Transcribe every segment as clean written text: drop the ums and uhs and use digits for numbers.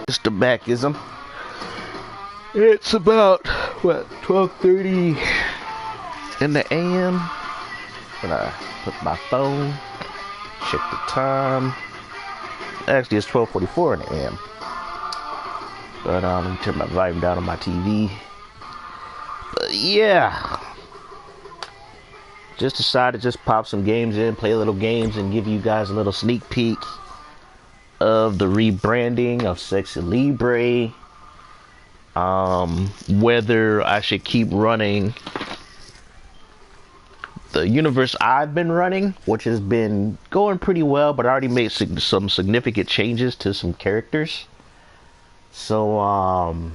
Mr. Backism. It's about, what, 12:30 in the AM when I put my phone, check the time. Actually, it's 12:44 in the AM. But let me turn my volume down on my TV. But yeah, just decided to just pop some games in, play little games, and give you guys a little sneak peek of the rebranding of Sexy Libre. Whether I should keep running the universe I've been running, which has been going pretty well, but I already made some significant changes to some characters. So,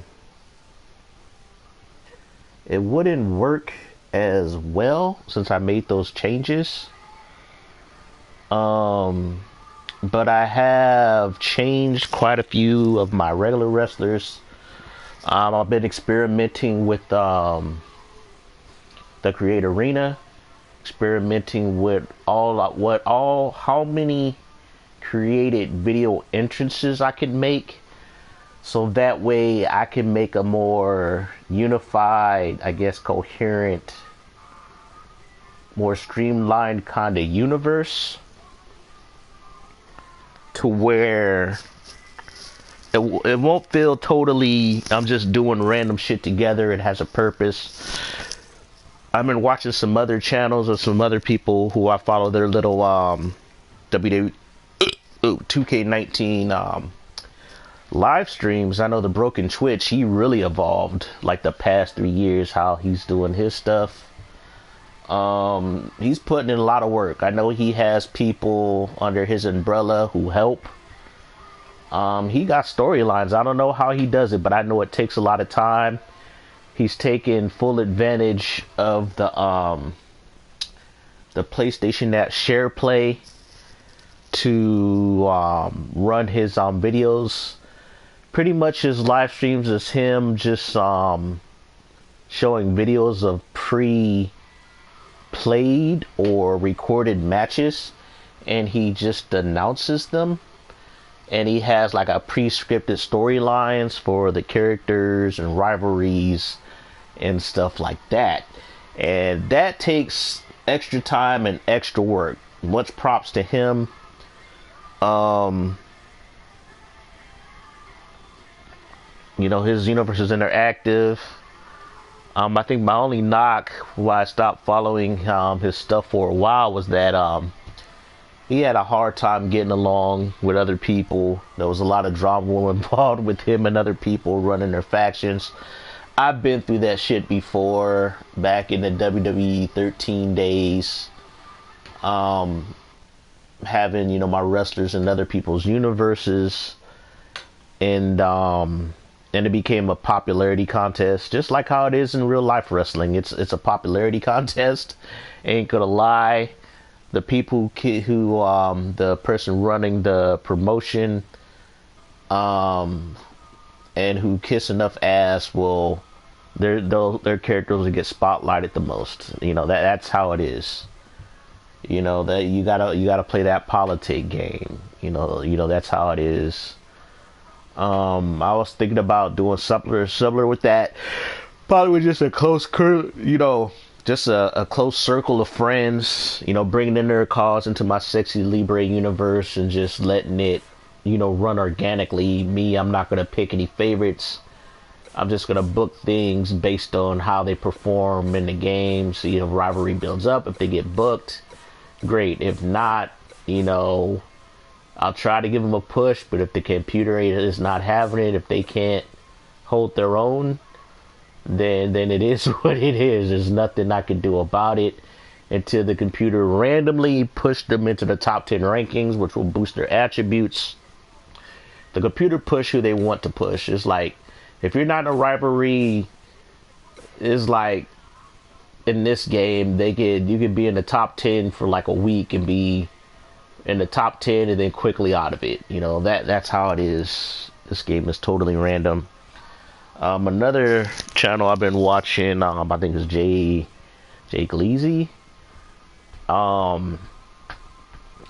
it wouldn't work as well since I made those changes. But I have changed quite a few of my regular wrestlers. I've been experimenting with the Create Arena, experimenting with how many created video entrances I could make, so that way I can make a more unified, I guess, coherent, more streamlined kind of universe, to where it won't feel totally I'm just doing random shit together. It has a purpose. I've been watching some other channels of some other people who I follow, their little2K19 live streams. I know the Broken Twitch, he really evolved like the past 3 years, how he's doing his stuff. He's putting in a lot of work. I know he has people under his umbrella who help. He got storylines. I don't know how he does it, but I know it takes a lot of time. He's taken full advantage of the PlayStation Net Share Play to run his videos. Pretty much his live streams is him just showing videos of pre-played or recorded matches, and he just announces them. And he has like a pre-scripted storylines for the characters and rivalries and stuff like that. And that takes extra time and extra work. Much props to him. You know, his universe is interactive. I think my only knock why I stopped following his stuff for a while was that he had a hard time getting along with other people. There was a lot of drama involved with him and other people running their factions. I've been through that shit before, back in the WWE 13 days. Having, you know, my wrestlers in other people's universes. And it became a popularity contest, just like how it is in real life wrestling. It's a popularity contest. Ain't gonna lie. The people who the person running the promotion and who kiss enough ass will their characters will get spotlighted the most. You know, that's how it is. You know, that you gotta play that politic game. You know that's how it is. I was thinking about doing similar with that. Probably with just a close just a close circle of friends, you know, bringing in their cause into my Sexy Libre universe and just letting it, you know, run organically. Me, I'm not going to pick any favorites. I'm just going to book things based on how they perform in the game. So, you know, rivalry builds up. If they get booked, great. If not, you know, I'll try to give them a push. But if the computer is not having it, if they can't hold their own, then it is what it is. There's nothing I can do about it until the computer randomly pushed them into the top 10 rankings, which will boost their attributes. The computer push who they want to push. It's like, if you're not in a rivalry, it's like in this game, you could be in the top 10 for like a week and be in the top 10 and then quickly out of it. You know, that's how it is. This game is totally random. Another channel I've been watching, I think it's Jaejin.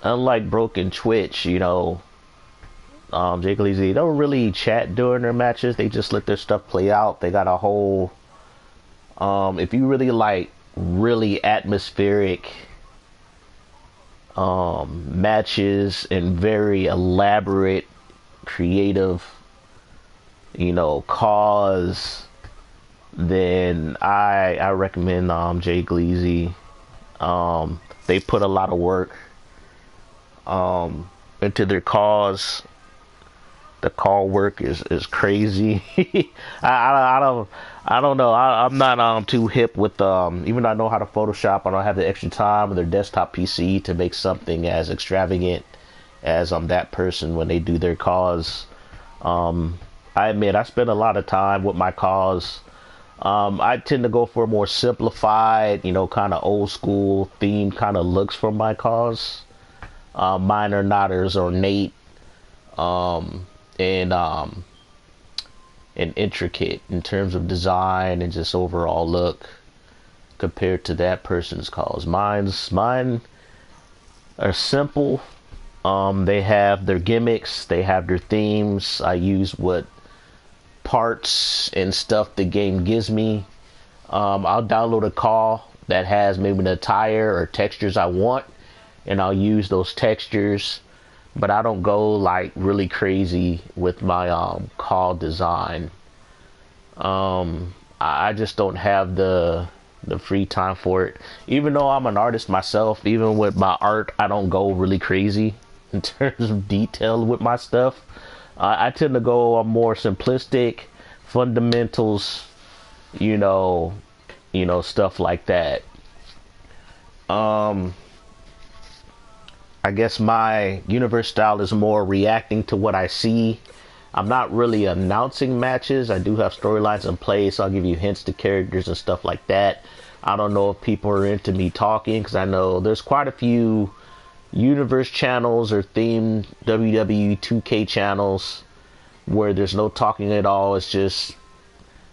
Unlike Broken Twitch, you know, Jake Leezy, they don't really chat during their matches. They just let their stuff play out. They got a whole, if you really like really atmospheric matches and very elaborate, creative, cause, then I recommend Jay Gleazy. They put a lot of work into their cause. The call work is crazy. I don't know. I'm not too hip with even though I know how to Photoshop, I don't have the extra time on their desktop PC to make something as extravagant as that person when they do their cause. I admit I spend a lot of time with my cause. I tend to go for more simplified, kind of old school themed kind of looks for my cause. Mine are not as ornate and intricate in terms of design and just overall look compared to that person's cause. Mine are simple. They have their gimmicks, they have their themes. I use what parts and stuff the game gives me. I'll download a call that has maybe the attire or textures I want, and I'll use those textures, but I don't go like really crazy with my call design. I just don't have the free time for it. Even though I'm an artist myself, even with my art, I don't go really crazy in terms of detail with my stuff. I tend to go on more simplistic fundamentals, stuff like that. I guess my universe style is more reacting to what I see. I'm not really announcing matches. I do have storylines in place. I'll give you hints to characters and stuff like that. I don't know if people are into me talking, because I know there's quite a few universe channels or themed WWE 2K channels where there's no talking at all. It's just,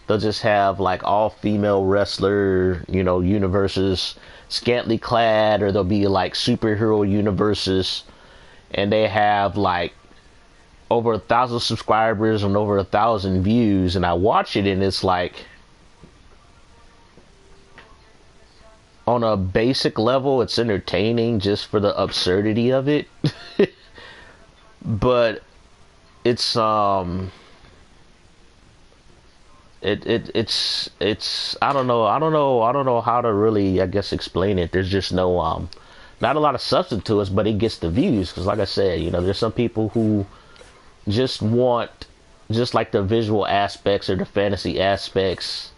they'll just have like all female wrestler, universes, scantily clad, or they'll be like superhero universes, and they have like over 1,000 subscribers and over 1,000 views, and I watch it and it's like, on a basic level, it's entertaining just for the absurdity of it. But it's it's I don't know how to really, I guess, explain it. There's just no not a lot of substance to it, but it gets the views, because like I said, there's some people who just want just like the visual aspects or the fantasy aspects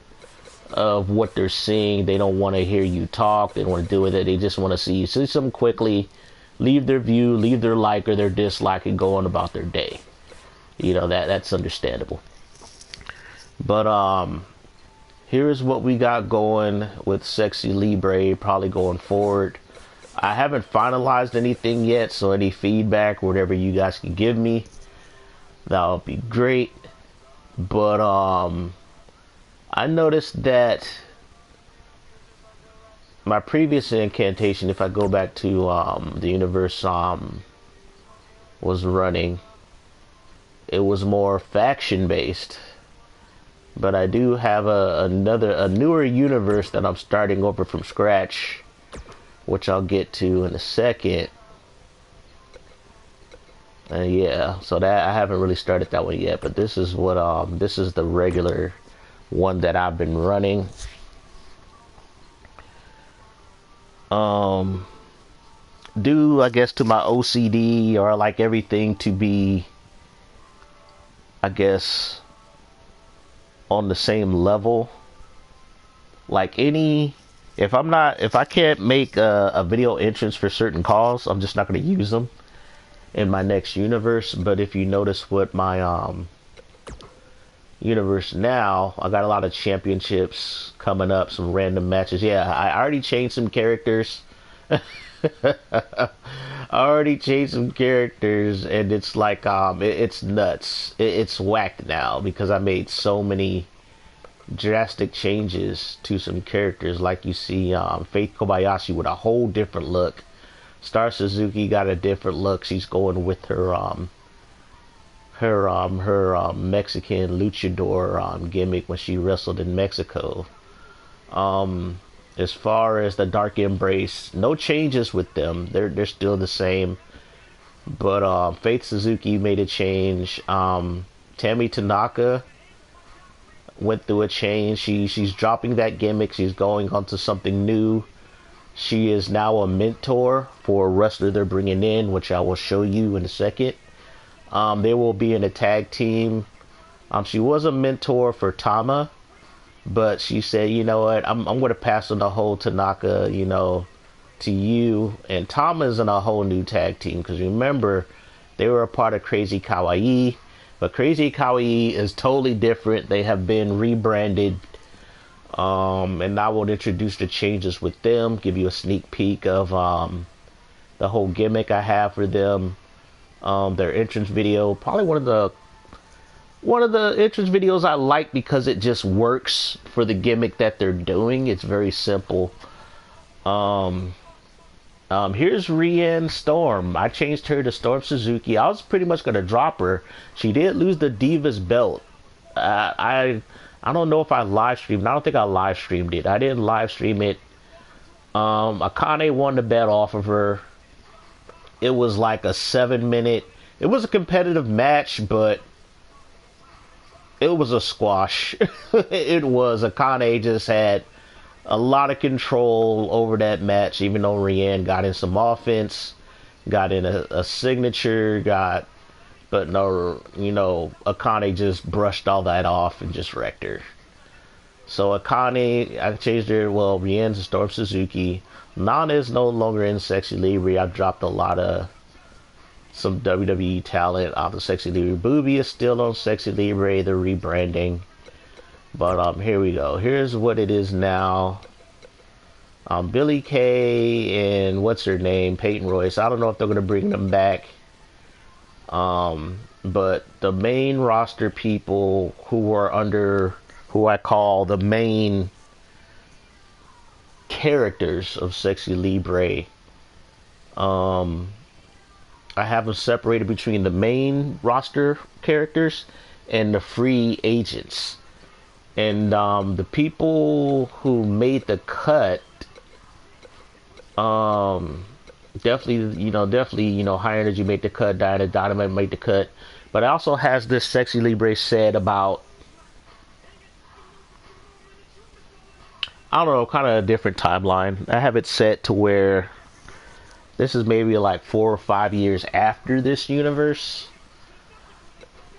of what they're seeing. They don't want to hear you talk. They don't want to deal with it. They just want to see something quickly, leave their view, leave their like or their dislike, and go on about their day. That's understandable. But here's what we got going with Sexy Libre probably going forward. I haven't finalized anything yet, so any feedback, whatever you guys can give me, that would be great. But I noticed that my previous incantation, if I go back to the universe was running, it was more faction based. But I do have a newer universe that I'm starting over from scratch, which I'll get to in a second. Yeah, so that I haven't really started that one yet, but this is what this is the regular one that I've been running. Due, I guess, to my OCD, or I like everything to be, I guess, on the same level. Like if I can't make a video entrance for certain calls, I'm just not going to use them in my next universe. But if you notice what my universe now, I got a lot of championships coming up, some random matches. Yeah, I already changed some characters. I already changed some characters, and it's like it's nuts. It's whacked now because I made so many drastic changes to some characters. Like you see Faith Kobayashi with a whole different look. Star Suzuki got a different look. She's going with her her Mexican luchador gimmick when she wrestled in Mexico. As far as the Dark Embrace, no changes with them. They're still the same. But Faith Suzuki made a change. Tammy Tanaka went through a change. She's dropping that gimmick. She's going on to something new. She is now a mentor for a wrestler they're bringing in, which I will show you in a second. They will be in a tag team. She was a mentor for Tama, but she said, you know what, I'm going to pass on the whole Tanaka, to you. And Tama is in a whole new tag team, because remember, they were a part of Crazy Kawaii, but Crazy Kawaii is totally different. They have been rebranded, and I will introduce the changes with them, give you a sneak peek of the whole gimmick I have for them. Their entrance video, probably one of the entrance videos I like, because it just works for the gimmick that they're doing. It's very simple. Here's Rian Storm. I changed her to Storm Suzuki. I was pretty much going to drop her. She did lose the Divas belt. I don't know if I live streamed. I don't think I live streamed it. I didn't live stream it. Akane won the belt off of her. It was like a 7-minute. It was a competitive match, but it was a squash. It was. Akane just had a lot of control over that match, even though Rian got in some offense, got in a signature, but no, Akane just brushed all that off and just wrecked her. So Akane, I changed her, Rian's a Storm Suzuki. Nana is no longer in Sexy Libre. I've dropped a lot of some WWE talent off of Sexy Libre. Booby is still on Sexy Libre, the rebranding. But here we go. Here's what it is now. Billy Kay and what's her name, Peyton Royce. I don't know if they're gonna bring them back. But the main roster people who are under, who I call the main characters of Sexy Libre, I have them separated between the main roster characters and the free agents. And the people who made the cut, definitely, High Energy made the cut, Dynamite made the cut. But it also has this Sexy Libre said about, I don't know, kind of a different timeline. I have it set to where this is maybe like 4 or 5 years after this universe.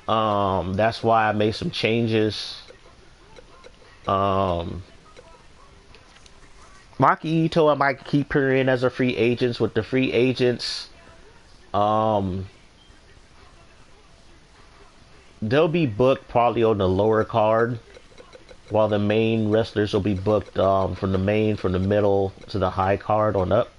That's why I made some changes. Maki Ito, I might keep her in as a free agent. With the free agents, they'll be booked probably on the lower card, while the main wrestlers will be booked from the middle to the high card on up.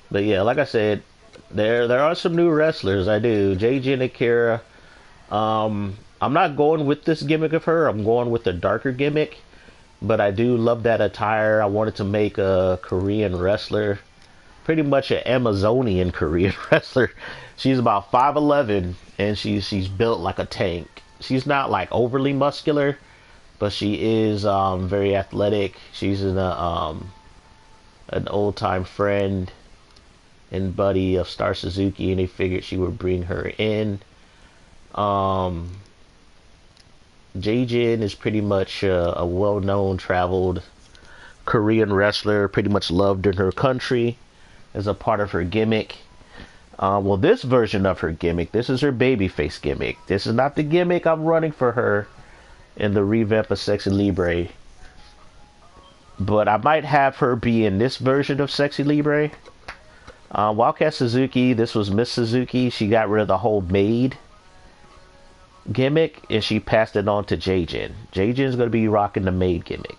But yeah, like I said, there are some new wrestlers. I do. Jaejin Akira. I'm not going with this gimmick of her. I'm going with the darker gimmick. But I do love that attire. I wanted to make a Korean wrestler. Pretty much an Amazonian Korean wrestler. She's about 5'11", and she's built like a tank. She's not like overly muscular, but she is very athletic. She's an old-time friend and buddy of Star Suzuki, and they figured she would bring her in. Jaejin is pretty much a well-known, traveled Korean wrestler, pretty much loved in her country as a part of her gimmick. Well, this version of her gimmick, this is her babyface gimmick. This is not the gimmick I'm running for her in the revamp of Sexy Libre. But I might have her be in this version of Sexy Libre. Wildcat Suzuki, this was Miss Suzuki. She got rid of the whole maid gimmick, and she passed it on to Jaejin. Jaejin's going to be rocking the maid gimmick.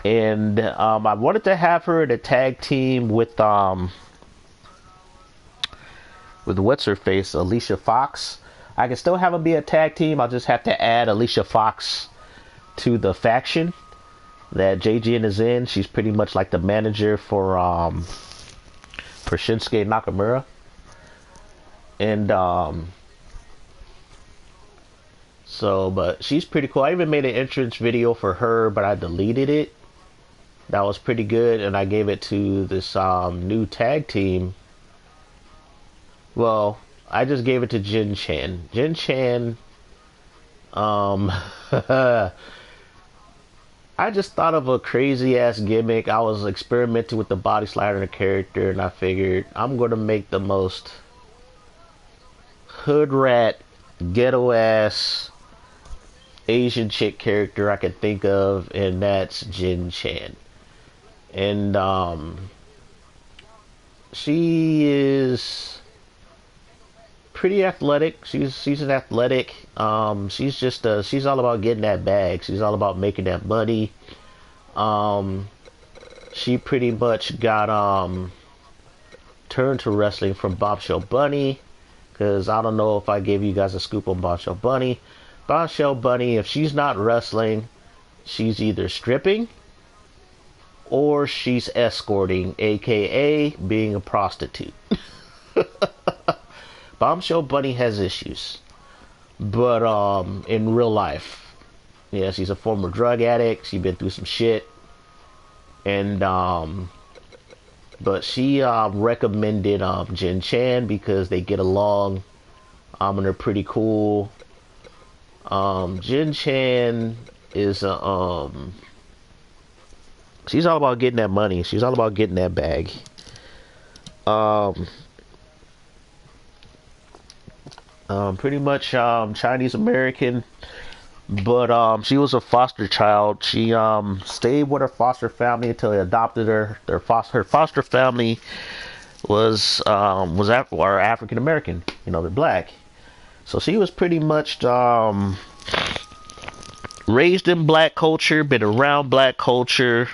And I wanted to have her in a tag team with what's her face, Alicia Fox. I can still have them be a tag team. I'll just have to add Alicia Fox to the faction that Jaejin is in. She's pretty much like the manager for for Shinsuke Nakamura. And so, but she's pretty cool. I even made an entrance video for her, but I deleted it. That was pretty good, and I gave it to this new tag team. Well, I just gave it to Jin Chan. Jin Chan, I just thought of a crazy ass gimmick. I was experimenting with the body slider in the character, and I figured I'm gonna make the most hood rat, ghetto ass Asian chick character I could think of, and that's Jin Chan. And she is pretty athletic. She's an athletic. She's just she's all about getting that bag. She's all about making that money. She pretty much got turned to wrestling from Bombshell Bunny, because I don't know if I gave you guys a scoop on Bombshell Bunny. Bombshell Bunny, if she's not wrestling, she's either stripping or she's escorting, aka being a prostitute. Bombshell Bunny has issues, but in real life, yeah, she's a former drug addict. She's been through some shit, and but she recommended Jin Chan because they get along, and they're pretty cool. Jin Chan is she's all about getting that money. She's all about getting that bag. Pretty much Chinese American, but she was a foster child. She stayed with her foster family until they adopted her. Her foster family was African American. You know, they're black. So she was pretty much raised in black culture, been around black culture,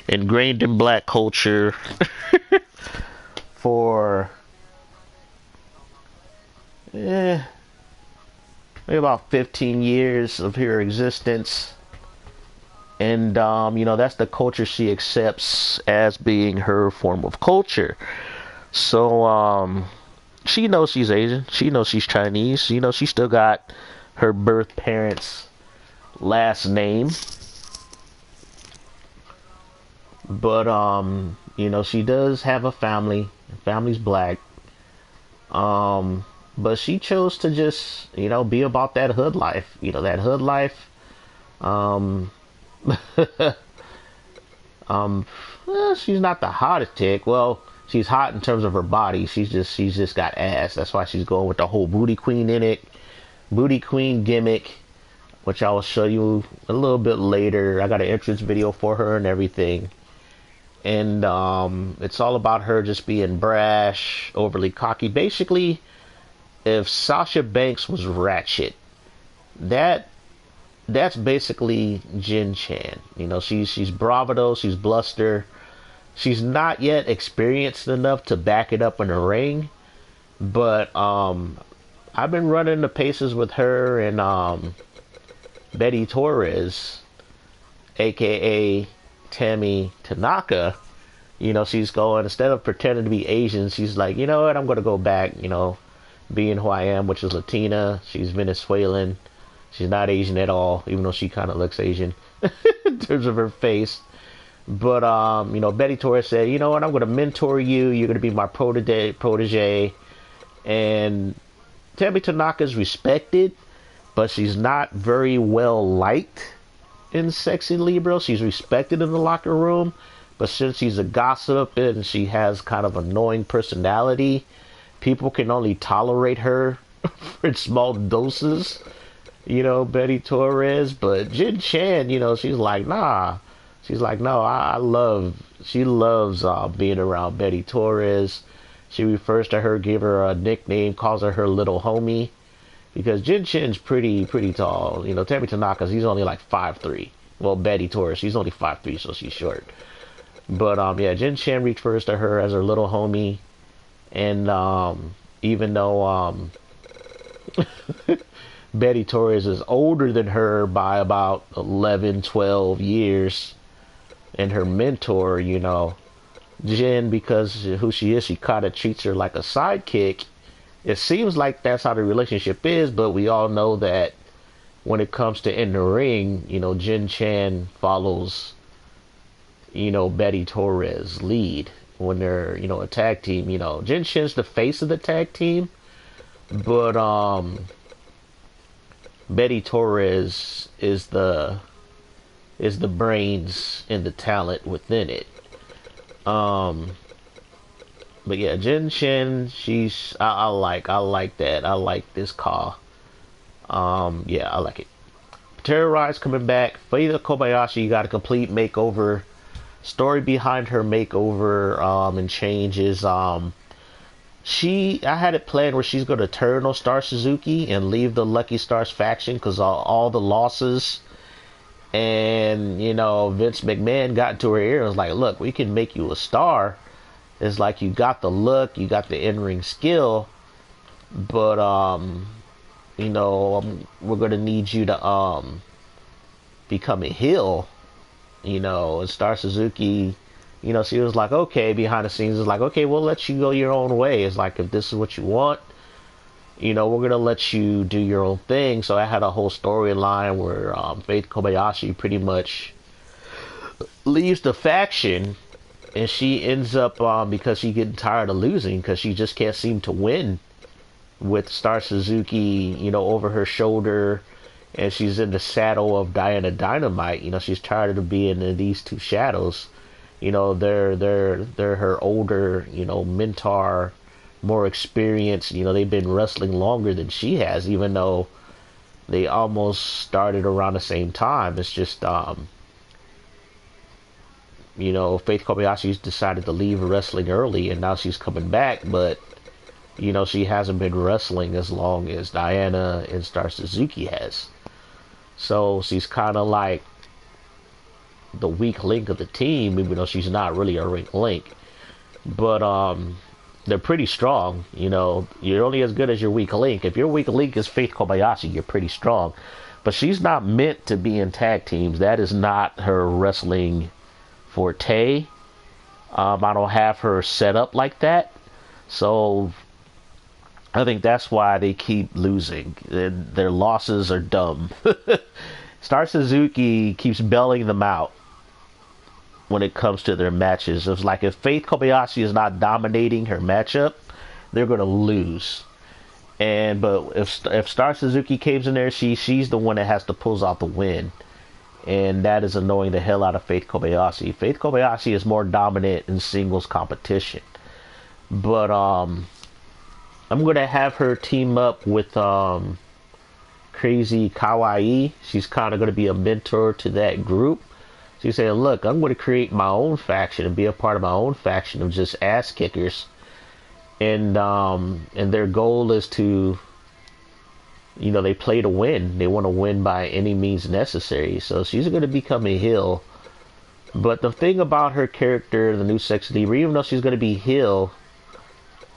ingrained in black culture for maybe about 15 years of her existence. And you know, that's the culture she accepts as being her form of culture. So she knows she's Asian. She knows she's Chinese. You know, she still got her birth parents' last name. But you know, she does have a family. Her family's black. But she chose to just, you know, be about that hood life. You know, that hood life. She's not the hottest chick. Well, she's hot in terms of her body. She's just got ass. That's why she's going with the whole booty queen in it. Booty queen gimmick, which I will show you a little bit later. I got an entrance video for her and everything. And it's all about her just being brash, overly cocky. Basically, if Sasha Banks was ratchet, that's basically Jin Chan. You know, she's bravado, she's bluster. She's not yet experienced enough to back it up in the ring, but I've been running the paces with her and Betty Torres, aka Tammy Tanaka. You know, she's going, instead of pretending to be Asian, she's like, you know what, I'm going to go back, you know, being who I am, which is Latina. She's Venezuelan. She's not Asian at all, even though she kind of looks Asian in terms of her face. But, you know, Betty Torres said, you know what, I'm going to mentor you. You're going to be my protege. And Tammy Tanaka's respected, but she's not very well liked in Sexy Libra. She's respected in the locker room, but since she's a gossip and she has kind of annoying personality, people can only tolerate her in small doses. You know, Betty Torres. But Jin Chan, you know, she's like, nah. She's like, no, she loves being around Betty Torres. She refers to her, give her a nickname, calls her little homie. Because Jin Chan's pretty tall. You know, Tammy Tanaka's, he's only like 5'3". Well, Betty Torres, she's only 5'3", so she's short. But, yeah, Jin Chan refers to her as her little homie. And, even though, Betty Torres is older than her by about 11, 12 years, and her mentor, you know, Jjin, because who she is, she kind of treats her like a sidekick. It seems like that's how the relationship is, but we all know that when it comes to in the ring, Jin Chan follows, Betty Torres' lead when they're, a tag team. Jin Chan's the face of the tag team, but Betty Torres is the brains and the talent within it. But yeah, Jin Shin, I like that. I like this call. Yeah, I like it. Terrorize coming back. Faida Kobayashi got a complete makeover. Story behind her makeover and changes. I had it planned where she's gonna turn on Star Suzuki and leave the Lucky Stars faction because all the losses. And Vince McMahon got into her ear and was like, "Look, we can make you a star. It's like you got the look, you got the in-ring skill, but we're gonna need you to become a heel." And Star Suzuki, she was like, okay, behind the scenes, is like, okay, we'll let you go your own way. It's like, if this is what you want, we're gonna let you do your own thing. So I had a whole storyline where Faith Kobayashi pretty much leaves the faction, and she ends up because she's getting tired of losing because she just can't seem to win with Star Suzuki, over her shoulder, and she's in the saddle of Diana Dynamite. She's tired of being in these two shadows. They're her older, mentor, more experienced. They've been wrestling longer than she has, even though they almost started around the same time. It's just Faith Kobayashi's decided to leave wrestling early, and now she's coming back, but she hasn't been wrestling as long as Diana and Star Suzuki has. So she's kind of like the weak link of the team, even though she's not really a weak link. But they're pretty strong. You're only as good as your weak link. If your weak link is Faith Kobayashi, you're pretty strong. But she's not meant to be in tag teams. That is not her wrestling forte. I don't have her set up like that. So I think that's why they keep losing. Their losses are dumb. Star Suzuki keeps bailing them out when it comes to their matches. It's like if Faith Kobayashi is not dominating her matchup, they're going to lose. But if Star Suzuki comes in there, she's the one that has to pull out the win. And that is annoying the hell out of Faith Kobayashi. Faith Kobayashi is more dominant in singles competition. But I'm going to have her team up with Crazy Kawaii. She's kind of going to be a mentor to that group. She's saying, look, I'm going to create my own faction and be a part of my own faction of just ass kickers. And their goal is to, they play to win. They want to win by any means necessary. So she's going to become a heel. But the thing about her character, the new Sexy LIBRE, even though she's going to be heel,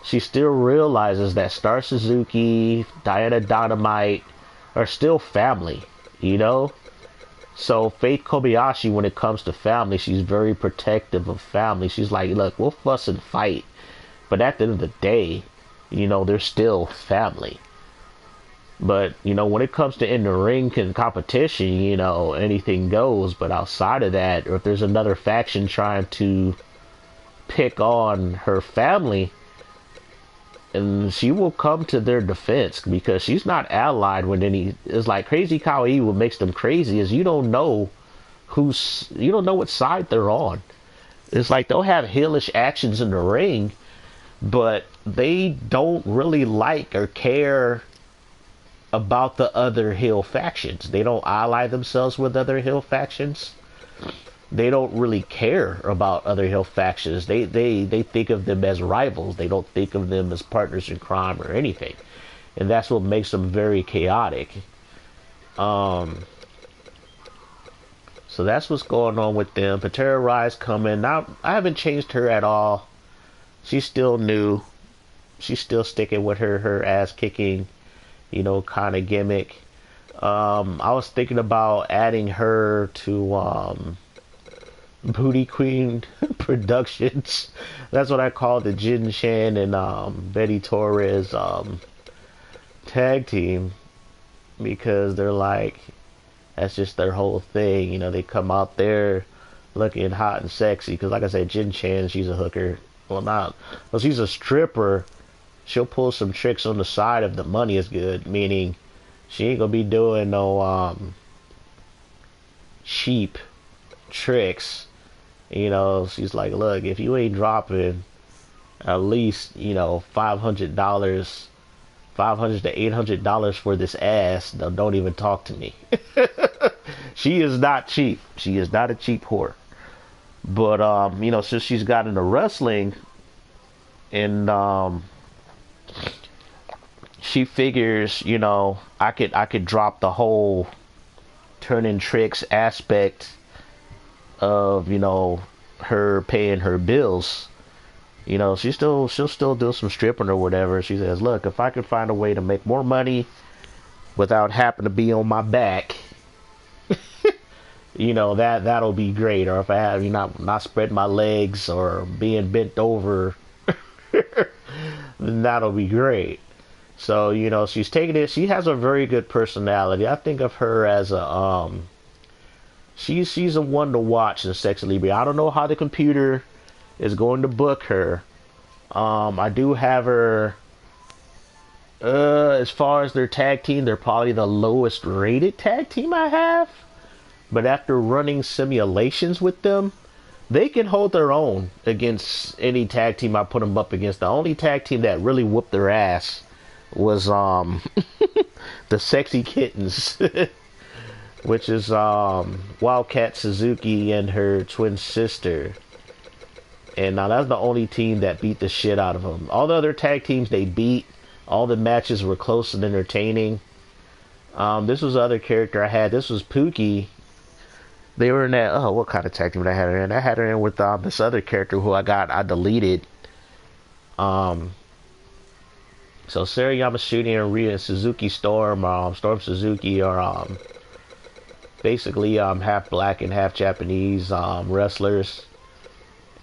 she still realizes that Star Suzuki, Diana Dynamite are still family, So Faith Kobayashi, when it comes to family, she's very protective of family. She's like, look, we'll fuss and fight, but at the end of the day, they're still family. But, when it comes to in the ring and competition, anything goes. But outside of that, or if there's another faction trying to pick on her family, and she will come to their defense because she's not allied with any. It's like Crazy Kawaii. What makes them crazy is you don't know what side they're on. It's like they'll have heelish actions in the ring, but they don't really like or care about the other heel factions. They don't ally themselves with other heel factions. They don't really care about other heel factions. They think of them as rivals. They don't think of them as partners in crime or anything. And that's what makes them very chaotic. So that's what's going on with them. Patera Rise coming. Now, I haven't changed her at all. She's still new. She's still sticking with her ass kicking, kind of gimmick. I was thinking about adding her to Booty Queen Productions. That's what I call the Jjin and Betty Torres tag team, because they're like, that's just their whole thing. You know, they come out there looking hot and sexy. Because like I said, Jjin, she's a hooker. Well, not, well, she's a stripper. She'll pull some tricks on the side if the money is good. Meaning, she ain't gonna be doing no cheap tricks. You know, she's like, look, if you ain't dropping at least, you know, $500, $500 to $800 for this ass, don't even talk to me. She is not cheap. She is not a cheap whore. But you know, since she's got into wrestling, and she figures, you know, I could drop the whole turning tricks aspect of, you know, her paying her bills. You know, she'll still do some stripping or whatever. She says, look, if I can find a way to make more money without having to be on my back, you know, that'll be great. Or if I have, you know, not spread my legs or being bent over, then that'll be great. So, you know, she's taking it. She has a very good personality. I think of her as a she's a one to watch in Sex Libre. I don't know how the computer is going to book her. I do have her. As far as their tag team, they're probably the lowest rated tag team I have. But after running simulations with them, they can hold their own against any tag team I put them up against. The only tag team that really whooped their ass was the Sexy Kittens, which is Wildcat Suzuki and her twin sister. And now that's the only team that beat the shit out of them. All the other tag teams they beat. All the matches were close and entertaining. This was the other character I had. This was Pookie. They were in that, oh, what kind of tag team did I have her in? I had her in with this other character who I deleted. So Sarah Yamashita and Rhea Suzuki Storm, Storm Suzuki are basically half black and half Japanese wrestlers.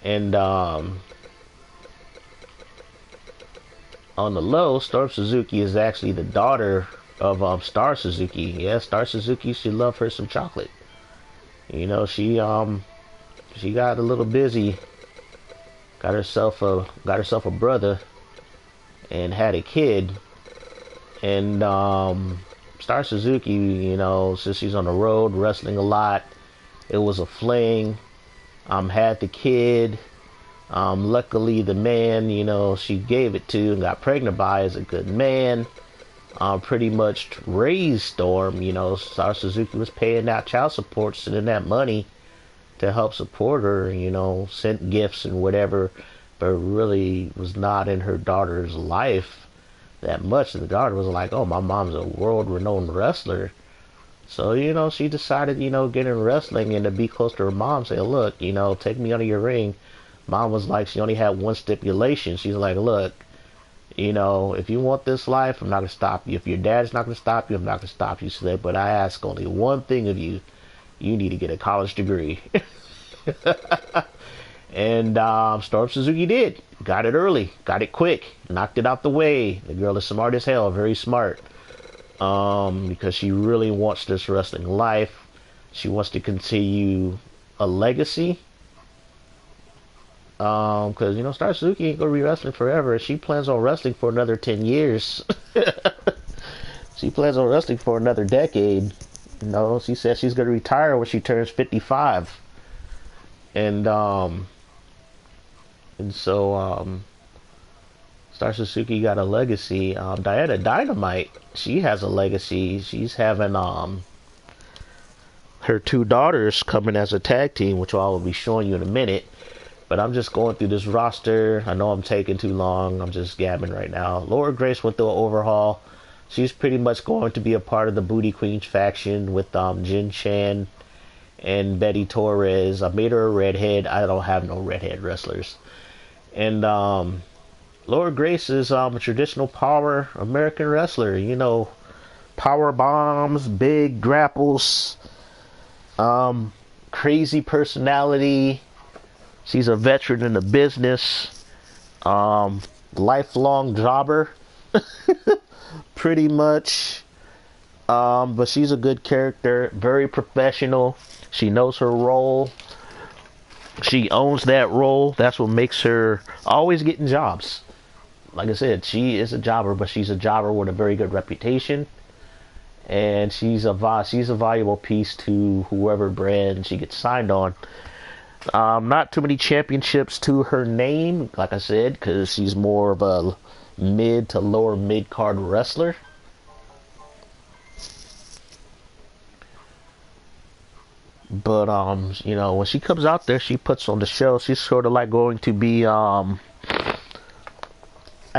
And on the low, Storm Suzuki is actually the daughter of Star Suzuki. Yeah, Star Suzuki, she loved her some chocolate. You know, she got a little busy, got herself a brother, and had a kid. And Star Suzuki, you know, since she's on the road wrestling a lot, it was a fling. Had the kid. Luckily, the man, you know, she gave it to and got pregnant by is a good man. Pretty much raised Storm. You know, Star Suzuki was paying out child support, sending that money to help support her. You know, sent gifts and whatever, but really was not in her daughter's life that much. And the daughter was like, "Oh, my mom's a world-renowned wrestler." So, you know, she decided, you know, get in wrestling and to be close to her mom, say, look, you know, take me under your ring. Mom was like, she only had one stipulation. She's like, look, you know, if you want this life, I'm not going to stop you. If your dad's not going to stop you, I'm not going to stop you. She said, but I ask only one thing of you. You need to get a college degree. And Storm Suzuki did. Got it early. Got it quick. Knocked it out the way. The girl is smart as hell. Very smart. Because she really wants this wrestling life. She wants to continue a legacy. Because, you know, Star Suzuki ain't going to be wrestling forever. She plans on wrestling for another 10 years. She plans on wrestling for another decade. You know, she says she's going to retire when she turns 55. And so, Star Suzuki got a legacy. Diana Dynamite, she has a legacy. She's having her two daughters coming as a tag team, which I will be showing you in a minute. But I'm just going through this roster. I know I'm taking too long. I'm just gabbing right now. Laura Grace went through an overhaul. She's pretty much going to be a part of the Booty Queens faction with Jjin and Betty Torres. I made her a redhead. I don't have no redhead wrestlers. And Laura Grace is a traditional power American wrestler. You know, power bombs, big grapples, crazy personality. She's a veteran in the business. Lifelong jobber. Pretty much. But she's a good character. Very professional. She knows her role. She owns that role. That's what makes her always getting jobs. Like I said, she is a jobber, but she's a jobber with a very good reputation. And she's a valuable piece to whoever brand she gets signed on. Not too many championships to her name, like I said, because she's more of a mid to lower mid card wrestler. But you know, when she comes out there, she puts on the show. She's sort of like going to be I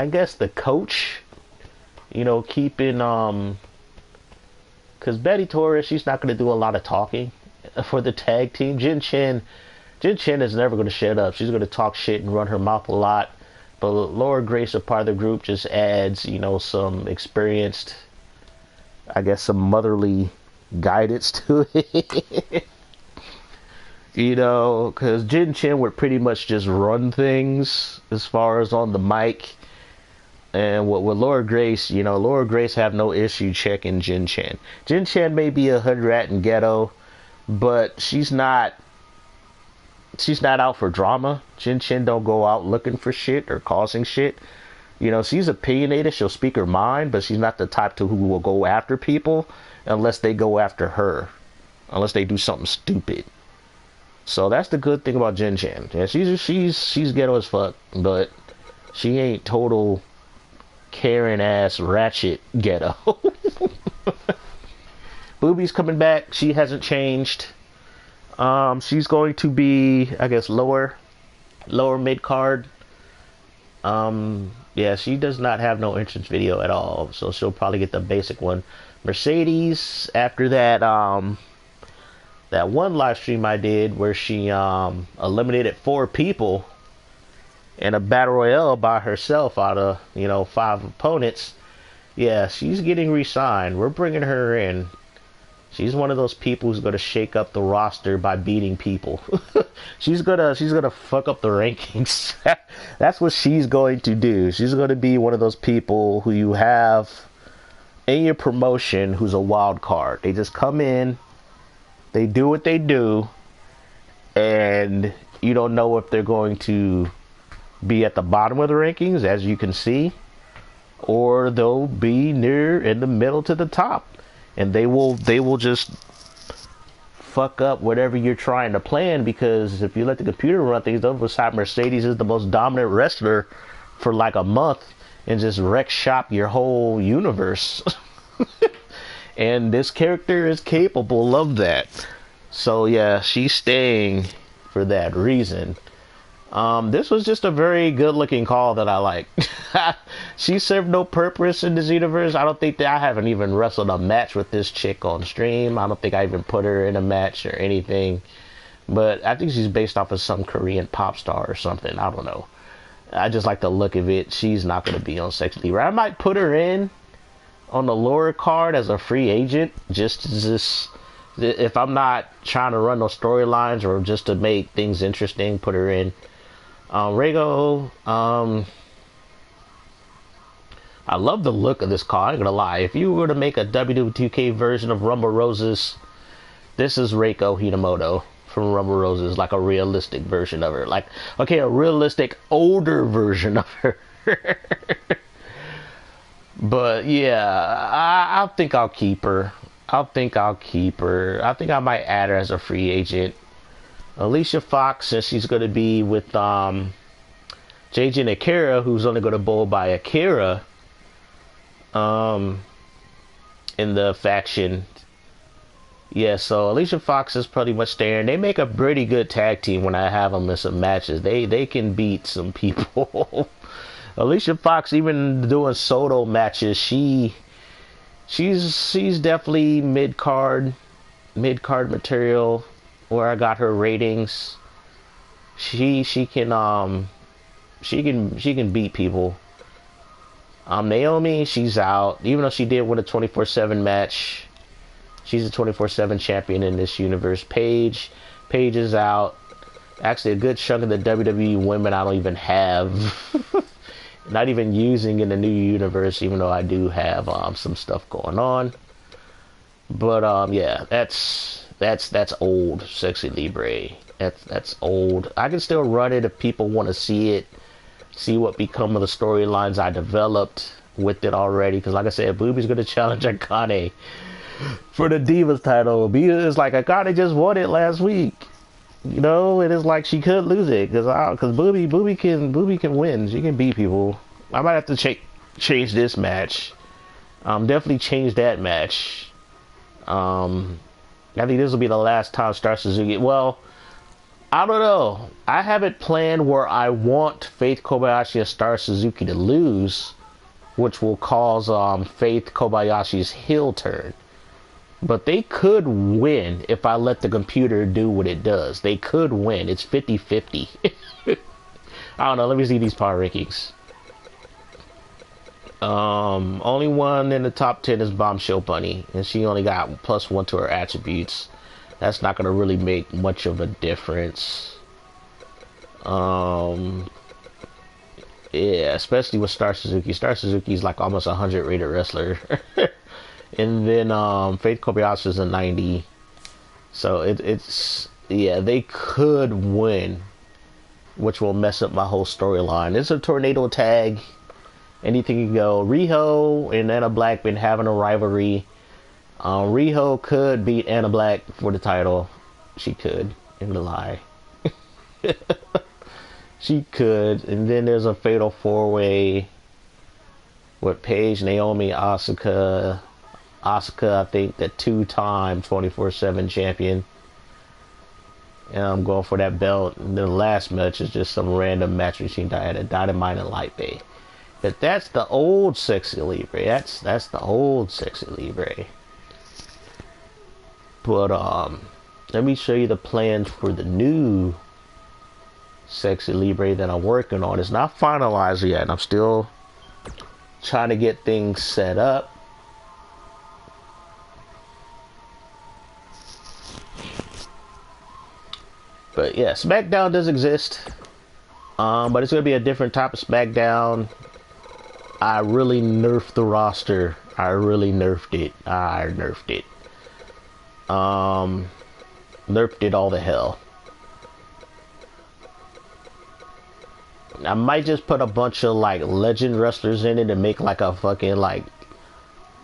guess the coach, you know, keeping because Betty Torres, she's not going to do a lot of talking for the tag team. Jjin is never going to shut up. She's going to talk shit and run her mouth a lot. But Laura Grace, a part of the group, just adds, you know, some experienced, I guess, some motherly guidance to it. You know, because Jjin would pretty much just run things as far as on the mic. And with Laura Grace, you know, Laura Grace have no issue checking Jjin. Jjin may be a hood rat and ghetto, but she's not out for drama. Jjin don't go out looking for shit or causing shit. You know, she's opinionated. She'll speak her mind, but she's not the type to who will go after people unless they go after her, unless they do something stupid. So that's the good thing about Jjin. Yeah, she's ghetto as fuck, but she ain't total Karen ass ratchet ghetto. Booby's coming back. She hasn't changed. She's going to be, I guess, lower mid card. Yeah, she does not have no entrance video at all, so she'll probably get the basic one. Mercedes, after that that one live stream I did where she eliminated 4 people in a battle royale by herself out of, you know, 5 opponents. Yeah, she's getting re-signed. We're bringing her in. She's one of those people who's gonna shake up the roster by beating people. she's gonna fuck up the rankings. That's what she's going to do. She's gonna be one of those people who you have in your promotion who's a wild card. They just come in, they do what they do, and you don't know if they're going to be at the bottom of the rankings, as you can see, or they'll be near in the middle to the top. And they will just fuck up whatever you're trying to plan, because if you let the computer run things, they'll decide Mercedes is the most dominant wrestler for like a month and just wreck shop your whole universe. And this character is capable of that. So yeah, she's staying for that reason. This was just a very good looking call that I like. She served no purpose in this universe. I don't think that I haven't even wrestled a match with this chick on stream. I don't think I even put her in a match or anything. But I think she's based off of some Korean pop star or something. I don't know. I just like the look of it. She's not going to be on Sex LIBRE. I might put her in on the lower card as a free agent. Just if I'm not trying to run those storylines or just to make things interesting, put her in. Rego, I love the look of this car. I ain't gonna lie. If you were to make a WWE2K version of Rumble Roses, this is Reiko Hinamoto from Rumble Roses, like a realistic version of her. Like, okay, a realistic older version of her. But yeah, I think I'll keep her. I think I might add her as a free agent. Alicia Fox, since she's going to be with Jaejin Akira, who's only going to bowl by Akira in the faction. Yeah, so Alicia Fox is pretty much there, and they make a pretty good tag team when I have them in some matches. They can beat some people. Alicia Fox, even doing solo matches, she's definitely mid card material. Where I got her ratings, she can beat people. Naomi, she's out. Even though she did win a 24/7 match, she's a 24/7 champion in this universe. Paige Paige is out. Actually, a good chunk of the WWE women I don't even have. Not even using in the new universe, even though I do have some stuff going on. But yeah, that's old Sexy Libre. That's old. I can still run it if people want to see it, see what become of the storylines I developed with it already. Because like I said, Booby's gonna challenge Akane for the Divas title. It's like Akane just won it last week. You know, it is like she could lose it because Booby can win. She can beat people. I might have to change this match. Definitely change that match. I think this will be the last time Star Suzuki. Well, I don't know. I have it planned where I want Faith Kobayashi and Star Suzuki to lose, which will cause Faith Kobayashi's heel turn. But they could win if I let the computer do what it does. They could win. It's 50-50. I don't know. Let me see these power rankings. Only one in the top 10 is Bombshell Bunny, and she only got +1 to her attributes. That's not gonna really make much of a difference. Yeah, especially with Star Suzuki. Star Suzuki's like almost 100 rated wrestler. And then Faith Kobayashi is a 90. So it's yeah, they could win, which will mess up my whole storyline. It's a tornado tag. Anything can go. Riho and Anna Black been having a rivalry. Riho could beat Anna Black for the title. She could. In the lie. She could. And then there's a fatal 4-way with Paige, Naomi, Asuka. Asuka, I think, the 2-time 24/7 champion. And I'm going for that belt. And the last match is just some random match machine that had a Dynamite and LIBRE. But that's the old Sexy Libre. That's the old Sexy Libre. But let me show you the plans for the new Sexy Libre that I'm working on. It's not finalized yet, and I'm still trying to get things set up. But yeah, SmackDown does exist. But it's gonna be a different type of SmackDown. I really nerfed the roster. I really nerfed it. Nerfed it all the hell. I might just put a bunch of like legend wrestlers in it and make like a fucking like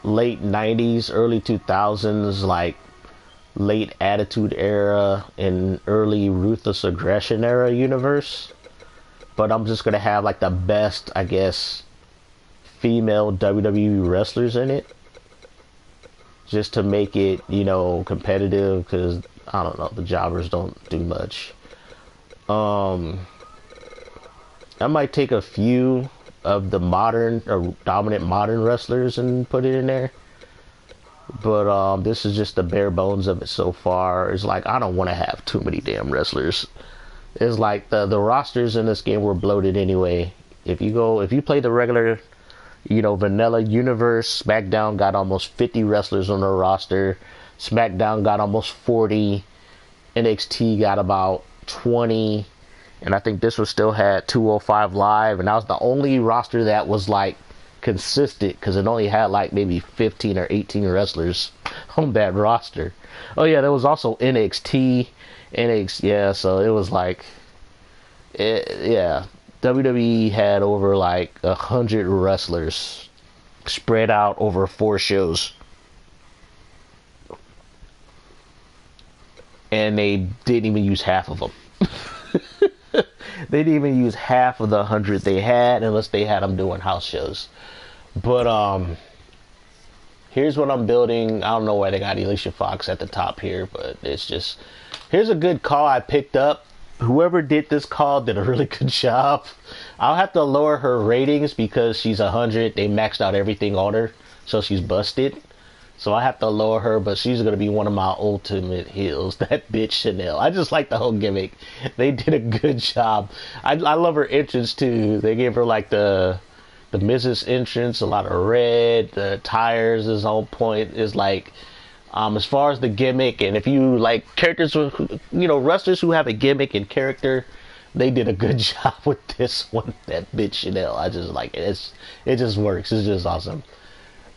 late 90s, early 2000s, like late Attitude Era and early Ruthless Aggression Era universe. But I'm just gonna have like the best, I guess, female WWE wrestlers in it, just to make it, you know, competitive, because I don't know, the jobbers don't do much. I might take a few of the modern or dominant modern wrestlers and put it in there, but this is just the bare bones of it so far. It's like I don't want to have too many damn wrestlers. It's like the rosters in this game were bloated anyway. If you play the regular, you know, vanilla universe, SmackDown got almost 50 wrestlers on their roster. SmackDown got almost 40. NXT got about 20. And I think this one still had 205 Live. And that was the only roster that was like consistent, because it only had like maybe 15 or 18 wrestlers on that roster. Oh yeah, there was also NXT. Yeah, so it was like, yeah. WWE had over like 100 wrestlers spread out over 4 shows, and they didn't even use half of them. They didn't even use half of the 100 they had, unless they had them doing house shows. But here's what I'm building. I don't know why they got Alicia Fox at the top here, but it's just, here's a good call I picked up. Whoever did this call did a really good job. I'll have to lower her ratings because she's 100. They maxed out everything on her, so she's busted. So I have to lower her, but she's going to be one of my ultimate heels. That bitch Chanel. I just like the whole gimmick. They did a good job. I love her entrance too. They gave her like the Mrs. entrance, a lot of red. The tires is on point. It's like, As far as the gimmick, and if you like characters, wrestlers who have a gimmick and character, they did a good job with this one. That bitch Chanel, I just like it. It just works. It's just awesome.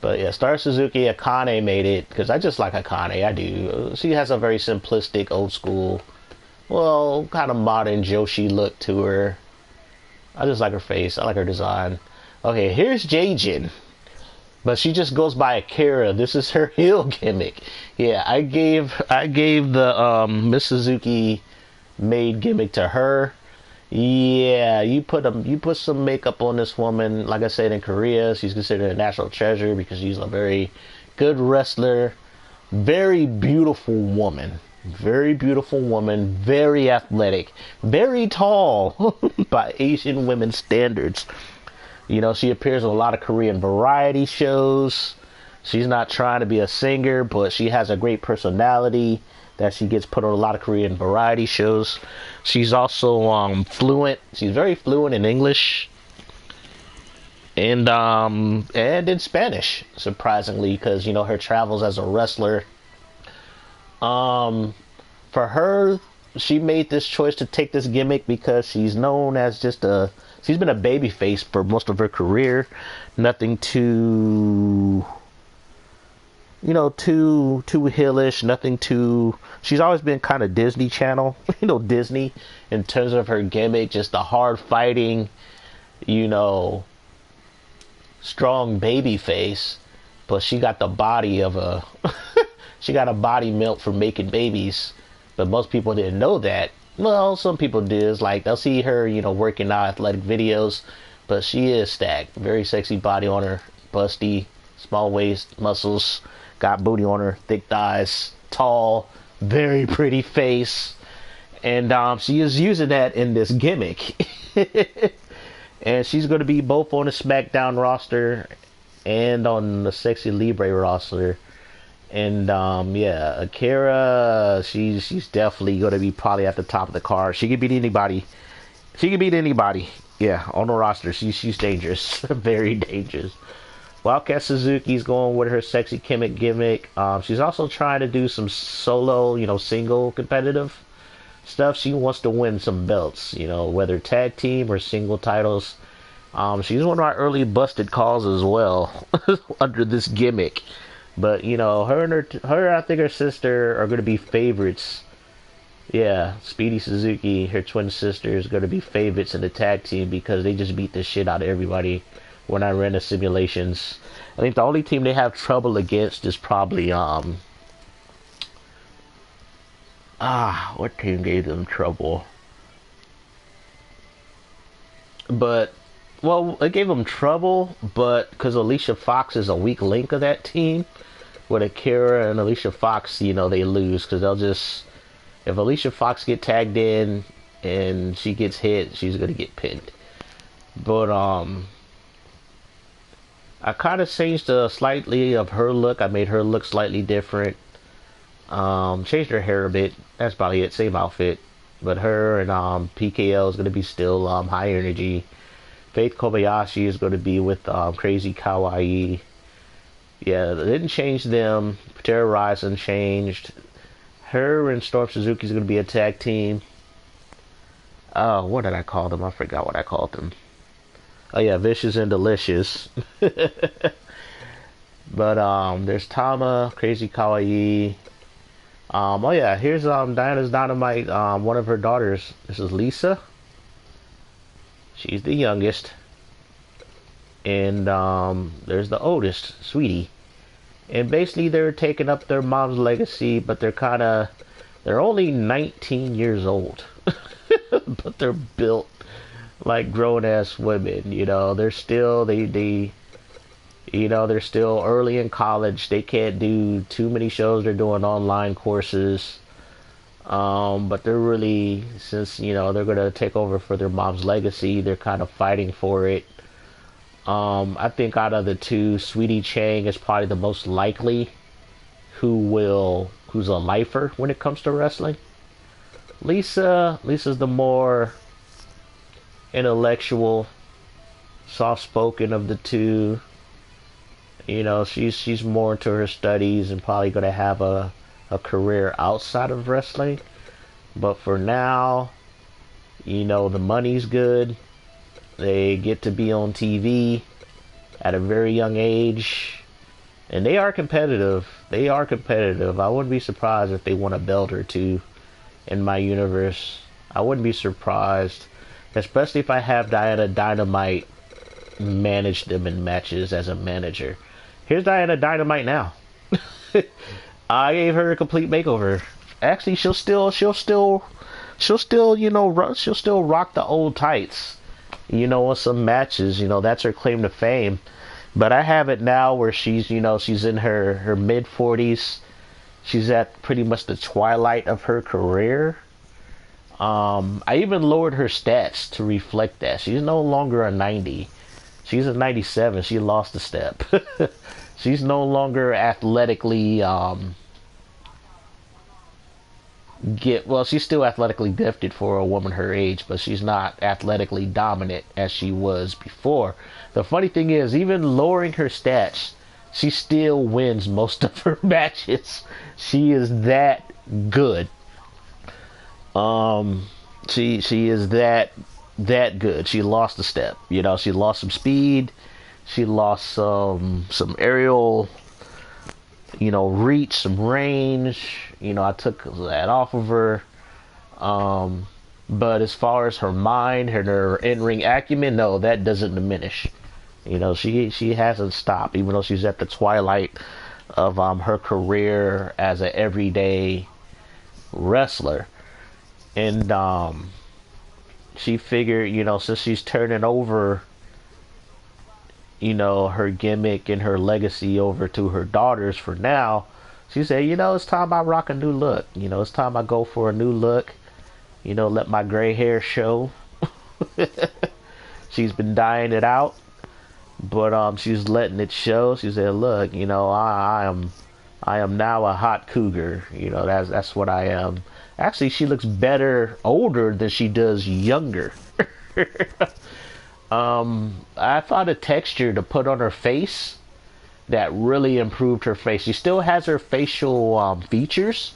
But yeah, Star Suzuki, Akane made it because I just like Akane. I do. She has a very simplistic, old school, well, kind of modern Joshi look to her. I just like her face. I like her design. Okay, here's Jaejin. But she just goes by Akira. This is her heel gimmick. Yeah, I gave the Miss Suzuki made gimmick to her. Yeah, you put some makeup on this woman. Like I said, in Korea, she's considered a national treasure because she's a very good wrestler, very beautiful woman. Very beautiful woman, very athletic, very tall by Asian women's standards. You know, she appears in a lot of Korean variety shows. She's not trying to be a singer, but she has a great personality that she gets put on a lot of Korean variety shows. She's also fluent. She's very fluent in English and in Spanish, surprisingly, because her travels as a wrestler. For her, she made this choice to take this gimmick because she's known as she's been a baby face for most of her career. Nothing too, too heelish, nothing too, she's always been kind of Disney Channel, Disney in terms of her gimmick, just the hard fighting, strong baby face, but she got the body of a, she got a body built for making babies, but most people didn't know that. Well, some people did. It's like they'll see her, working out athletic videos, but she is stacked. Very sexy body on her, busty, small waist, muscles, got booty on her, thick thighs, tall, very pretty face, and she is using that in this gimmick. And she's going to be both on the SmackDown roster and on the Sexy Libre roster. And yeah, Akira, she's definitely going to be probably at the top of the card. She can beat anybody. She can beat anybody. Yeah, on the roster. She's dangerous. Very dangerous. Wildcat Suzuki's going with her sexy gimmick. She's also trying to do some solo, single competitive stuff. She wants to win some belts, whether tag team or single titles. She's one of my early busted calls as well under this gimmick. But her and her, I think her sister are going to be favorites. Yeah, Speedy Suzuki, her twin sister, is going to be favorites in the tag team because they just beat the shit out of everybody when I ran the simulations. I think the only team they have trouble against is probably what team gave them trouble? But well, it gave them trouble, but because Alicia Fox is a weak link of that team. With Akira and Alicia Fox, they lose because they'll just, if Alicia Fox get tagged in and she gets hit, she's gonna get pinned. But I kind of changed slightly of her look. I made her look slightly different. Changed her hair a bit. That's probably it. Same outfit, but her and PKO is gonna be still high energy. Faith Kobayashi is gonna be with Crazy Kawaii. Yeah, they didn't change them. Terrorizing changed. Her and Storm Suzuki is going to be a tag team. Oh, what did I call them? I forgot what I called them. Oh yeah, Vicious and Delicious. But there's Tama, Crazy Kawaii. Oh yeah, here's Diana's Dynamite. One of her daughters. This is Lisa. She's the youngest. And there's the oldest, Sweetie. And basically they're taking up their mom's legacy, but they're only 19 years old. But they're built like grown-ass women, They're still, they're still early in college. They can't do too many shows. They're doing online courses. But they're really, since, they're going to take over for their mom's legacy, they're kind of fighting for it. I think out of the two, Sweetie Chang is probably the most likely who's a lifer when it comes to wrestling. Lisa's the more intellectual, soft-spoken of the two. You know, she's more into her studies and probably gonna have a career outside of wrestling. But for now, you know, the money's good. They get to be on TV at a very young age. And they are competitive. They are competitive. I wouldn't be surprised if they won a belt or two in my universe. I wouldn't be surprised. Especially if I have Diana Dynamite manage them in matches as a manager. Here's Diana Dynamite now. I gave her a complete makeover. Actually, she'll still, you know, she'll still rock the old tights, you know, in some matches. You know, that's her claim to fame. But I have it now where she's, you know, she's in her mid 40s. She's at pretty much the twilight of her career. I even lowered her stats to reflect that. She's no longer a 90. She's a 97. She lost a step. She's no longer athletically, she's still athletically gifted for a woman her age, but she's not athletically dominant as she was before. The funny thing is, even lowering her stats, she still wins most of her matches. She is that good. She is that good. She lost a step. You know, she lost some speed. She lost some aerial, you know, reach, some range. You know, I took that off of her. But as far as her mind and her in-ring acumen, no, that doesn't diminish. You know, she hasn't stopped, even though she's at the twilight of her career as an everyday wrestler. And she figured, you know, since she's turning over, you know, her gimmick and her legacy over to her daughters for now, she said, you know, it's time I rock a new look. You know, it's time I go for a new look. You know, let my gray hair show. She's been dyeing it out, but she's letting it show. She said, look, you know, I am now a hot cougar. You know, that's what I am. Actually, she looks better older than she does younger. I found a texture to put on her face that really improved her face. She still has her facial features,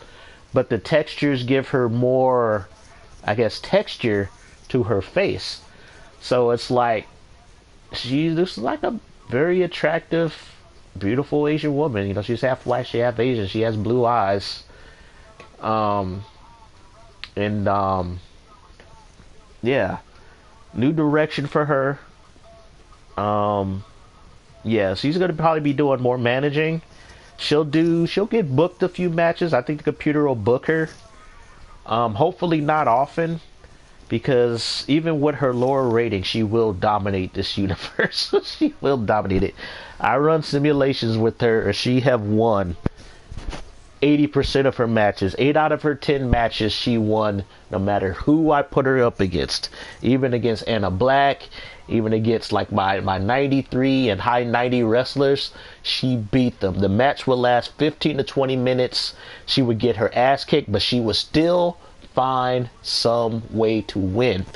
but the textures give her more, I guess, texture to her face. So it's like she looks like a very attractive, beautiful Asian woman. You know, she's half white, she half Asian. She has blue eyes. Yeah, new direction for her. Yeah, she's gonna probably be doing more managing. She'll get booked a few matches. I think the computer will book her. Hopefully not often, because even with her lower rating, she will dominate this universe. She will dominate it. I run simulations with her, and she have won 80% of her matches. 8 out of her 10 matches she won, no matter who I put her up against. Even against Anna Black, even against like my 93 and high 90 wrestlers, she beat them. The match would last 15 to 20 minutes. She would get her ass kicked, but she would still find some way to win.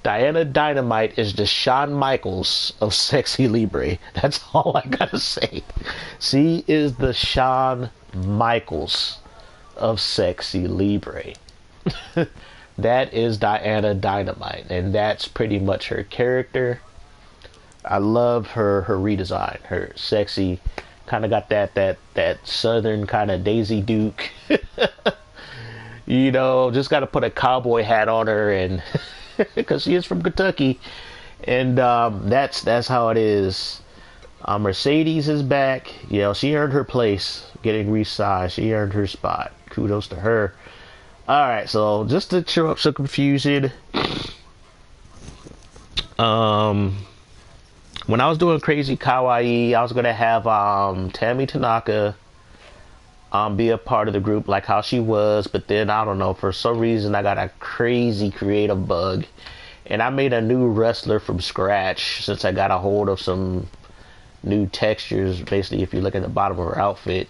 Diana Dynamite is the Shawn Michaels of Sexy Libre. That's all I gotta say. She is the Shawn Michaels of Sexy Libre. That is Diana Dynamite, and that's pretty much her character. I love her redesign. Her sexy, kind of got that southern kind of Daisy Duke. You know, just got to put a cowboy hat on her, and because she is from Kentucky, and that's how it is. Mercedes is back. You know, she earned her place getting resized. She earned her spot. Kudos to her. Alright, so just to clear up some confusion, when I was doing Crazy Kawaii, I was going to have Tammy Tanaka be a part of the group like how she was, but then, I don't know, for some reason I got a crazy creative bug, and I made a new wrestler from scratch since I got a hold of some new textures. Basically, if you look at the bottom of her outfit,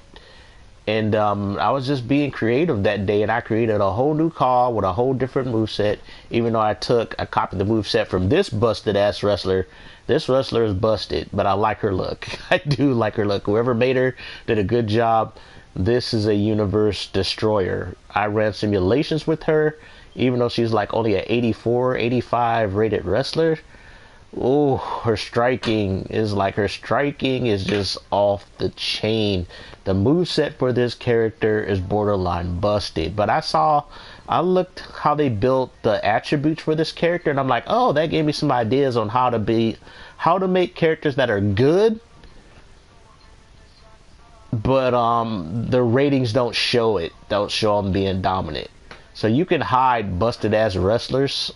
And I was just being creative that day, and I created a whole new call with a whole different moveset. Even though I copied the moveset from this busted ass wrestler. This wrestler is busted, but I like her look. I do like her look. Whoever made her did a good job. This is a universe destroyer. I ran simulations with her, even though she's like only an 84, 85 rated wrestler. Oh, her striking is just off the chain. The moveset for this character is borderline busted. But I looked how they built the attributes for this character, and I'm like, oh, that gave me some ideas on how to make characters that are good, but the ratings don't show them being dominant. So you can hide busted ass wrestlers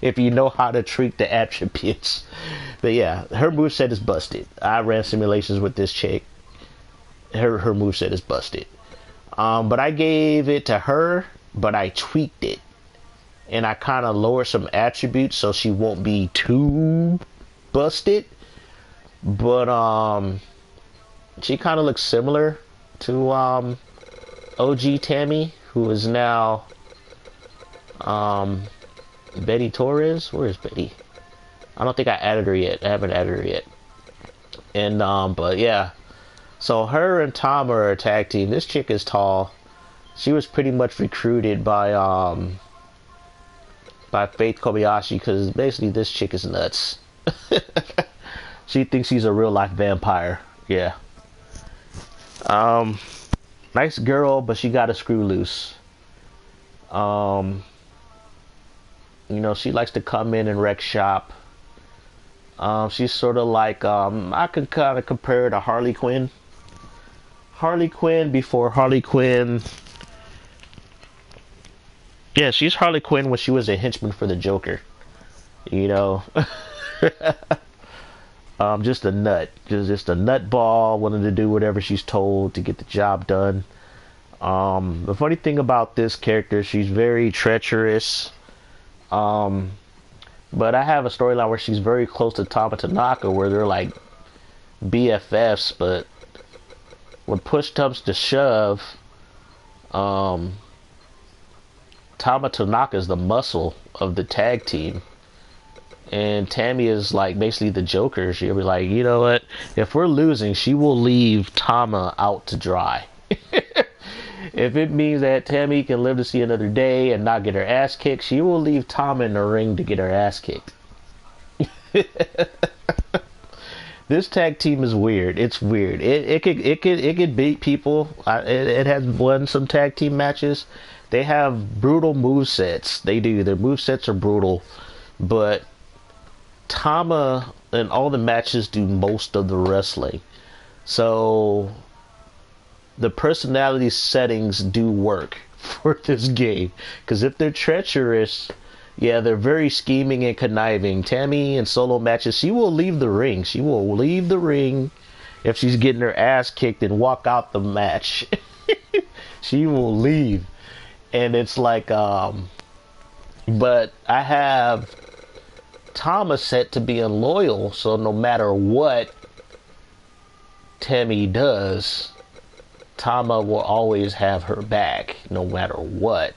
if you know how to treat the attributes. But yeah, her moveset is busted. I ran simulations with this chick. Her moveset is busted. But I gave it to her, but I tweaked it. And I kind of lowered some attributes so she won't be too busted. But she kind of looks similar to OG Tammy, who is now Betty Torres. Where is Betty? I don't think I added her yet. I haven't added her yet. And but yeah, so her and Tom are a tag team. This chick is tall. She was pretty much recruited by Faith Kobayashi, because basically this chick is nuts. She thinks she's a real life vampire. Yeah. Nice girl, but she got a screw loose. You know, she likes to come in and wreck shop. She's sort of like, I could kind of compare her to Harley Quinn. Harley Quinn before Harley Quinn. Yeah, she's Harley Quinn when she was a henchman for the Joker. You know. Just a nut. Just a nutball, willing to do whatever she's told to get the job done. The funny thing about this character, she's very treacherous. But I have a storyline where she's very close to Tama Tanaka, where they're like BFFs, but when push comes to shove, Tama Tanaka is the muscle of the tag team. And Tammy is like basically the Joker. She'll be like, you know what? If we're losing, she will leave Tama out to dry. If it means that Tammy can live to see another day and not get her ass kicked, she will leave Tama in the ring to get her ass kicked. This tag team is weird. It's weird. It could beat people. It has won some tag team matches. They have brutal movesets. They do. Their movesets are brutal, but Tama in all the matches do most of the wrestling. So the personality settings do work for this game. Because if they're treacherous, yeah, they're very scheming and conniving. Tammy in solo matches, she will leave the ring. She will leave the ring if she's getting her ass kicked and walk out the match. She will leave. And it's like, but I have Tama set to be unloyal, so no matter what Tammy does, Tama will always have her back, no matter what.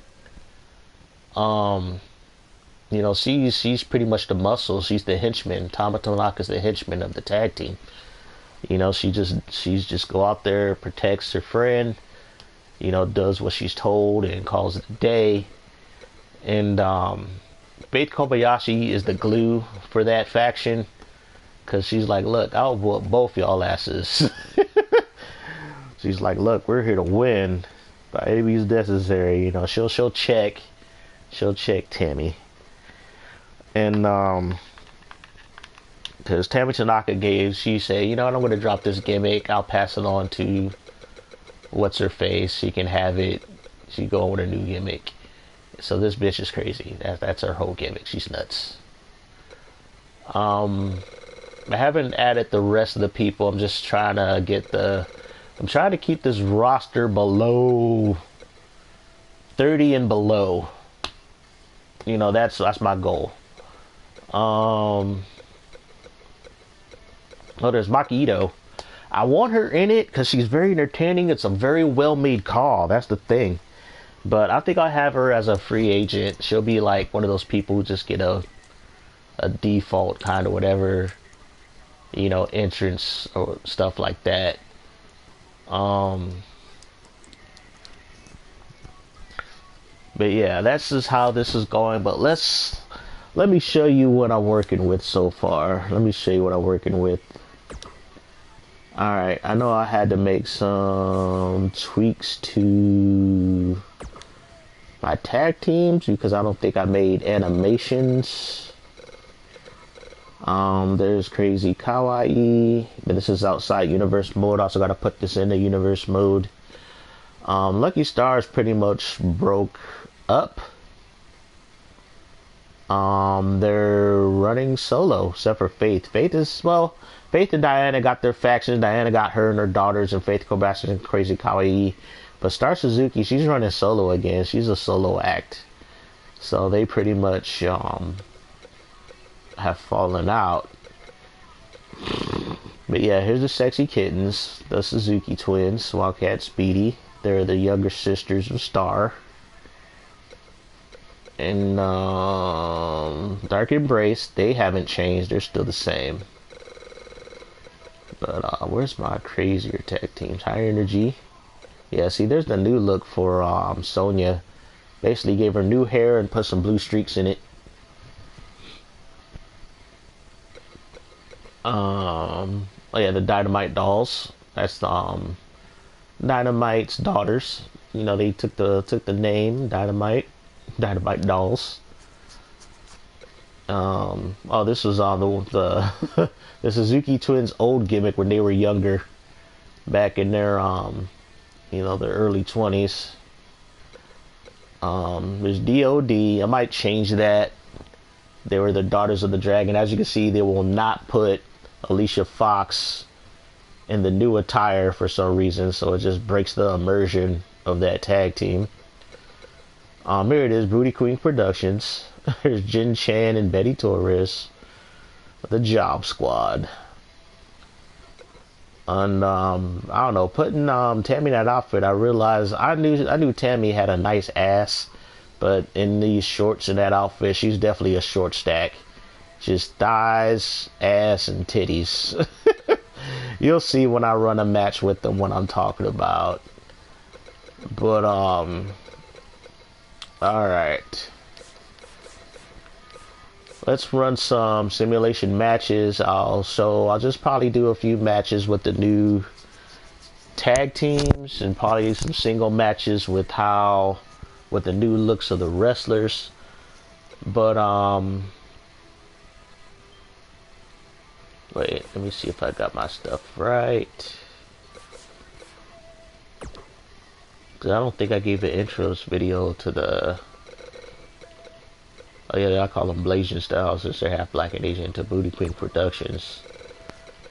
You know, she's pretty much the muscle. She's the henchman. Tama Tanaka's the henchman of the tag team. You know, she's just go out there, protects her friend. You know, does what she's told and calls it a day. And Faith Kobayashi is the glue for that faction, because she's like, look, I'll whoop both y'all asses. She's like, look, we're here to win by any means necessary. You know, she'll check Tammy. And because Tammy Tanaka she said, you know what, I'm going to drop this gimmick. I'll pass it on to what's her face. She can have it. She go with a new gimmick. So this bitch is crazy. That's her whole gimmick. She's nuts. I haven't added the rest of the people. I'm just trying to I'm trying to keep this roster below 30 and below. You know, that's my goal. Oh, there's Maki Ito. I want her in it because she's very entertaining. It's a very well-made call. That's the thing. But I think I'll have her as a free agent. She'll be like one of those people who just get a default kind of whatever, you know, entrance or stuff like that. But yeah, that's just how this is going. But let me show you what I'm working with so far. Let me show you what I'm working with. Alright, I know I had to make some tweaks to my tag teams because I don't think I made animations. There's Crazy Kawaii, but this is outside universe mode. Also got to put this in the universe mode. Lucky Stars pretty much broke up. They're running solo, except for Faith. Faith and Diana got their factions. Diana got her and her daughters, and Faith Kobashi and Crazy Kawaii. But Star Suzuki, she's running solo again. She's a solo act. So they pretty much have fallen out. But yeah, here's the sexy kittens, the Suzuki Twins, Wildcat, Speedy. They're the younger sisters of Star. And Dark Embrace, they haven't changed. They're still the same. But where's my crazier tag teams? Higher Energy. Yeah, see, there's the new look for Sonya. Basically gave her new hair and put some blue streaks in it. Oh yeah, the Dynamite Dolls. That's Dynamite's daughters. You know, they took the name Dynamite Dolls. Oh, this was on the the Suzuki Twins old gimmick when they were younger, back in their you know, their early 20s. There's DOD. I might change that. They were the Daughters of the Dragon. As you can see, they will not put Alicia Fox in the new attire for some reason, so it just breaks the immersion of that tag team. Here it is, Booty Queen Productions. There's Jin Chan and Betty Torres, the Job Squad. And I don't know, putting Tammy in that outfit, I realized I knew Tammy had a nice ass, but in these shorts in that outfit, she's definitely a short stack. Just thighs, ass, and titties. You'll see when I run a match with them what I'm talking about. But alright. Let's run some simulation matches. I'll just probably do a few matches with the new tag teams and probably some single matches with the new looks of the wrestlers. But wait, let me see if I got my stuff right. Cause I don't think I gave the intros video to the. Oh yeah, I call them Blazing Styles since they're half black and Asian, to Booty Queen Productions.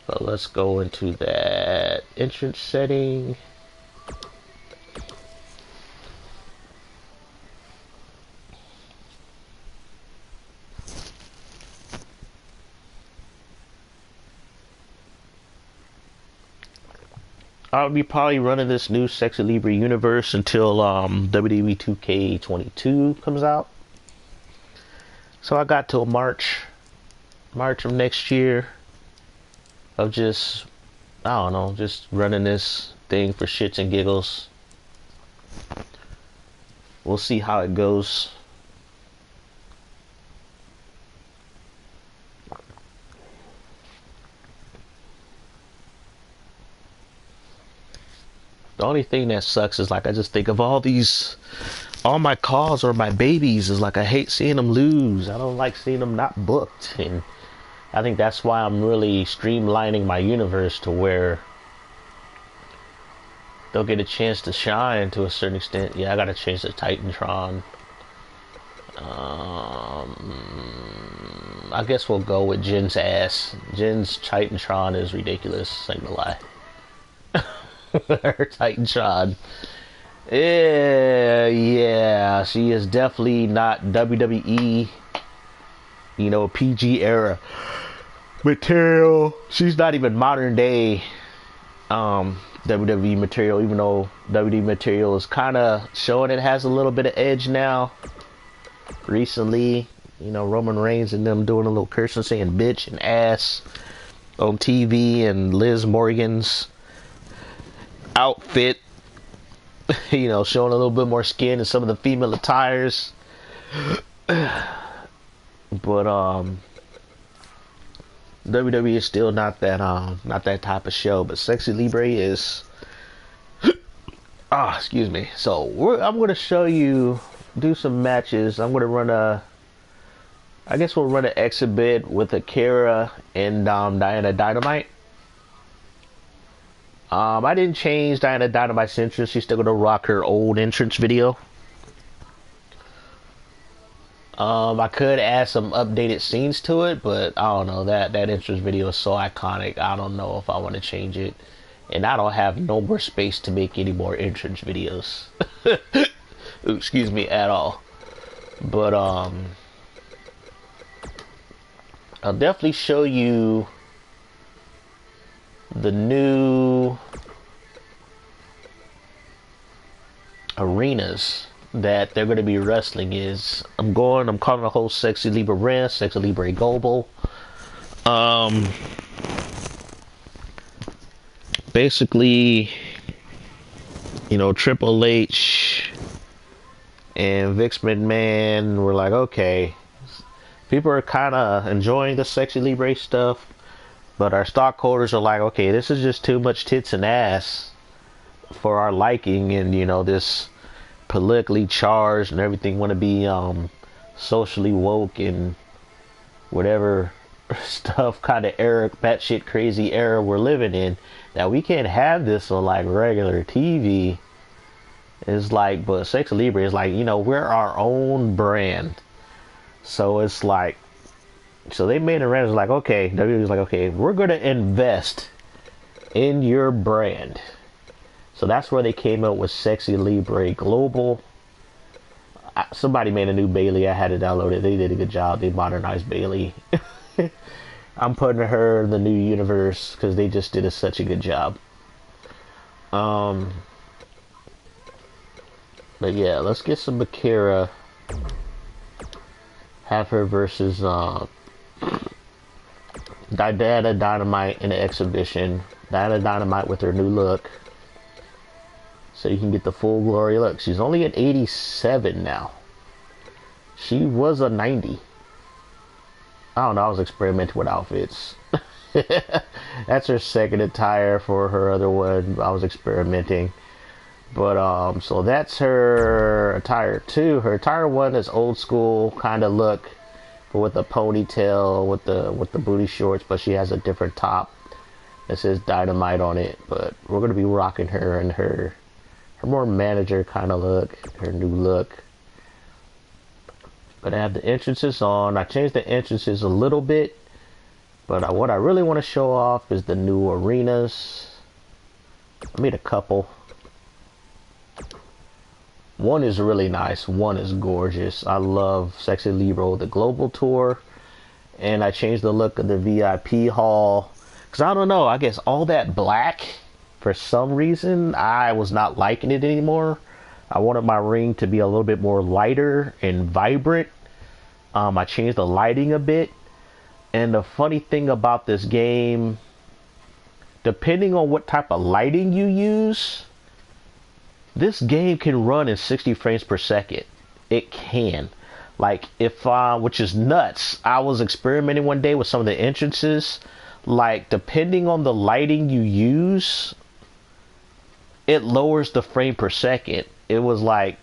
But let's go into that entrance setting. I'll be probably running this new Sexy Libre universe until WWE 2K22 comes out. So I got till March of next year of just, I don't know, just running this thing for shits and giggles. We'll see how it goes. The only thing that sucks is like I just think of all my calls or my babies is like I hate seeing them lose. I don't like seeing them not booked, and I think that's why I'm really streamlining my universe to where they'll get a chance to shine to a certain extent. Yeah, I gotta change the Titantron. I guess we'll go with Jin's ass. Jin's Titantron is ridiculous, ain't gonna lie. Her Titantron. Yeah, she is definitely not WWE, you know, PG era material. She's not even modern day WWE material, even though WWE material is kind of showing it has a little bit of edge now. Recently, you know, Roman Reigns and them doing a little cursing, saying bitch and ass on TV, and Liz Morgan's outfit, you know, showing a little bit more skin and some of the female attires. But WWE is still not that type of show. But Sexy Libre is excuse me. So I'm gonna show you, do some matches. I'm gonna run I guess we'll run an exhibit with Akira and Diana Dynamite. I didn't change Diana Dynamite's entrance. She's still gonna rock her old entrance video. I could add some updated scenes to it, but I don't know, that entrance video is so iconic. I don't know if I want to change it, and I don't have no more space to make any more entrance videos. Ooh, excuse me, at all. But I'll definitely show you the new arenas that they're going to be wrestling is. I'm calling the whole Sexy Libre Brand, Sexy Libre Global. Basically, you know, Triple H and Vince McMahon were like, okay, people are kind of enjoying the Sexy Libre stuff, but our stockholders are like, okay, this is just too much tits and ass for our liking, and you know, this politically charged and everything want to be socially woke and whatever stuff kind of era, batshit crazy era we're living in, that we can't have this on like regular TV. It's like, but Sexy Libre is like, you know, we're our own brand. So it's like, so they made it like, okay, WWE was like, okay, we're gonna invest in your brand. So that's where they came up with Sexy Libre Global. Somebody made a new Bailey. I had to download it. They did a good job. They modernized Bailey. I'm putting her in the new universe because they just did such a good job. But yeah, let's get some Akira. Have her versus Diana Dynamite in the exhibition. Diana Dynamite with her new look, so you can get the full glory look. She's only at 87 now. She was a 90. I don't know, I was experimenting with outfits. That's her second attire. For her other one, I was experimenting. But so that's her attire 2. Her attire 1 is old school kind of look, but with a ponytail, with the booty shorts, but she has a different top that says Dynamite on it. But we're gonna be rocking her in her more manager kind of look, her new look. But I have the entrances on. I changed the entrances a little bit, but what I really want to show off is the new arenas. I made a couple. One is really nice, one is gorgeous. I love Sexy Libre, the global tour, and I changed the look of the VIP hall, because I don't know, I guess all that black, for some reason, I was not liking it anymore. I wanted my ring to be a little bit more lighter and vibrant. I changed the lighting a bit. And the funny thing about this game, depending on what type of lighting you use, this game can run in 60 frames per second. It can. Like, if, which is nuts. I was experimenting one day with some of the entrances. Like, depending on the lighting you use, it lowers the frame per second. It was like,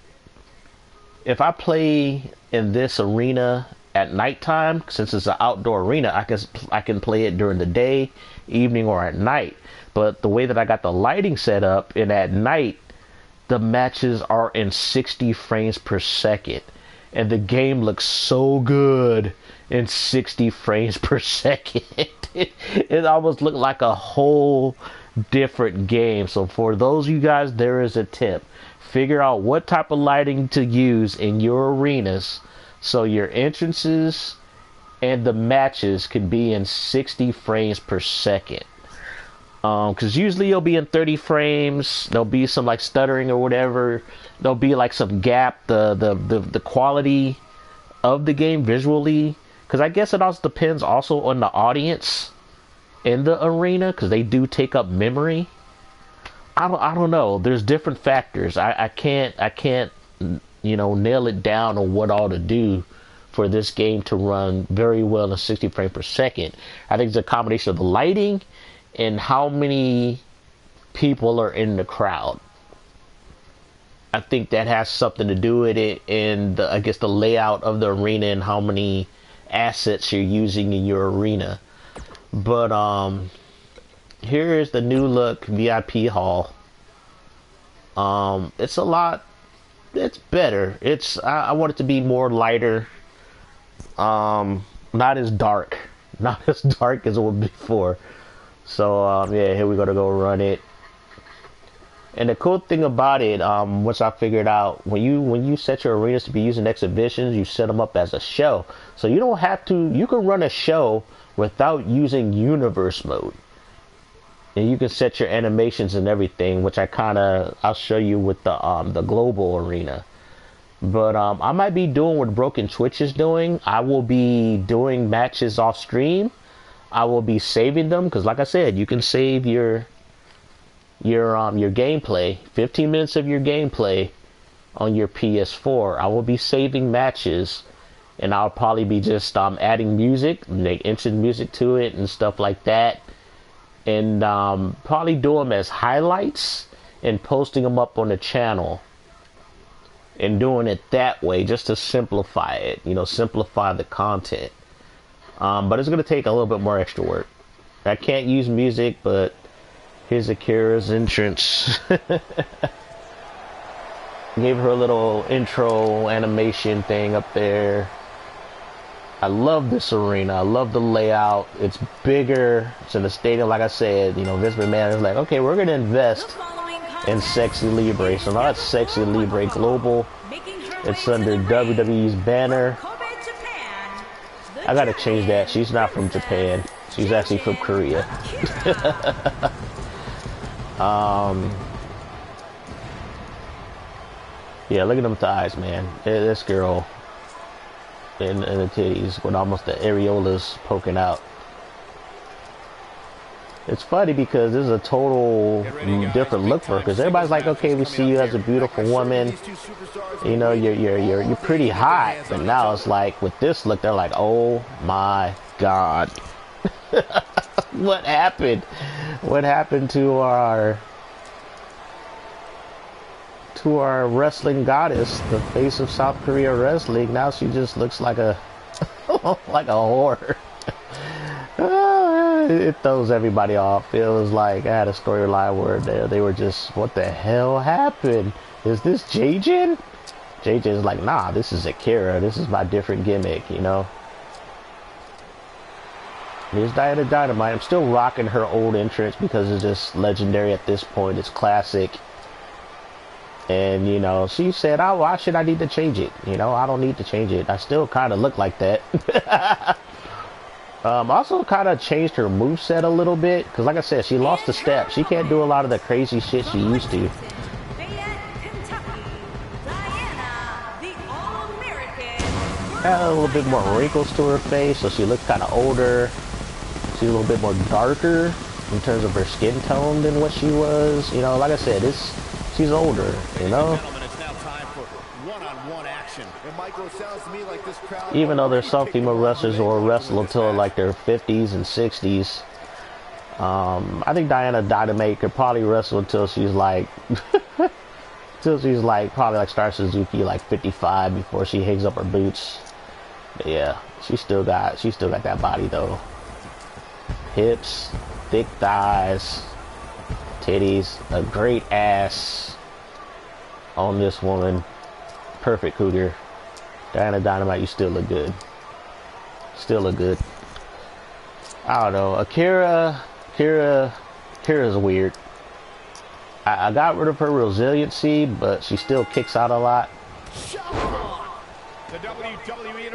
if I play in this arena at nighttime, since it's an outdoor arena, I can play it during the day, evening, or at night. But the way that I got the lighting set up, and at night, the matches are in 60 frames per second. And the game looks so good in 60 frames per second. It almost looked like a whole different game. So for those of you guys, there is a tip. Figure out what type of lighting to use in your arenas so your entrances and the matches can be in 60 frames per second. Because usually you'll be in 30 frames. There'll be some like stuttering or whatever. There'll be like some gap. The quality of the game visually. Because I guess it also depends also on the audience in the arena. Because they do take up memory. I don't know. There's different factors. I can't nail it down on what all to do for this game to run very well in 60 frames per second. I think it's a combination of the lighting and how many people are in the crowd. I think that has something to do with it, and I guess the layout of the arena and how many assets you're using in your arena. But here is the new look VIP hall. It's a lot. It's better. I want it to be more lighter. Not as dark. Not as dark as it was before. So yeah, here we're gonna go run it. And the cool thing about it, which I figured out, when you set your arenas to be using exhibitions, you set them up as a show. So you don't have to. You can run a show without using universe mode. And you can set your animations and everything, which I'll show you with the global arena. But I might be doing what Broken Twitch is doing. I will be doing matches off stream. I will be saving them because, like I said, you can save your gameplay, 15 minutes of your gameplay on your PS4. I will be saving matches, and I'll probably be just adding music, make instant music to it and stuff like that, and probably do them as highlights and posting them up on the channel. And doing it that way just to simplify it, simplify the content. But it's going to take a little bit more extra work. I can't use music, but here's Akira's entrance. Gave her a little intro animation thing up there. I love this arena. I love the layout. It's bigger. It's in the stadium, like I said. Vince McMahon is like, okay, we're going to invest in Sexy Libre. So now it's Sexy Libre Global. It's under WWE's banner. I gotta change that. She's not from Japan. She's actually from Korea. Yeah, look at them thighs, man. This girl in the titties with almost the areolas poking out. It's funny because this is a total different look for her. Because everybody's like, okay, we see you as a beautiful woman. You're pretty hot. But now it's like with this look, they're like, oh my god, what happened? What happened to our wrestling goddess, the face of South Korea wrestling? Now she just looks like a like a whore. It throws everybody off. It was like I had a storyline where they were just, what the hell happened? Is this Jaejin? Jaejin's like, nah, this is Akira. This is my different gimmick, Here's Diana Dynamite. I'm still rocking her old entrance because it's just legendary at this point. It's classic. And, she said, oh, why should I need to change it? I don't need to change it. I still kind of look like that. Also kind of changed her moveset a little bit. Because like I said, she lost a step. She can't do a lot of the crazy shit she used to. Had a little bit more wrinkles to her face. So she looked kind of older. She's a little bit more darker in terms of her skin tone than what she was. Like I said, she's older, Even though there's some female wrestlers who will wrestle until like their 50s and 60s. I think Diana Dynamite could probably wrestle until she's like probably like Star Suzuki like 55 before she hangs up her boots. But yeah, she still got that body though. Hips, thick thighs, titties, a great ass on this woman. Perfect cougar. Diana Dynamite, you still look good. Still look good. I don't know. Akira's weird. I got rid of her resiliency, but she still kicks out a lot.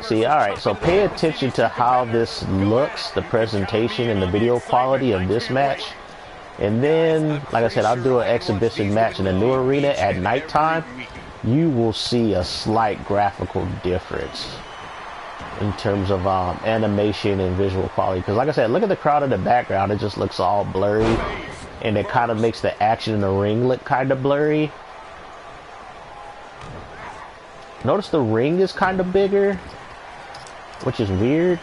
See, alright, so pay attention to how this looks, the presentation and the video quality of this match. And then, like I said, I'll do an exhibition match in the new arena at nighttime. You will see a slight graphical difference in terms of animation and visual quality. Because like I said, look at the crowd in the background. It just looks all blurry. And it kind of makes the action in the ring look kind of blurry. Notice the ring is kind of bigger, which is weird.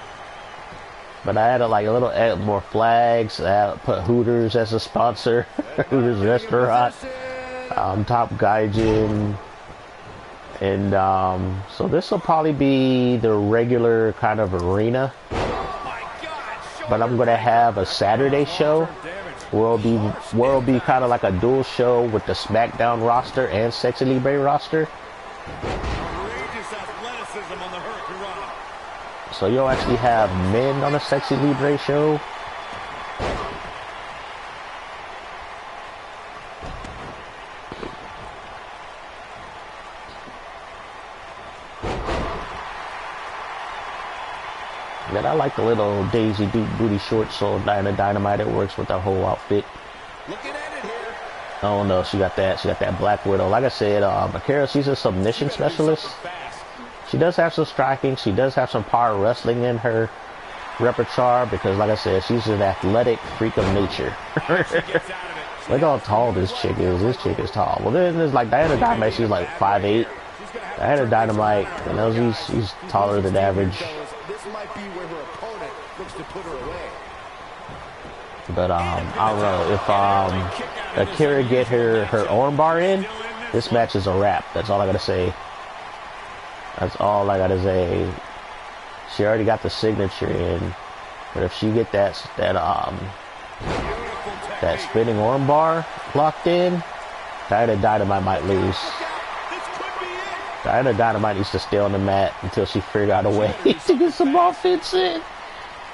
But I added like a little more flags. I put Hooters as a sponsor. Hooters restaurant. Top Jaejin. And so this will probably be the regular kind of arena. But I'm gonna have a Saturday show where it'll be kind of like a dual show with the SmackDown roster and Sexy Libre roster. So you'll actually have men on a Sexy Libre show. Then I like the little Daisy Duke booty shorts, so Dynamite, it works with the whole outfit. Looking at it here. Oh no, she got that Black Widow. Like I said, Akira, she's a submission specialist. She does have some striking, she does have some power wrestling in her repertoire, because like I said, she's an athletic freak of nature. Look how tall this chick is. This chick is tall. Well, then there's like Diana Dynamite, she's like 5'8". Diana Dynamite, you know, she's taller than average. Might be where her opponent looks to put her away. But I don't know if Akira get her armbar in, this match is a wrap. That's all I gotta say. That's all I gotta say. She already got the signature in, but if she get that spinning armbar locked in, Diana Dynamite might lose. Diana Dynamite needs to stay on the mat until she figures out a way to get some offense in,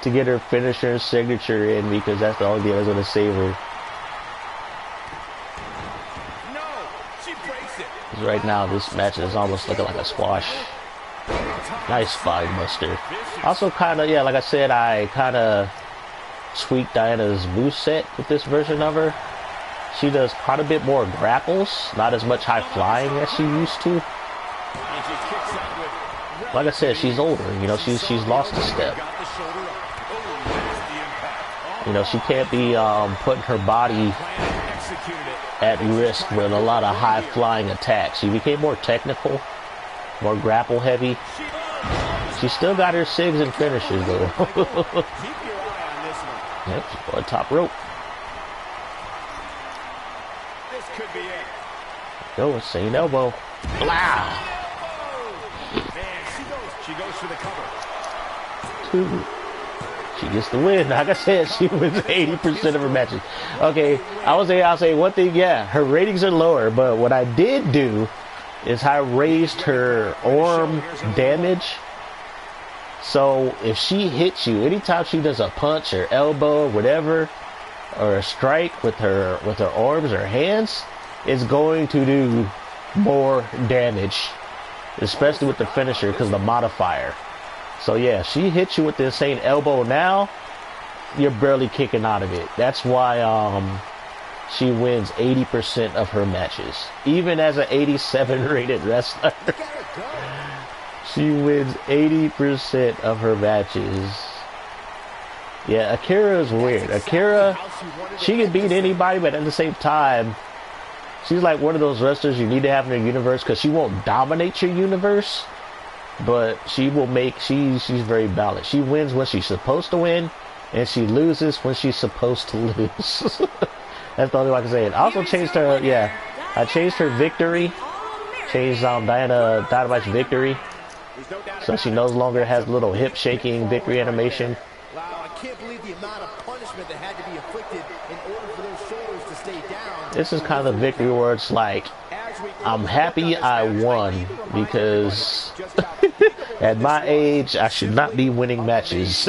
to get her finisher and signature in, because that's the only thing that's going to save her. No, she breaks it. Right now, this match is almost looking like a squash. Nice spine buster. Also, kind of, yeah, like I said, I kind of tweaked Diana's moveset with this version of her. She does quite a bit more grapples, not as much high flying as she used to. Like I said, she's older, you know, she's lost a step. You know, she can't be putting her body at risk with a lot of high flying attacks. She became more technical, more grapple heavy. She still got her sigs and finishes though. Yep, she's going top rope. This could be it. Go, insane elbow. Blah! She goes for the cover. Two. She gets the win. Like I said, she wins 80% of her matches. Okay, I'll say one thing. Yeah, her ratings are lower, but what I did do is I raised her arm damage. So if she hits you, anytime she does a punch or elbow, whatever, or a strike with her arms or hands, it's going to do more damage. Especially with the finisher, because of the modifier. So yeah, she hits you with the insane elbow now, you're barely kicking out of it. That's why she wins 80% of her matches. Even as an 87 rated wrestler, she wins 80% of her matches. Yeah, Akira is weird. Akira, she can beat anybody, but at the same time, she's like one of those wrestlers you need to have in your universe, because she won't dominate your universe, but she will make, she's very balanced. She wins when she's supposed to win, and she loses when she's supposed to lose. That's the only way I can say it. I also changed her, yeah, I changed her victory, changed Dynamite's victory, so she no longer has a little hip shaking victory animation. Wow, I can't believe the amount of punishment that had to be inflicted in order for those shoulders to stay down. This is kind of the victory where it's like, I'm happy I won, because at my age, I should not be winning matches.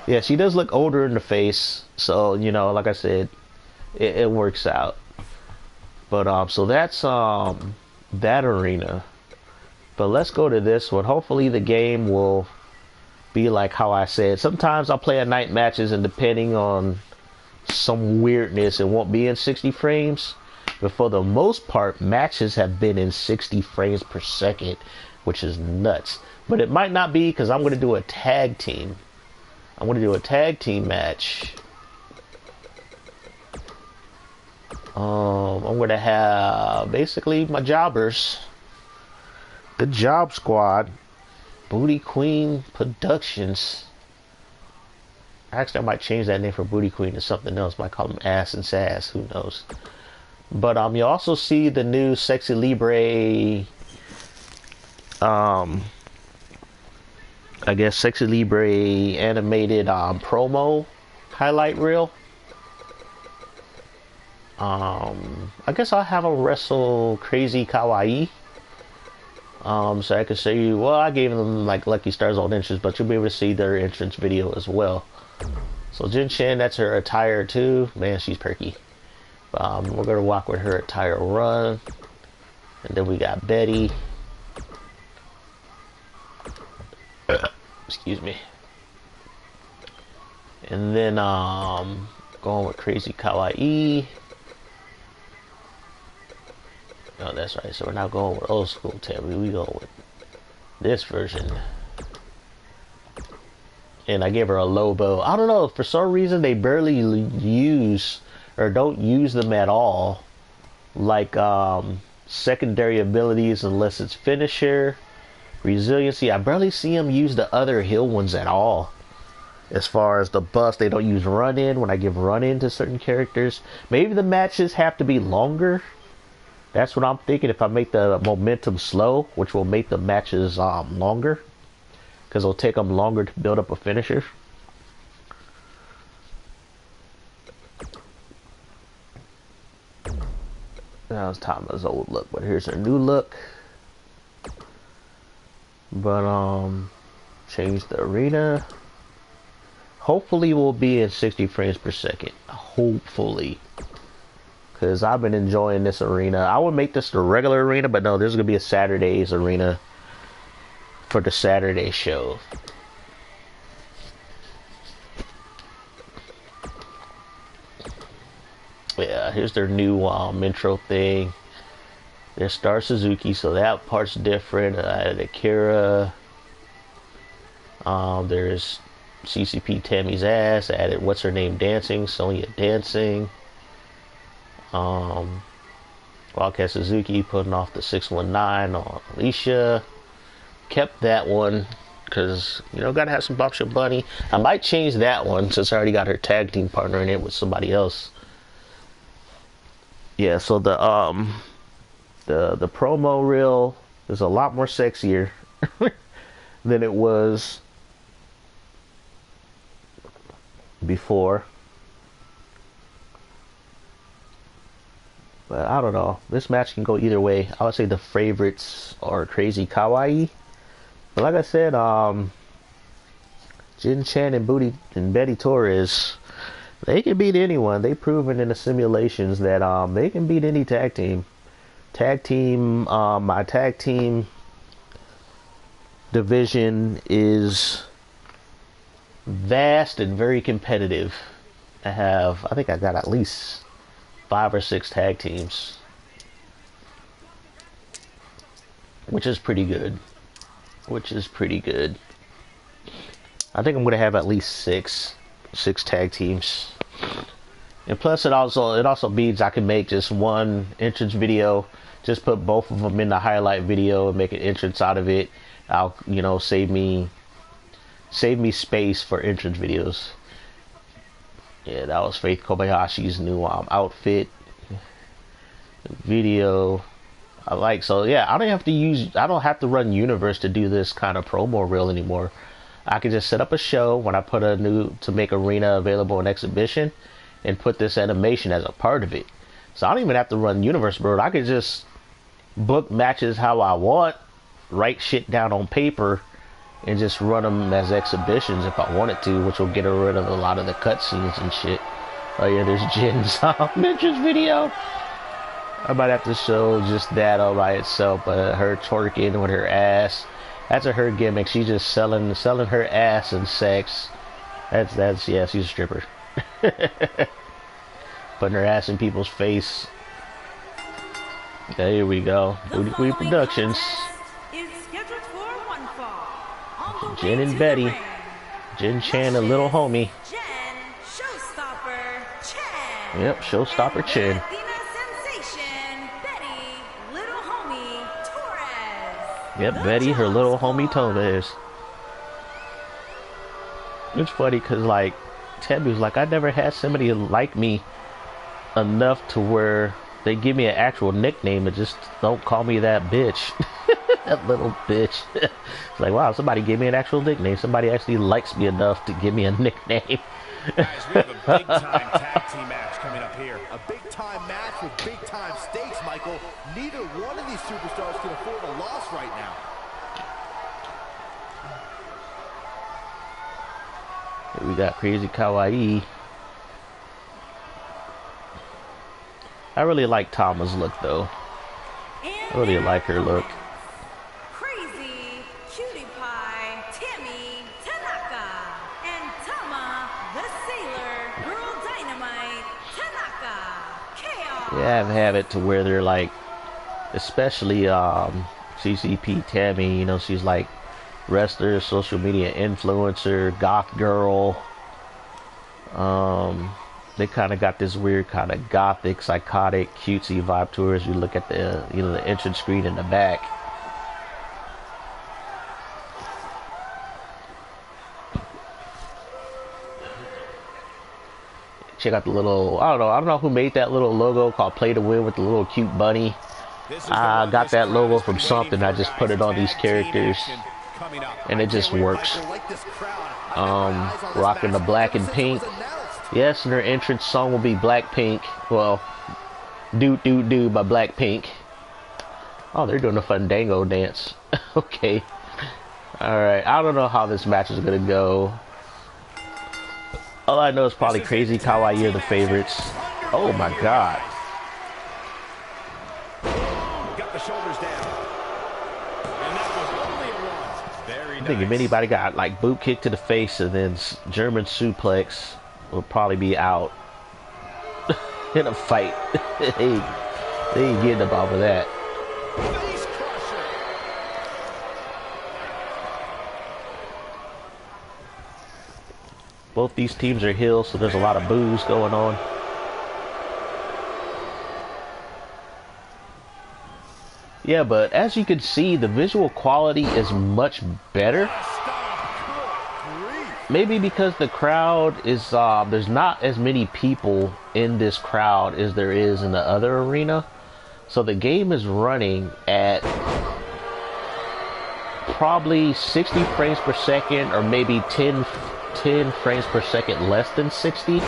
Yeah, she does look older in the face, so, you know, like I said, it works out. But, so that's, that arena. But let's go to this one. Hopefully the game will be like how I said. Sometimes I'll play at night matches, and depending on some weirdness. It won't be in 60 frames, but for the most part, matches have been in 60 frames per second, which is nuts. But it might not be, because I'm going to do a tag team. I'm going to do a tag team match. I'm going to have basically my jobbers, the Job Squad, Booty Queen Productions. Actually, I might change that name for Booty Queen to something else. Might call them Ass and Sass. Who knows? But you also see the new Sexy Libre. I guess Sexy Libre animated promo highlight reel. I guess I'll have a wrestle Crazy Kawaii. So I could show you. Well, I gave them like Lucky Star's old entrance, but you'll be able to see their entrance video as well. So Jjin, that's her attire too. Man, she's perky. We're gonna walk with her attire run, and then we got Betty. Excuse me. And then going with Crazy Kawaii. Oh, that's right. So we're not going with old school Tammy. We going with this version. And I gave her a low bow. I don't know. For some reason, they barely use or don't use them at all. Like secondary abilities, unless it's finisher, resiliency. I barely see them use the other hill ones at all. As far as the buffs, they don't use run in when I give run in to certain characters. Maybe the matches have to be longer. That's what I'm thinking. If I make the momentum slow, which will make the matches longer, because it'll take them longer to build up a finisher. That was Tama's old look, but here's her new look. But change the arena. Hopefully we'll be in 60 frames per second. Hopefully. Because I've been enjoying this arena. I would make this the regular arena, but no, there's going to be a Saturday's arena for the Saturday show. Yeah, here's their new intro thing. There's Star Suzuki, so that part's different. Akira. There's CCP Tammy's ass. I added what's her name dancing. Sonya dancing. Wildcat Suzuki putting off the 619 on Alicia. Kept that one because, you know, gotta have some Bop Your Bunny. I might change that one since I already got her tag team partner in it with somebody else. Yeah, so the promo reel is a lot more sexier than it was before. But I don't know. This match can go either way. I would say the favorites are Crazy Kawaii. But like I said, Jin Chan and Betty Torres, they can beat anyone. They've proven in the simulations that they can beat any tag team. My tag team division is vast and very competitive. I think I got at least 5 or 6 tag teams, which is pretty good. I think I'm gonna have at least six tag teams. And plus it also means I can make just one entrance video, just put both of them in the highlight video and make an entrance out of it. I'll, you know, save me space for entrance videos. Yeah, that was Faith Kobayashi's new outfit video. I like, so yeah, I don't have to run Universe to do this kind of promo reel anymore. I can just set up a show when I put to make arena available in exhibition and put this animation as a part of it. So I don't even have to run Universe, bro. I could just book matches how I want, write shit down on paper, and just run them as exhibitions if I wanted to, which will get rid of a lot of the cutscenes and shit. Oh yeah, there's Jin's entrance video. I might have to show just that all by itself, but her twerking with her ass. That's her gimmick. She's just selling her ass and sex. That's yeah, she's a stripper. putting her ass in people's face. There we go. Booty Queen Productions. Jjin and Betty. Jjin Chan, a little homie. Yep, Showstopper Chin. Yep, Betty, her little homie Torres. It's funny because, like, Tabby was like, I never had somebody like me enough to where they give me an actual nickname and just don't call me that bitch. That little bitch. It's like, wow, somebody gave me an actual nickname. Somebody actually likes me enough to give me a nickname. Guys, we have a big-time tag team match coming up here. A big-time match with big-time stakes, Michael. Neither one of these superstars can afford a loss right now. Here we got Crazy Kawaii. I really like Tama's look, though. I really like her look. Crazy Cutie Pie Tammy Tanaka and Tama the Sailor Girl Dynamite Tanaka Chaos. Yeah, I've had it to where they're like, especially CCP Tammy, you know, she's like wrestler, social media influencer, goth girl. They kind of got this weird kind of gothic, psychotic, cutesy vibe to her as you look at the, you know, the entrance screen in the back. Check out the little, I don't know who made that little logo called Play to Win with the little cute bunny. I got that logo from something. I just put it on these characters and it just works. Rocking the black and pink. Yes, and their entrance song will be Blackpink. Well, Do Do Do by Blackpink. Oh, they're doing a Fandango dance. Okay. Alright, I don't know how this match is gonna go. All I know is probably Crazy Kawaii are the favorites. Oh my god. Got the shoulders down. And that was only a one. Very I think if anybody got like boot kick to the face and then German suplex, will probably be out in a fight. They ain't getting up off of that. Face crusher. Both these teams are heels, so there's a lot of boos going on. Yeah, but as you can see, the visual quality is much better. Maybe because the crowd is, there's not as many people in this crowd as there is in the other arena. So the game is running at probably 60 frames per second or maybe 10 frames per second less than 60.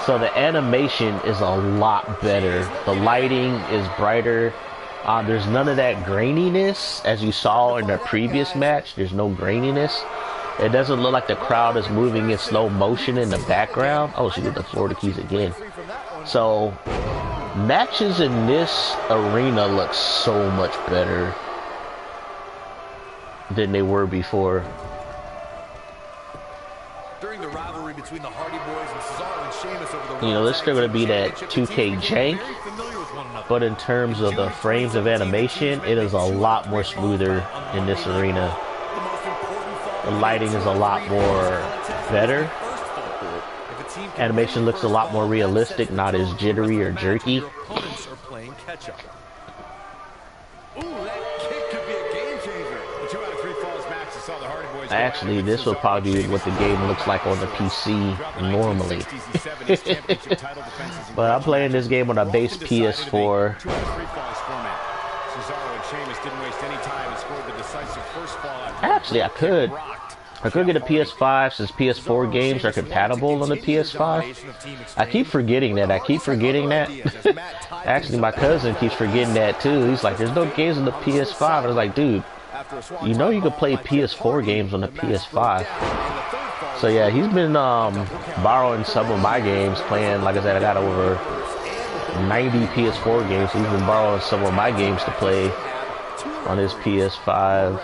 So the animation is a lot better. The lighting is brighter. There's none of that graininess as you saw in the previous match. There's no graininess. It doesn't look like the crowd is moving in slow motion in the background. Oh, she did the Florida keys again. So matches in this arena look so much better than they were before. During the rivalry between the Hardy Boys and Cesaro and Sheamus over the, you know, there's still going to be that 2K jank, but in terms of the frames of animation, it is a lot more smoother in this arena. The lighting is a lot more better. Animation looks a lot more realistic, not as jittery or jerky. Actually, this will probably be what the game looks like on the PC normally. But I'm playing this game on a base PS4. Actually, I could get a PS5 since PS4 games are compatible on the PS5. I keep forgetting that. Actually, my cousin keeps forgetting that too. He's like, there's no games on the PS5. I was like, dude, you know you can play PS4 games on the PS5. So yeah, he's been borrowing some of my games, playing. Like I said, I got over 90 PS4 games. So he's been borrowing some of my games to play on his PS5.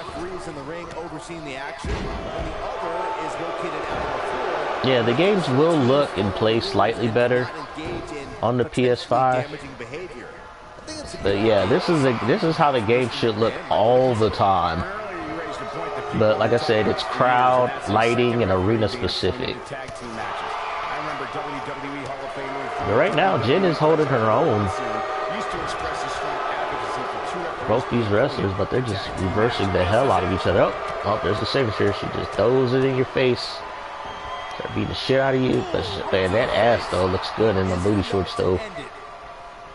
Yeah, the games will look and play slightly better. on the PS5. But yeah, this is how the game should look all the time. But like I said, it's crowd, lighting, and arena specific. But right now, Jjin is holding her own. Both these wrestlers, but they're just reversing the hell out of each other. Oh, there's the signature. She just throws it in your face. Start beating the shit out of you. But man, that ass though looks good in the booty shorts though.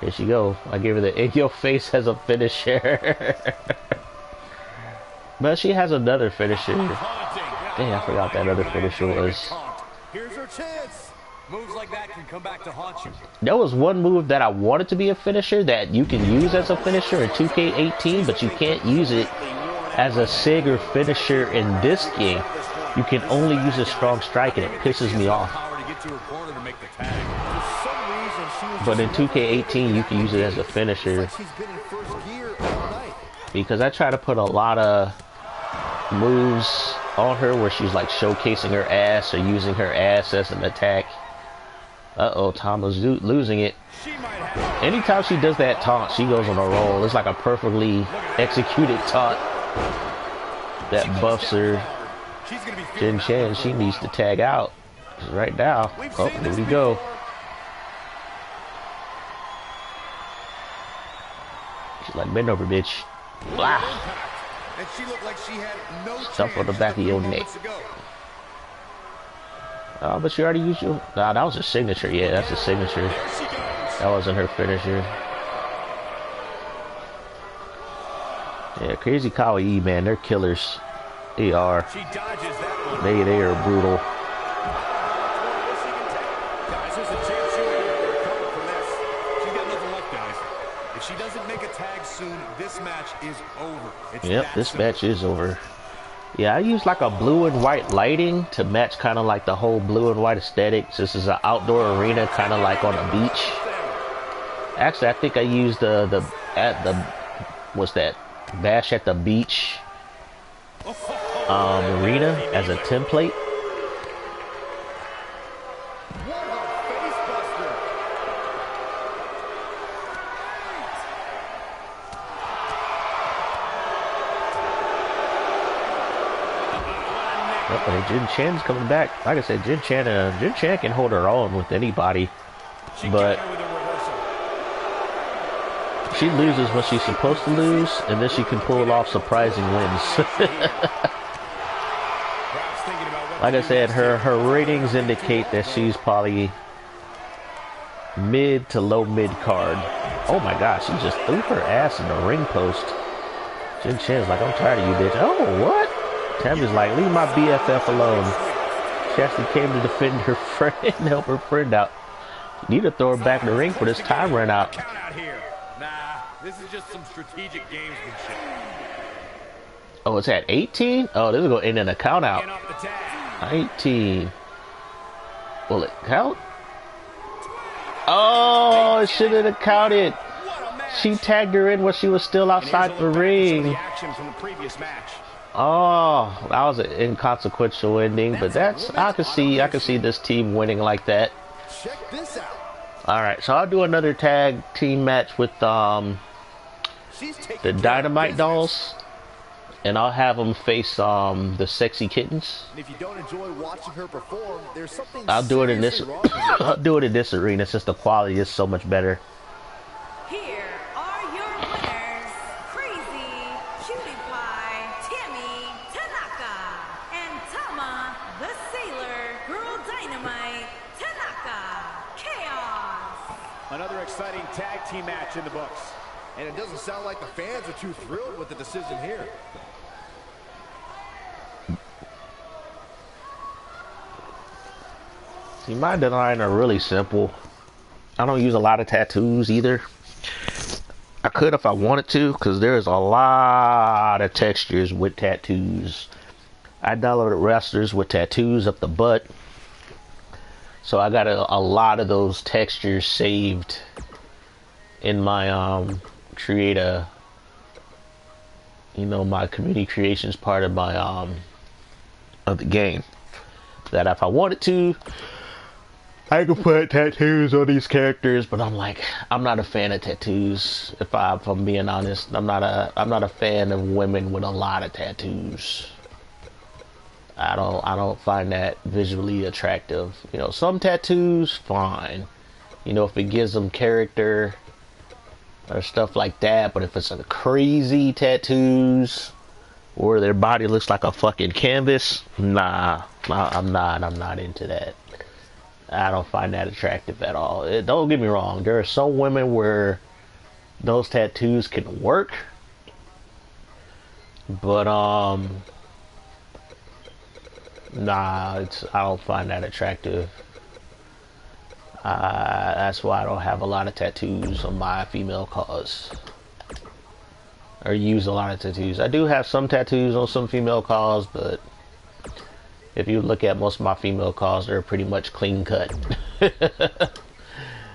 Here she go. I gave her the in your face as a finisher. But she has another finisher. Dang, I forgot that other finisher was. Here's her chance. Moves like that can come back to haunt you. There was one move that I wanted to be a finisher that you can use as a finisher in 2K18, but you can't use it as a SIG or finisher in this game. You can only use a strong strike, and it pisses me off. But in 2K18, you can use it as a finisher. Because I try to put a lot of moves on her where she's like showcasing her ass or using her ass as an attack. Uh-oh, Tama's losing it. Anytime she does that taunt, she goes on a roll. It's like a perfectly executed taunt that buffs her. Jin Chen, she needs to tag out right now. Oh, here we go. She's like, bend over, bitch. Blah. Stuff on the back of your neck. Oh, but she already used your... Nah, that was her signature. Yeah, that's a signature. That wasn't her finisher. Yeah, Crazy Kawaii, man, they're killers. They are. They are brutal. Guys, there's a chance she'll recover from this. She's got nothing left, guys. If she doesn't make a tag soon, this match is over. Yep, this match is over. Yeah, I use like a blue and white lighting to match kind of like the whole blue and white aesthetic. This is an outdoor arena, kind of like on a beach. Actually, I think I used what's that? Bash at the Beach arena as a template. Oh, Jin Chan's coming back. Like I said, Jin Chan can hold her own with anybody, but she loses when she's supposed to lose, and then she can pull off surprising wins. Like I said, her ratings indicate that she's probably mid to low mid card. Oh my gosh, she just threw her ass in the ring post. Jin Chan's like, I'm tired of you, bitch. Oh, what? Tammy's like, leave my BFF alone. She actually came to defend her friend and help her friend out. You need to throw her back in the ring for this time run out. Nah, this is just some strategic gamesmanship. Oh, it's at 18? Oh, this is going to end in a count out. 19. Will it count? Oh, it shouldn't have counted. She tagged her in when she was still outside the ring. Oh, that was an inconsequential ending, but that's I could see this team winning like that. Check this out. All right, so I'll do another tag team match with the Dynamite Dolls, and I'll have them face the Sexy Kittens. And if you don't enjoy watching her perform, there's something I'll do it in this. I'll do it in this arena since the quality is so much better. Here are your winners, Crazy Cutie Pie, Tammy Tanaka, and Tama the Sailor, Girl Dynamite Tanaka. Chaos. Another exciting tag team match in the books. And it doesn't sound like the fans are too thrilled with the decision here. See, my design are really simple. I don't use a lot of tattoos either. I could if I wanted to, because there's a lot of textures with tattoos. I downloaded wrestlers with tattoos up the butt, so I got a lot of those textures saved in my my community creations part of my of the game, that if I wanted to, I can put tattoos on these characters, but I'm like, I'm not a fan of tattoos. If I'm being honest, I'm not a fan of women with a lot of tattoos. I don't find that visually attractive. You know, some tattoos, fine. You know, if it gives them character or stuff like that, but if it's a crazy tattoos or their body looks like a fucking canvas, nah, I'm not into that. I don't find that attractive at all. Don't get me wrong, there are some women where those tattoos can work, but nah, I don't find that attractive. That's why I don't have a lot of tattoos on my female cause, or use a lot of tattoos. I do have some tattoos on some female cause, but if you look at most of my female cause, they're pretty much clean cut.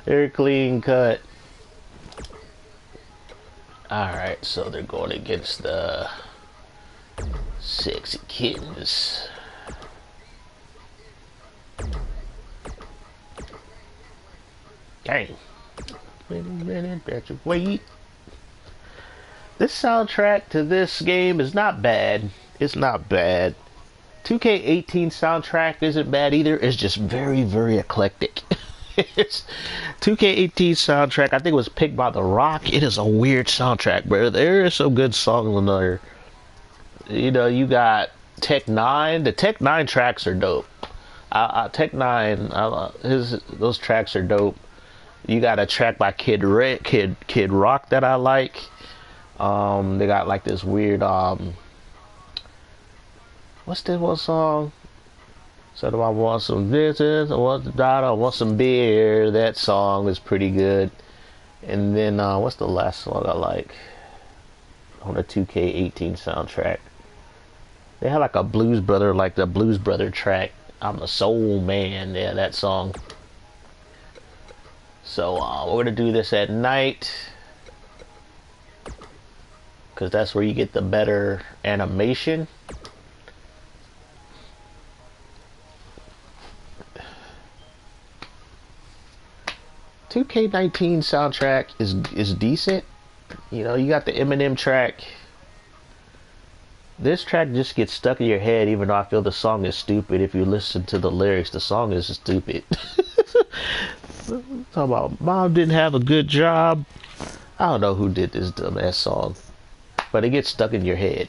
They're clean cut. Alright, so they're going against the sexy kittens. Dang. Wait a minute, better wait. This soundtrack to this game is not bad. It's not bad. 2K18 soundtrack isn't bad either. It's just very, very eclectic. It's 2K18 soundtrack. I think it was picked by The Rock. It is a weird soundtrack, bro. There is some good songs on there. You know, you got Tech 9. The Tech 9 tracks are dope. Tech 9, those tracks are dope. You got a track by Kid Rock that I like. They got like this weird what's this one song? Said I want some visits, I want the daughter, I want some beer. That song is pretty good. And then what's the last song I like on the 2K18 soundtrack? They had like a Blues Brother, like the Blues Brother track. I'm a soul man. Yeah, that song. So we're gonna do this at night, because that's where you get the better animation. "2K19 soundtrack is decent. You know, you got the Eminem track. This track just gets stuck in your head, even though I feel the song is stupid. If you listen to the lyrics, the song is stupid. Talking about mom didn't have a good job. I don't know who did this dumbass song, but it gets stuck in your head.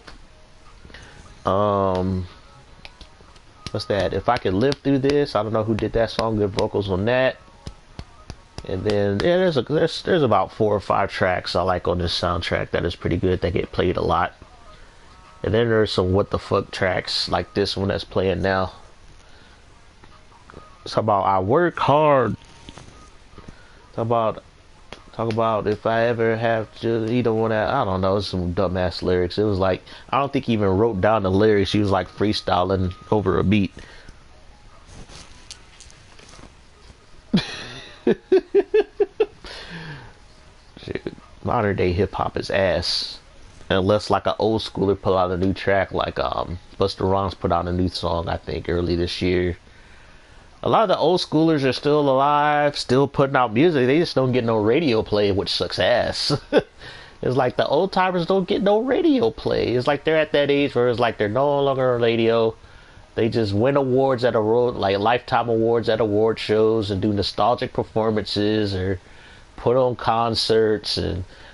What's that? If I Could Live Through This. I don't know who did that song. Good vocals on that. And then yeah, there's about 4 or 5 tracks I like on this soundtrack that is pretty good. That get played a lot. And then there's some what the fuck tracks like this one that's playing now. It's about I work hard. Talk about if I ever have to either one. I don't know. It's some dumbass lyrics. It was like, I don't think he even wrote down the lyrics. He was like freestyling over a beat. Shit, modern day hip hop is ass. Unless like an old schooler put out a new track, like Busta Rhymes put out a new song I think early this year. A lot of the old schoolers are still alive, still putting out music. They just don't get no radio play, which sucks ass. It's like the old timers don't get no radio play. It's like they're at that age where it's like they're no longer on radio. They just win awards at like lifetime awards at award shows and do nostalgic performances or put on concerts,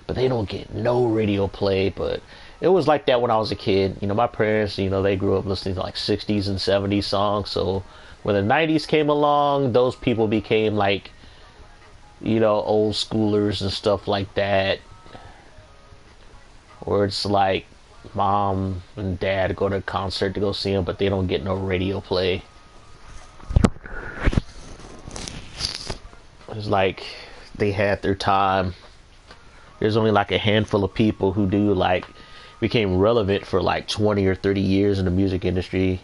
but they don't get no radio play. But it was like that when I was a kid. You know, my parents, you know, they grew up listening to like 60s and 70s songs, so when the 90s came along, those people became like, you know, old schoolers and stuff like that. Or it's like mom and dad go to a concert to go see them, but they don't get no radio play. It's like they had their time. There's only like a handful of people who do like became relevant for like 20 or 30 years in the music industry.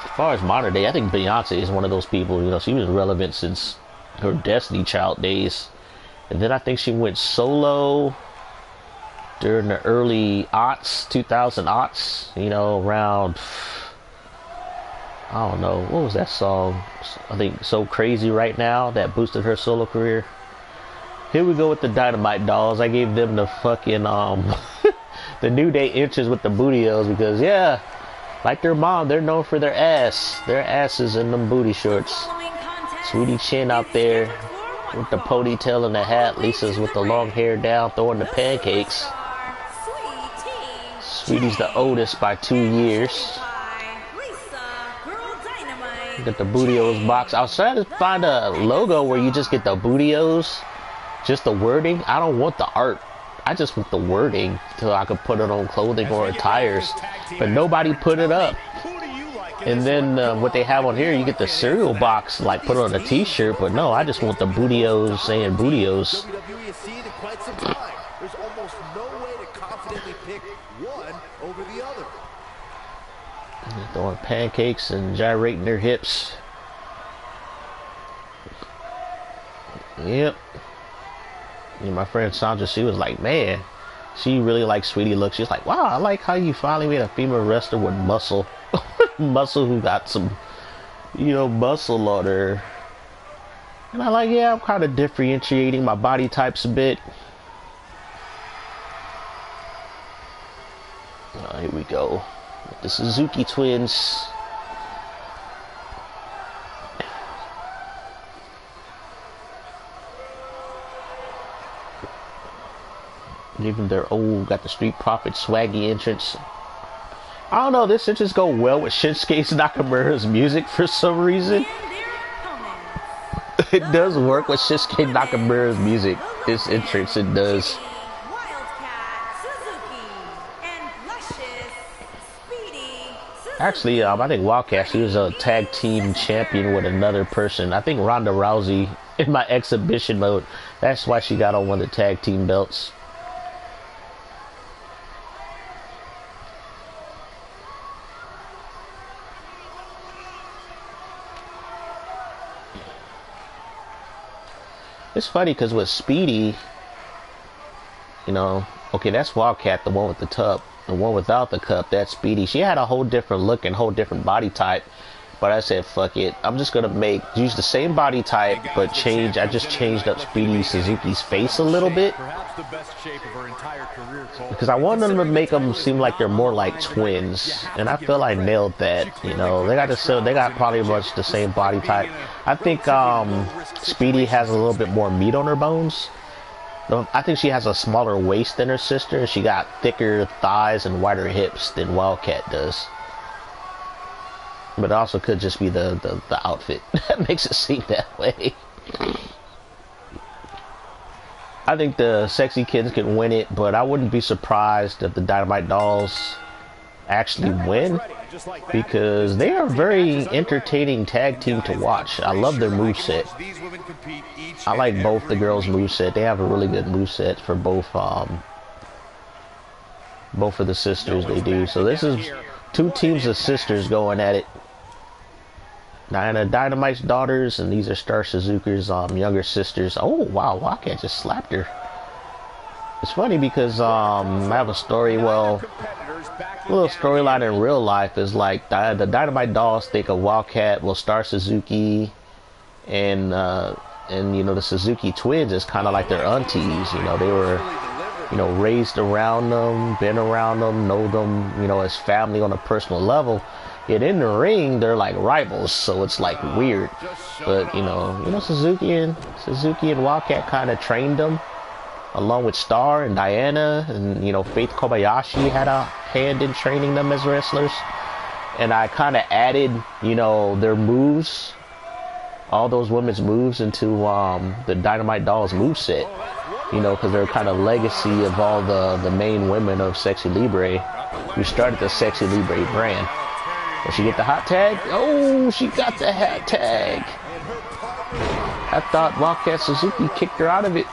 As far as modern day, I think Beyonce is one of those people. You know, she was relevant since her Destiny Child days, and then I think she went solo during the early aughts, 2000 aughts, you know, around, I don't know, what was that song? I think So Crazy Right Now, that boosted her solo career. Here we go with the Dynamite Dolls. I gave them the fucking, the New Day entrance with the bootios because, yeah, like their mom, they're known for their ass. Their asses in them booty shorts. Sweetie Chin out there with the ponytail and the hat. Lisa's with the long hair down, throwing the pancakes. Sweetie's the oldest by 2 years. Get the bootios box. I was trying to find a logo where you just get the bootios. Just the wording. I don't want the art. I just want the wording so I could put it on clothing or attires. But nobody put it up. And then what they have on here, you get the cereal box, like put on a t-shirt. But no, I just want the bootios saying bootios. WWE has seen in quite some time. There's almost no way to confidently pick one over the other. They're throwing pancakes and gyrating their hips. Yep. And my friend Sandra, she was like, man, she really likes Sweetie look. She's like, wow, I like how you finally made a female wrestler with muscle. Muscle who got some, you know, muscle on her. And I like, yeah, I'm kind of differentiating my body types a bit. Here we go. The Suzuki Twins. Even their old, got the Street Profit swaggy entrance. I don't know, this entrance go well with Shinsuke Nakamura's music for some reason. It does work with Shinsuke Nakamura's music. This entrance, it does. Wildcat Suzuki and luscious Speedy Suzuki. Actually, I think Wildcat, she was a tag team champion with another person. I think Ronda Rousey in my exhibition mode. That's why she got on one of the tag team belts. It's funny because with Speedy, you know, okay, that's Wildcat, the one with the tub. The one without the cup, that's Speedy. She had a whole different look and whole different body type. But I said, fuck it. I'm just going to use the same body type, but I just changed up Speedy Suzuki's face a little bit. Because I want them to make them seem like they're more like twins. And I feel I nailed that. You know, they got probably much the same body type. I think Speedy has a little bit more meat on her bones. I think she has a smaller waist than her sister. She got thicker thighs and wider hips than Wildcat does. But it also could just be the outfit that makes it seem that way. I think the Sexy Kids can win it, but I wouldn't be surprised if the Dynamite Dolls actually win, because they are a very entertaining tag team to watch. I love their moveset. I like both the girls' moveset. They have a really good moveset for both of the sisters. They do. So this is two teams of sisters going at it. Diana Dynamite's daughters, and these are Star Suzuki's younger sisters. Oh wow, Wildcat just slapped her. It's funny because I have a story. Well, a little storyline in real life is like the Dynamite Dolls think of Wildcat, well, Star Suzuki, and you know, the Suzuki Twins is kind of like their aunties. You know, they were, you know, raised around them, been around them, know them, you know, as family on a personal level. Yet in the ring, they're like rivals, so it's like weird. But you know, Suzuki and Wildcat kind of trained them, along with Star and Diana, and you know, Faith Kobayashi had a hand in training them as wrestlers. And I kind of added, you know, their moves, all those women's moves, into the Dynamite Dolls moveset. You know, because they're kind of legacy of all the main women of Sexy Libre who started the Sexy Libre brand. Did she get the hot tag? Oh, she got the hot tag. I thought Wildcat Suzuki kicked her out of it.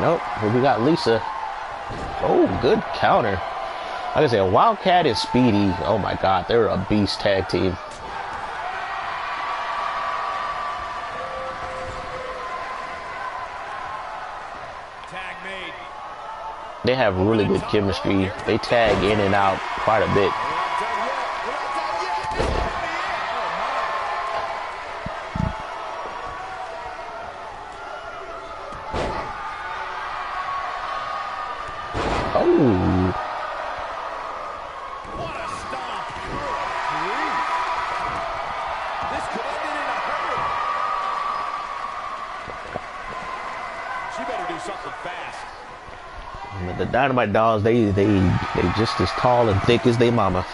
Nope, but we got Lisa. Oh, good counter. Like I said, Wildcat and Speedy, oh my god, they're a beast tag team. They have really good chemistry. They tag in and out quite a bit. Oh. What a stop. This could end it in a hurry. She better do something fast. The Dynamite Dolls, they just as tall and thick as they mama.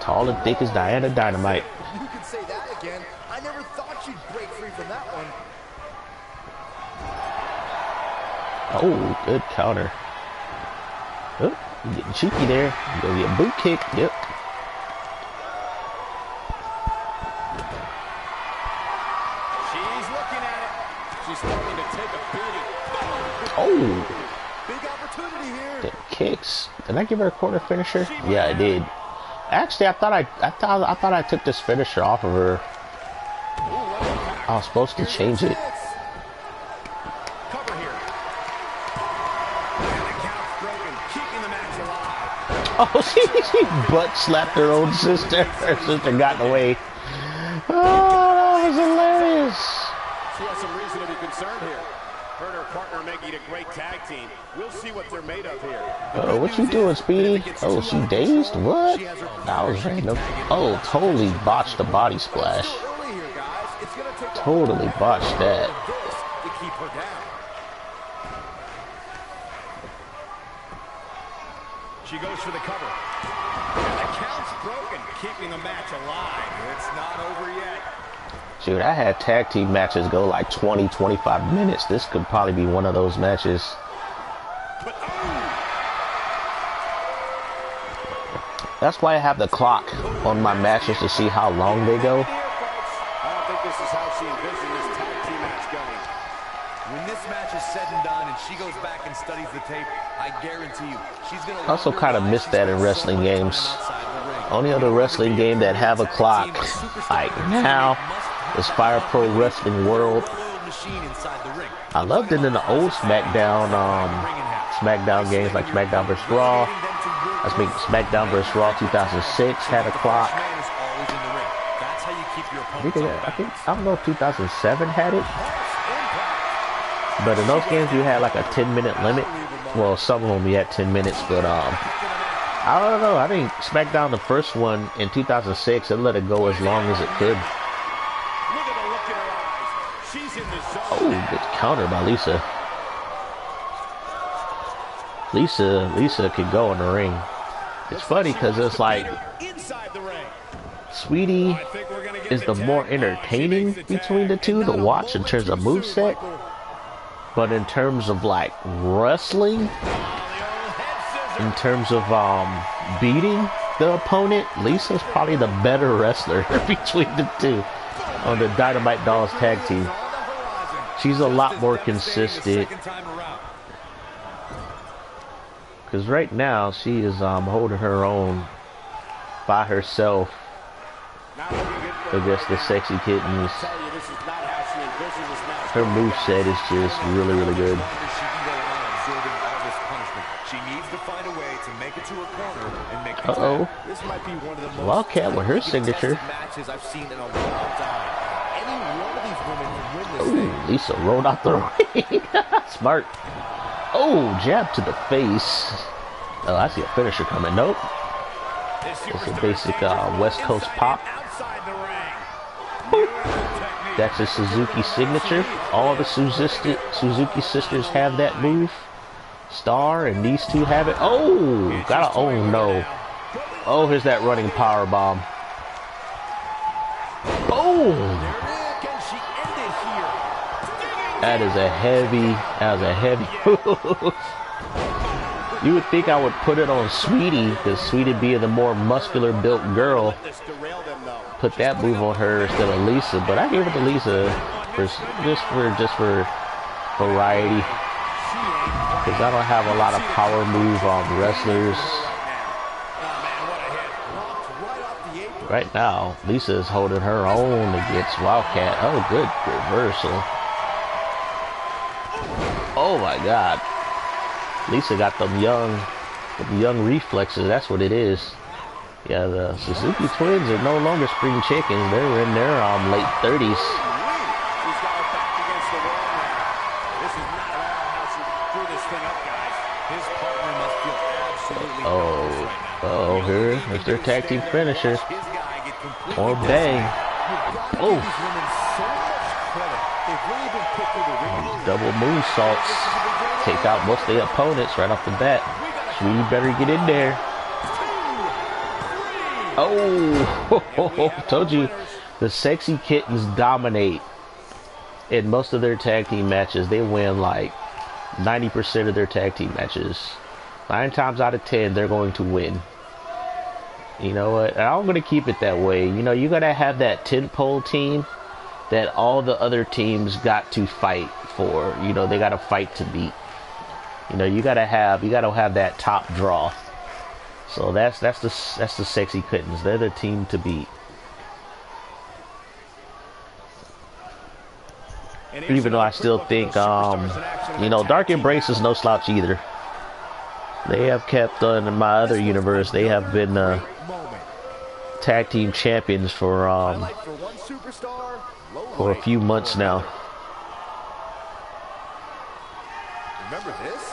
Tall and thick as Diana Dynamite. You can say that again. I never thought she'd break free from that one. Oh, good counter. Oh, getting cheeky there. Go get a boot kick. Yep. She's looking at it. She's starting to take a beating. Oh. Big opportunity here. The kicks. Did I give her a corner finisher? Yeah, I did. Actually, I thought I took this finisher off of her. I was supposed to change it. Cover here. And the count's broken, keeping the match alive. Oh, she butt slapped her own sister. Her sister got in the way. Oh, that was hilarious. She has some reason to be concerned here. Her and her partner making a great tag team. We'll see what they're made of here. What you doing, Speedy? Oh, she dazed? What? That was random. Oh, totally botched the body splash. Totally botched that. To keep her down. She goes for the cover. And the count's broken, keeping the match alive. It's not over yet. Dude, I had tag team matches go like 20, 25 minutes. This could probably be one of those matches. But, That's why I have the clock on my matches to see how long they go. I don't think this is how she envisioned this tag team match going. When this match is said and done and she goes back and studies the tape, I guarantee you, she's going to... I also kind of miss that in wrestling games. Only other wrestling game that have a clock like now is Fire Pro Wrestling World. I loved it in the old SmackDown games like SmackDown vs. Raw. I think SmackDown vs. Raw 2006 had a clock. I don't know if 2007 had it. But in those games you had like a 10-minute limit. Well, some of them you had 10 minutes, but I don't know. I think SmackDown, the first one in 2006, it let it go as long as it could. Oh, good counter by Lisa. Lisa could go in the ring. It's funny because it's like Sweetie is the more entertaining between the two to watch in terms of moveset. But in terms of like wrestling, in terms of beating the opponent, Lisa's probably the better wrestler between the two on the Dynamite Dolls tag team. She's a lot more consistent. Because right now she is holding her own by herself against the Sexy Kittens. Her moveset is just really, really good. Uh-oh. Wildcat with her signature. Oh, Lisa rolled out the ring. Smart. Oh, jab to the face. Oh, I see a finisher coming. Nope. It's a basic West Coast pop. That's a Suzuki signature. All the Suzuki sisters have that move. Star and these two have it. Oh, oh no. Oh, here's that running power bomb. Oh, that is a heavy move. You would think I would put it on Sweetie, because Sweetie being the more muscular built girl, put that move on her instead of Lisa, but I gave it to Lisa just for variety, because I don't have a lot of power move wrestlers. Right now, Lisa is holding her own against Wildcat. Oh, good reversal. Oh my God. Lisa got them young reflexes. That's what it is. Yeah, the Suzuki Twins are no longer spring chickens. They're in their late 30s. She's got her back against the wall now. This is not at all how she threw this thing up, guys. His partner must feel absolutely powerless right now. Here's their tag team finisher. Or bang. Oh. Double moonsaults. Take out most of the opponents right off the bat. Sweetie better get in there. Oh, told you, the Sexy Kittens dominate in most of their tag team matches. They win like 90% of their tag team matches. 9 times out of 10, they're going to win. You know what? And I'm going to keep it that way. You know, you got to have that tentpole team that all the other teams got to fight for. You know, they got to fight to beat. You know, you got to have that top draw. So that's the Sexy Kittens. They're the team to beat. Even though I still think, you know, Dark Embrace is no slouch either. They have kept in my other universe. They have been tag team champions for a few months now. Remember this?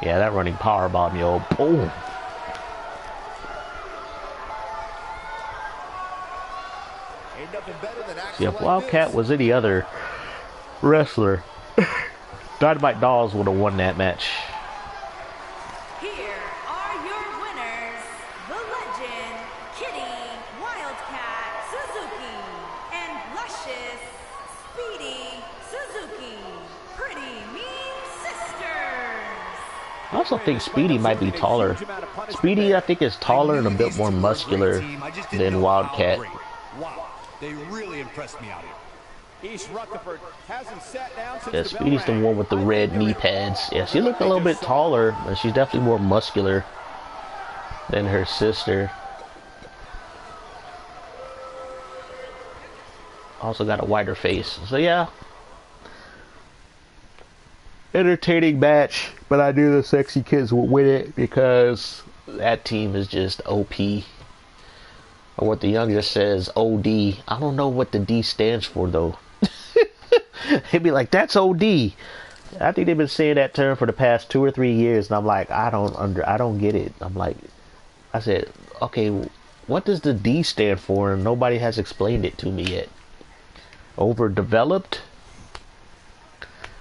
Yeah, that running power bomb, yo. Boom. Ain't nothing better than See, if Wildcat was any other wrestler, Dynamite Dolls would have won that match. Here are your winners, the legend, Kitty, Wildcat, Suzuki, and luscious, Speedy, Suzuki, Pretty Mean Sisters. I also think Speedy might be taller. Speedy, I think, is taller and a bit more muscular than Wildcat. Wow, they really impressed me out here. East Rutherford hasn't sat down since Yeah, Speedy's the one with the red knee pads. Yeah, she looked a little bit taller, but she's definitely more muscular than her sister. Also got a wider face. So yeah, entertaining match, but I knew the Sexy Kids would win it because that team is just OP. Or what the youngest says, OD. I don't know what the D stands for though. They'd be like, that's OD. I think they've been saying that term for the past 2 or 3 years, and I'm like, I don't get it. I'm like, I said, okay, what does the D stand for? And nobody has explained it to me yet. Overdeveloped?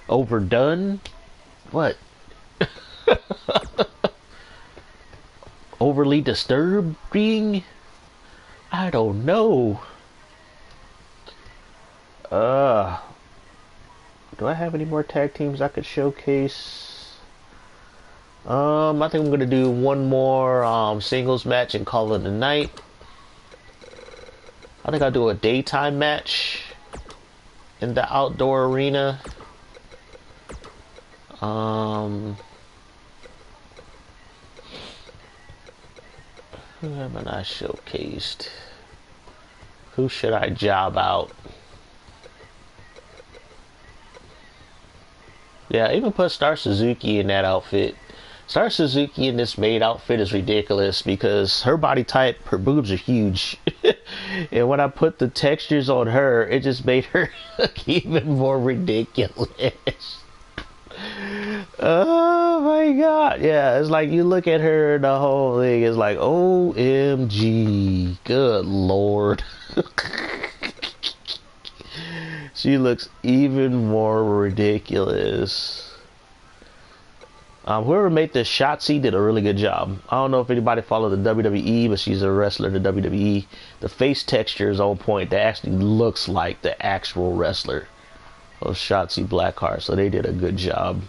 Overdone? What? Overly disturbing? I don't know. Do I have any more tag teams I could showcase? I think I'm gonna do one more singles match and call it a night. I think I'll do a daytime match in the outdoor arena. Who haven't I showcased? Who should I job out? Yeah, even put Star Suzuki in that outfit. Star Suzuki in this maid outfit is ridiculous because her body type, her boobs are huge. And when I put the textures on her, it just made her look even more ridiculous. Oh my god. Yeah, it's like you look at her and the whole thing is like, OMG. Good lord. She looks even more ridiculous. Whoever made this Shotzi did a really good job. I don't know if anybody followed the WWE, but she's a wrestler in the WWE. The face texture is on point. That actually looks like the actual wrestler of Shotzi Blackheart. So they did a good job.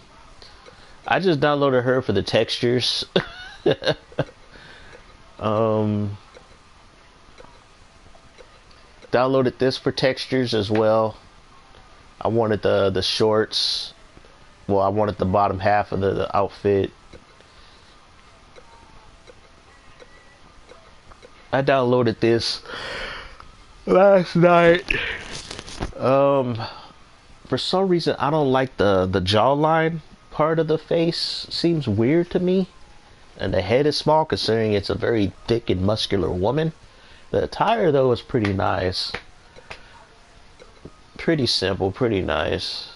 I just downloaded her for the textures. Downloaded this for textures as well. I wanted the shorts. Well, I wanted the bottom half of the outfit. I downloaded this last night. For some reason, I don't like the jawline part of the face. Seems weird to me. And the head is small, considering it's a very thick and muscular woman. The attire, though, is pretty nice. Pretty simple, pretty nice.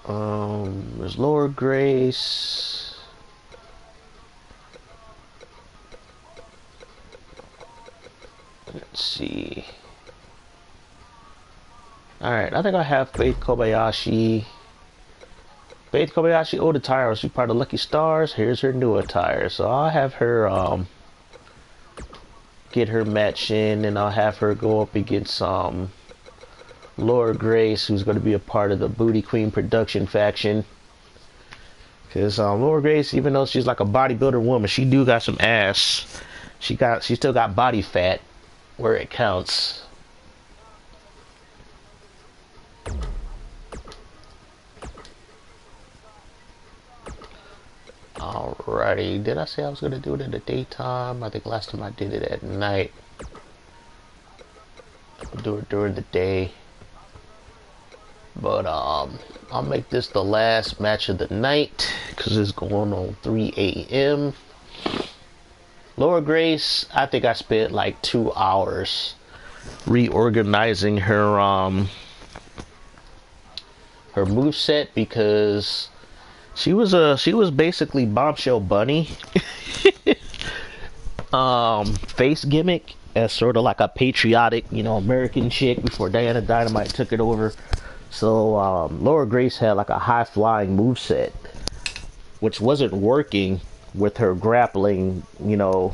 There's Laura Grace. Let's see. Alright, I think I have Faith Kobayashi. Faith Kobayashi old attire. She's part of Lucky Stars. Here's her new attire. So I'll have her get her match in, and I'll have her go up against Laura Grace, who's going to be a part of the Booty Queen production faction. Because Laura Grace, even though she's like a bodybuilder woman, she do got some ass. She still got body fat where it counts. Alrighty, did I say I was going to do it in the daytime? I think last time I did it at night. I'll do it during the day. But I'll make this the last match of the night because it's going on 3 a.m. Laura Grace, I think I spent like 2 hours reorganizing her moveset, because she was basically Bombshell Bunny face gimmick as sort of like a patriotic, you know, American chick before Diana Dynamite took it over. So Laura Grace had like a high flying moveset, which wasn't working with her grappling, you know,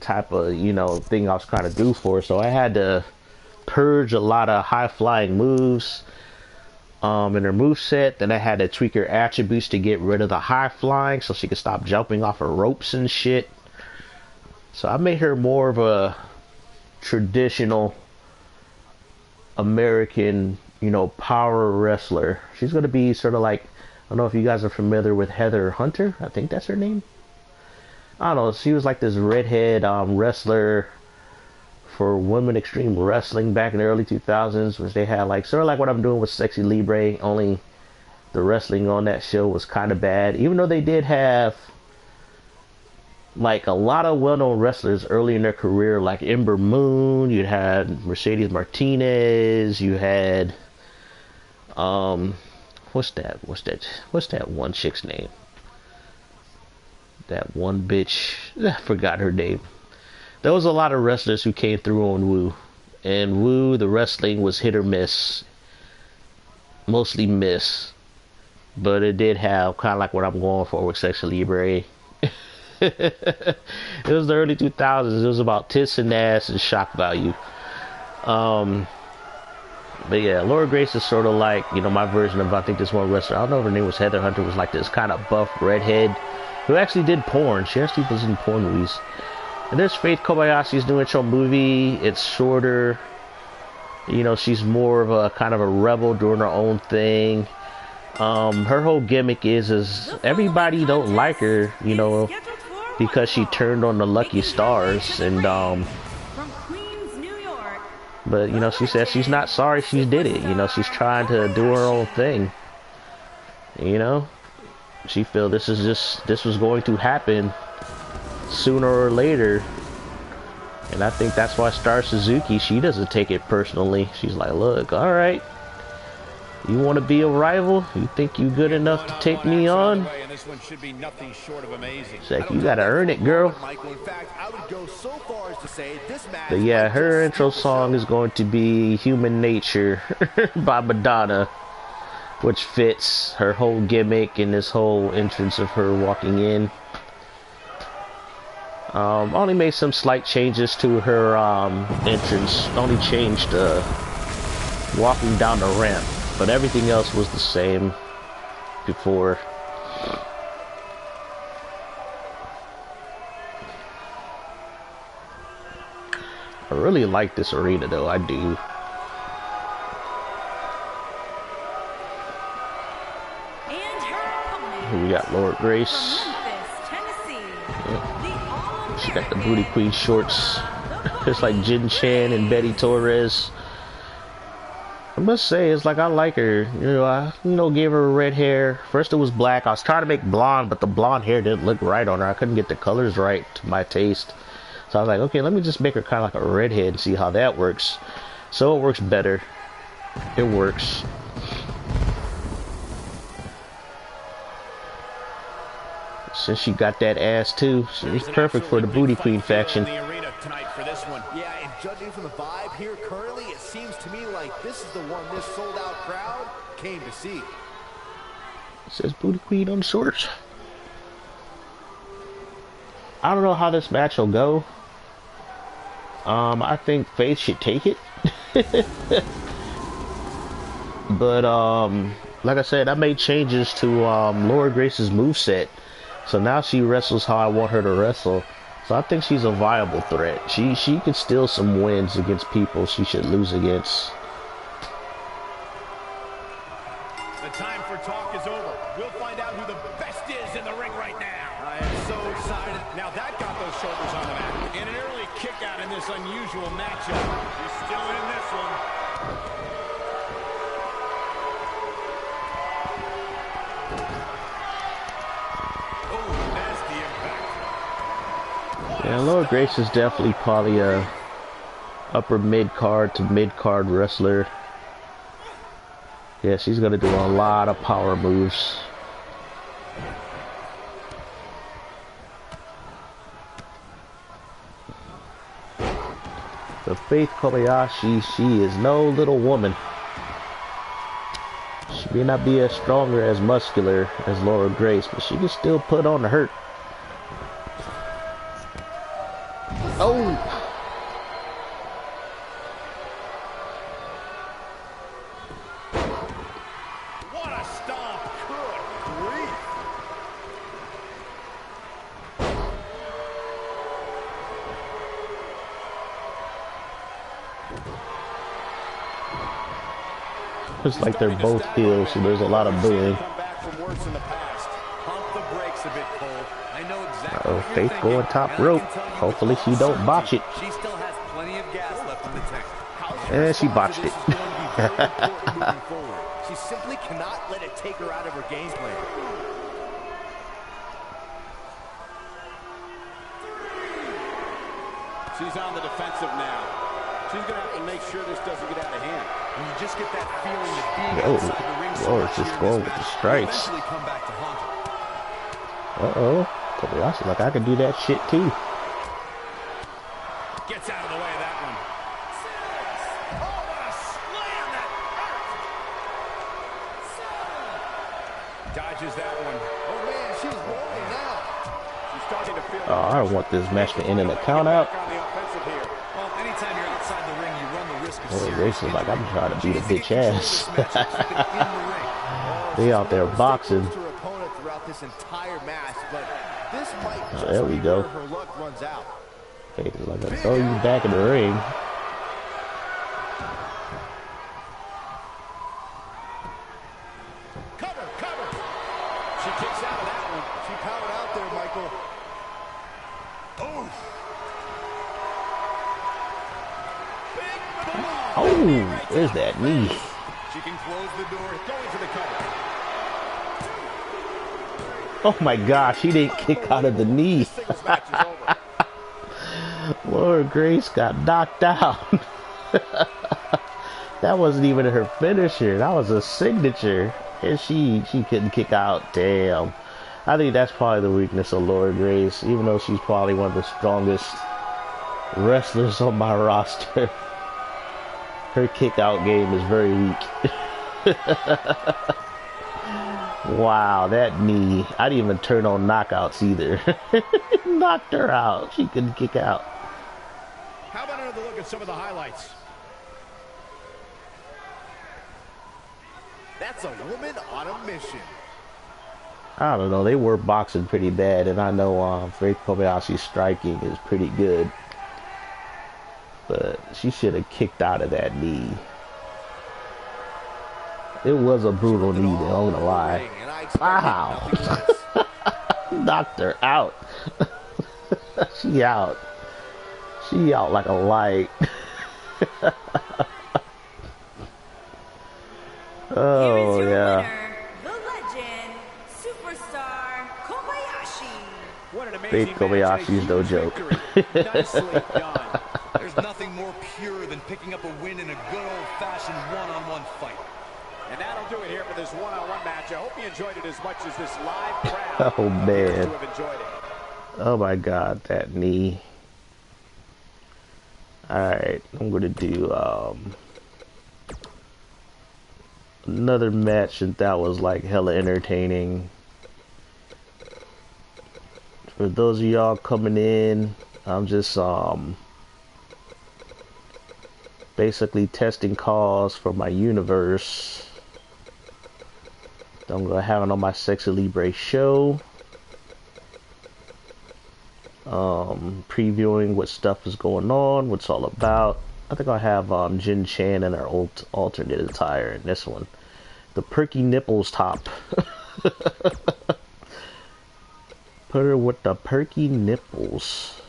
type of, you know, thing I was trying to do for her. So I had to purge a lot of high flying moves in her moveset. Then I had to tweak her attributes to get rid of the high flying so she could stop jumping off of ropes and shit. So I made her more of a traditional American, you know, power wrestler. She's going to be sort of like, I don't know if you guys are familiar with Heather Hunter. I think that's her name. I don't know. She was like this redhead wrestler for Women Extreme Wrestling back in the early 2000s, which they had like sort of like what I'm doing with Sexy Libre, only the wrestling on that show was kind of bad. Even though they did have like a lot of well-known wrestlers early in their career, like Ember Moon, you had Mercedes Martinez, you had what's that one chick's name? That one bitch, I forgot her name. There was a lot of wrestlers who came through on Woo, and Woo, the wrestling was hit or miss, mostly miss, but it did have kind of like what I'm going for with Sexy Libre. It was the early 2000s. It was about tits and ass and shock value. But yeah, Laura Grace is sort of like, you know, my version of, I think this one wrestler, I don't know if her name was Heather Hunter, was like this kind of buff redhead who actually did porn. She actually was in porn movies. And there's Faith Kobayashi's doing her movie. It's shorter. You know, she's more of a kind of a rebel doing her own thing. Her whole gimmick is everybody don't like her, you know, because she turned on the Lucky Stars, and but you know, she says she's not sorry she did it. You know, she's trying to do her own thing. You know, she feel this was going to happen sooner or later, and I think that's why Star Suzuki, she doesn't take it personally. She's like, look, all right, you want to be a rival? You think you good enough to take me on? It's like, you gotta earn it, girl. But yeah, her intro song is going to be Human Nature by Madonna, which fits her whole gimmick and this whole entrance of her walking in. Only made some slight changes to her entrance. Only changed walking down the ramp, but everything else was the same before. I really like this arena though, I do. Here we got Laura Grace. Yep. She got the Booty Queen shorts. Just like Jjin and Betty Torres. I must say, it's like I like her. I gave her red hair. First it was black. I was trying to make blonde, but the blonde hair didn't look right on her. I couldn't get the colors right to my taste. So I was like, okay, let me just make her kind of like a redhead and see how that works. So it works better. It works. Since she got that ass too, she's perfect for the Booty Queen faction. Yeah, and judging from the vibe here currently, it seems to me like this is the one this sold-out crowd came to see. It says Booty Queen on shorts. I don't know how this match will go. I think Faith should take it. But like I said, I made changes to Laura Grace's moveset. So now she wrestles how I want her to wrestle. So I think she's a viable threat. She could steal some wins against people she should lose against. The time for talk is over. We'll find out who the best is in the ring right now. I am so excited. Now that got those shoulders on the mat. And an early kick out in this unusual matchup. He's still in this one. Yeah, Laura Grace is definitely probably a upper mid-card to mid-card wrestler. Yeah, she's gonna do a lot of power moves. The Faith Kobayashi, she is no little woman. She may not be as strong or as muscular as Laura Grace, but she can still put on the hurt. Oh! What a stomp! Good grief! It's like they're both heels, so there's a lot of booing. Uh-oh, Faith going top rope. Hopefully she don't botch it. She still has plenty of gas left in the tank. And she botched it. She simply cannot let it take her out of her game plan. She's on the defensive now. She's going to have to make sure this doesn't get out of hand. And you just get that feeling that being outside the ring so much just going with the strikes. come back to haunt her. Uh-oh. Kobayashi like I can do that shit too. Gets out of the way of that one. Oh, what a slam that hurt. Dodges that one. Oh, man, she's rolling now. She's starting to feel... Oh, I don't want this match to end in a count out. On the offensive here. Well, anytime you're outside the ring, you run the risk of Laura serious Grace is like, I'm trying to beat a bitch ass. They They out there boxing. her opponent throughout this entire match, but this might just There we be go. where her luck runs out. Faith is like, I'll throw you back in the ring. Cover, cover. She kicks out of that one. She powered out there, Michael. Oh. Oh, there's that knee. She can close the door, going for the cover. Oh my gosh, he didn't kick out of the knee. Singles match is over. Laura Grace got knocked out. That wasn't even her finisher. That was a signature. And she couldn't kick out. Damn. I think that's probably the weakness of Laura Grace. Even though she's probably one of the strongest wrestlers on my roster. Her kick out game is very weak. Wow, that knee. I didn't even turn on knockouts either. Knocked her out. She couldn't kick out. How about another look at some of the highlights? That's a woman on a mission. I don't know. They were boxing pretty bad, and I know Faith Kobayashi's striking is pretty good. But she should have kicked out of that knee. It was a brutal knee, though, I'm gonna lie. Wow. Knocked her out. She out. She out like a light. Oh yeah. Winner, the legend, superstar Kobayashi. What an Big amazing match and a Kobayashi's no huge joke. victory. Nicely done. There's nothing more pure than picking up a win in a good old-fashioned one-on-one fight. And that'll do it here for this one-on-one match. I hope you enjoyed it as much as this live crowd Oh man. to have enjoyed it. Oh my god, that knee. Alright, I'm gonna do another match that was like hella entertaining. For those of y'all coming in, I'm just basically testing calls for my universe. I'm gonna have it on my Sexy Libre show. Previewing what stuff is going on, what's all about. I think I'll have Jjin in our alternate attire in this one. The perky nipples top. Put her with the perky nipples.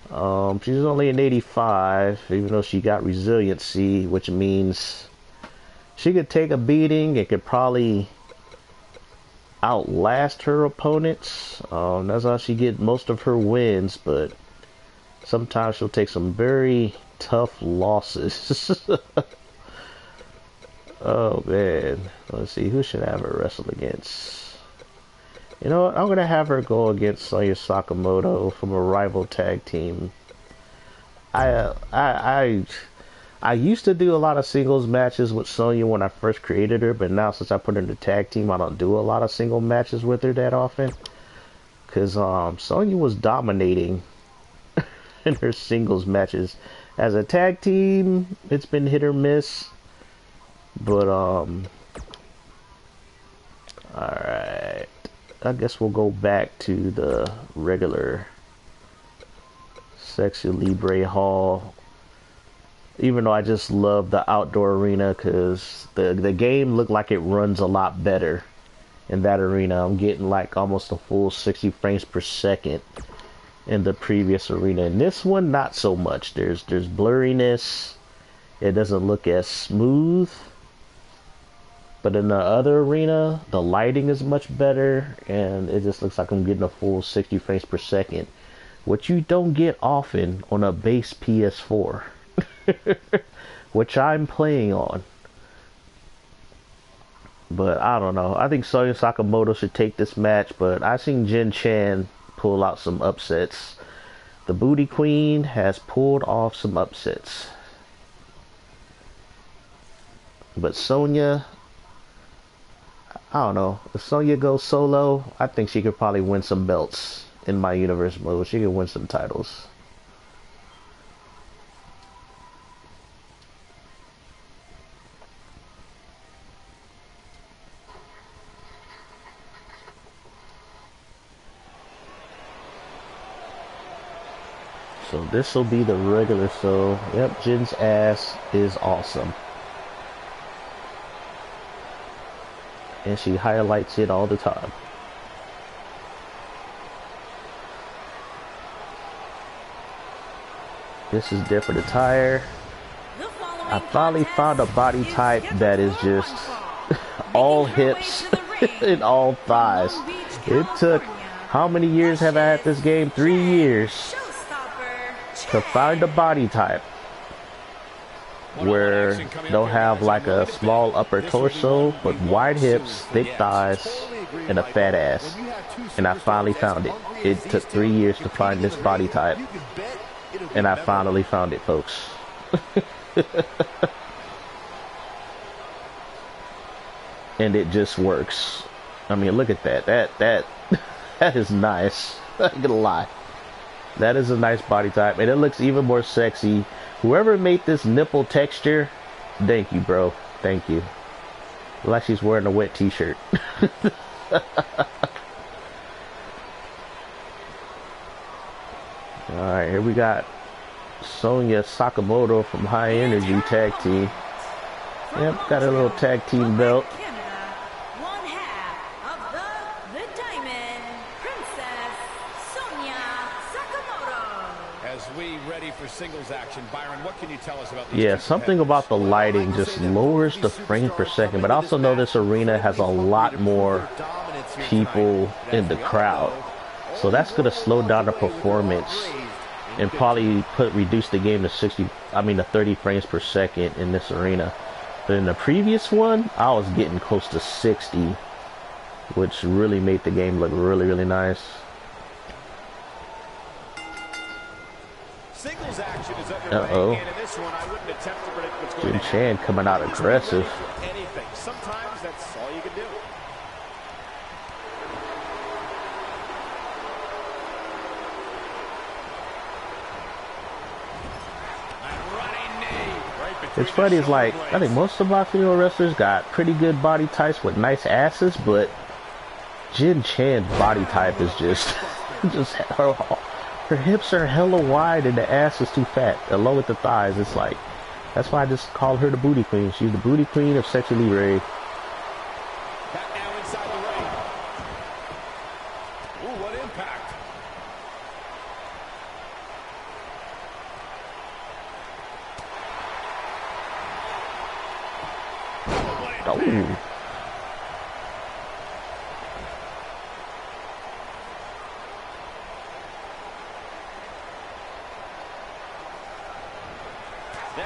She's only an 85, even though she got resiliency, which means she could take a beating. It could probably outlast her opponents. That's how she get most of her wins, but sometimes she'll take some very tough losses. Oh man, let's see, who should I have her wrestle against? You know what, I'm gonna have her go against Sonya Sakamoto from a rival tag team. I used to do a lot of singles matches with Sonya when I first created her, but now since I put her in the tag team, I don't do a lot of single matches with her that often. Cause Sonya was dominating in her singles matches. As a tag team, it's been hit or miss. But alright. I guess we'll go back to the regular Sexy Libre Hall. Even though I just love the outdoor arena, because the game looked like it runs a lot better in that arena. I'm getting like almost a full 60 frames per second in the previous arena. In this one, not so much. There's blurriness. It doesn't look as smooth. But in the other arena, the lighting is much better, and it just looks like I'm getting a full 60 frames per second, which you don't get often on a base PS4. Which I'm playing on. But I don't know. I think Sonya Sakamoto should take this match, but I've seen Jin pull out some upsets. The Booty Queen has pulled off some upsets. But Sonya, I don't know. If Sonya goes solo, I think she could probably win some belts in my universe mode. She could win some titles. So this will be the regular. So yep, Jin's ass is awesome. And she highlights it all the time. This is different attire. I finally found a body type that is just all hips and all thighs. It took, how many years have I had this game? 3 years to find a body type where they'll have like a small upper torso, but wide hips, thick thighs, and a fat ass. And I finally found it. It took 3 years to find this body type, and I finally found it, folks. And it just works. I mean, look at that. That is nice. I'm not gonna lie. That is a nice body type, and it looks even more sexy. Whoever made this nipple texture, thank you, bro. Thank you. Like she's wearing a wet t-shirt. Alright, here we got Sonya Sakamoto from High Energy Tag Team. Yep, got a little tag team belt. One half of the Diamond Princess, Sonya Sakamoto. As we singles action. Byron, what can you tell us about these Yeah, something about the lighting just lowers the frames per second, but I also know this arena has a lot more people in the crowd. So that's going to slow down the performance and probably reduce the game to 30 frames per second in this arena. But in the previous one, I was getting close to 60, which really made the game look really, really nice. Singles action is underway, and in this one, I wouldn't attempt to predict what's going to Jjin coming out aggressive. anything. Sometimes that's all you can do. It's funny, it's like, I think most of my female wrestlers got pretty good body types with nice asses, but Jin Chan's body type is just, her hips are hella wide and the ass is too fat, along with the thighs. It's like, that's why I just call her the booty queen. She's the booty queen of sexy LIBRE. Back now inside the ring. Ooh, what impact. Oh.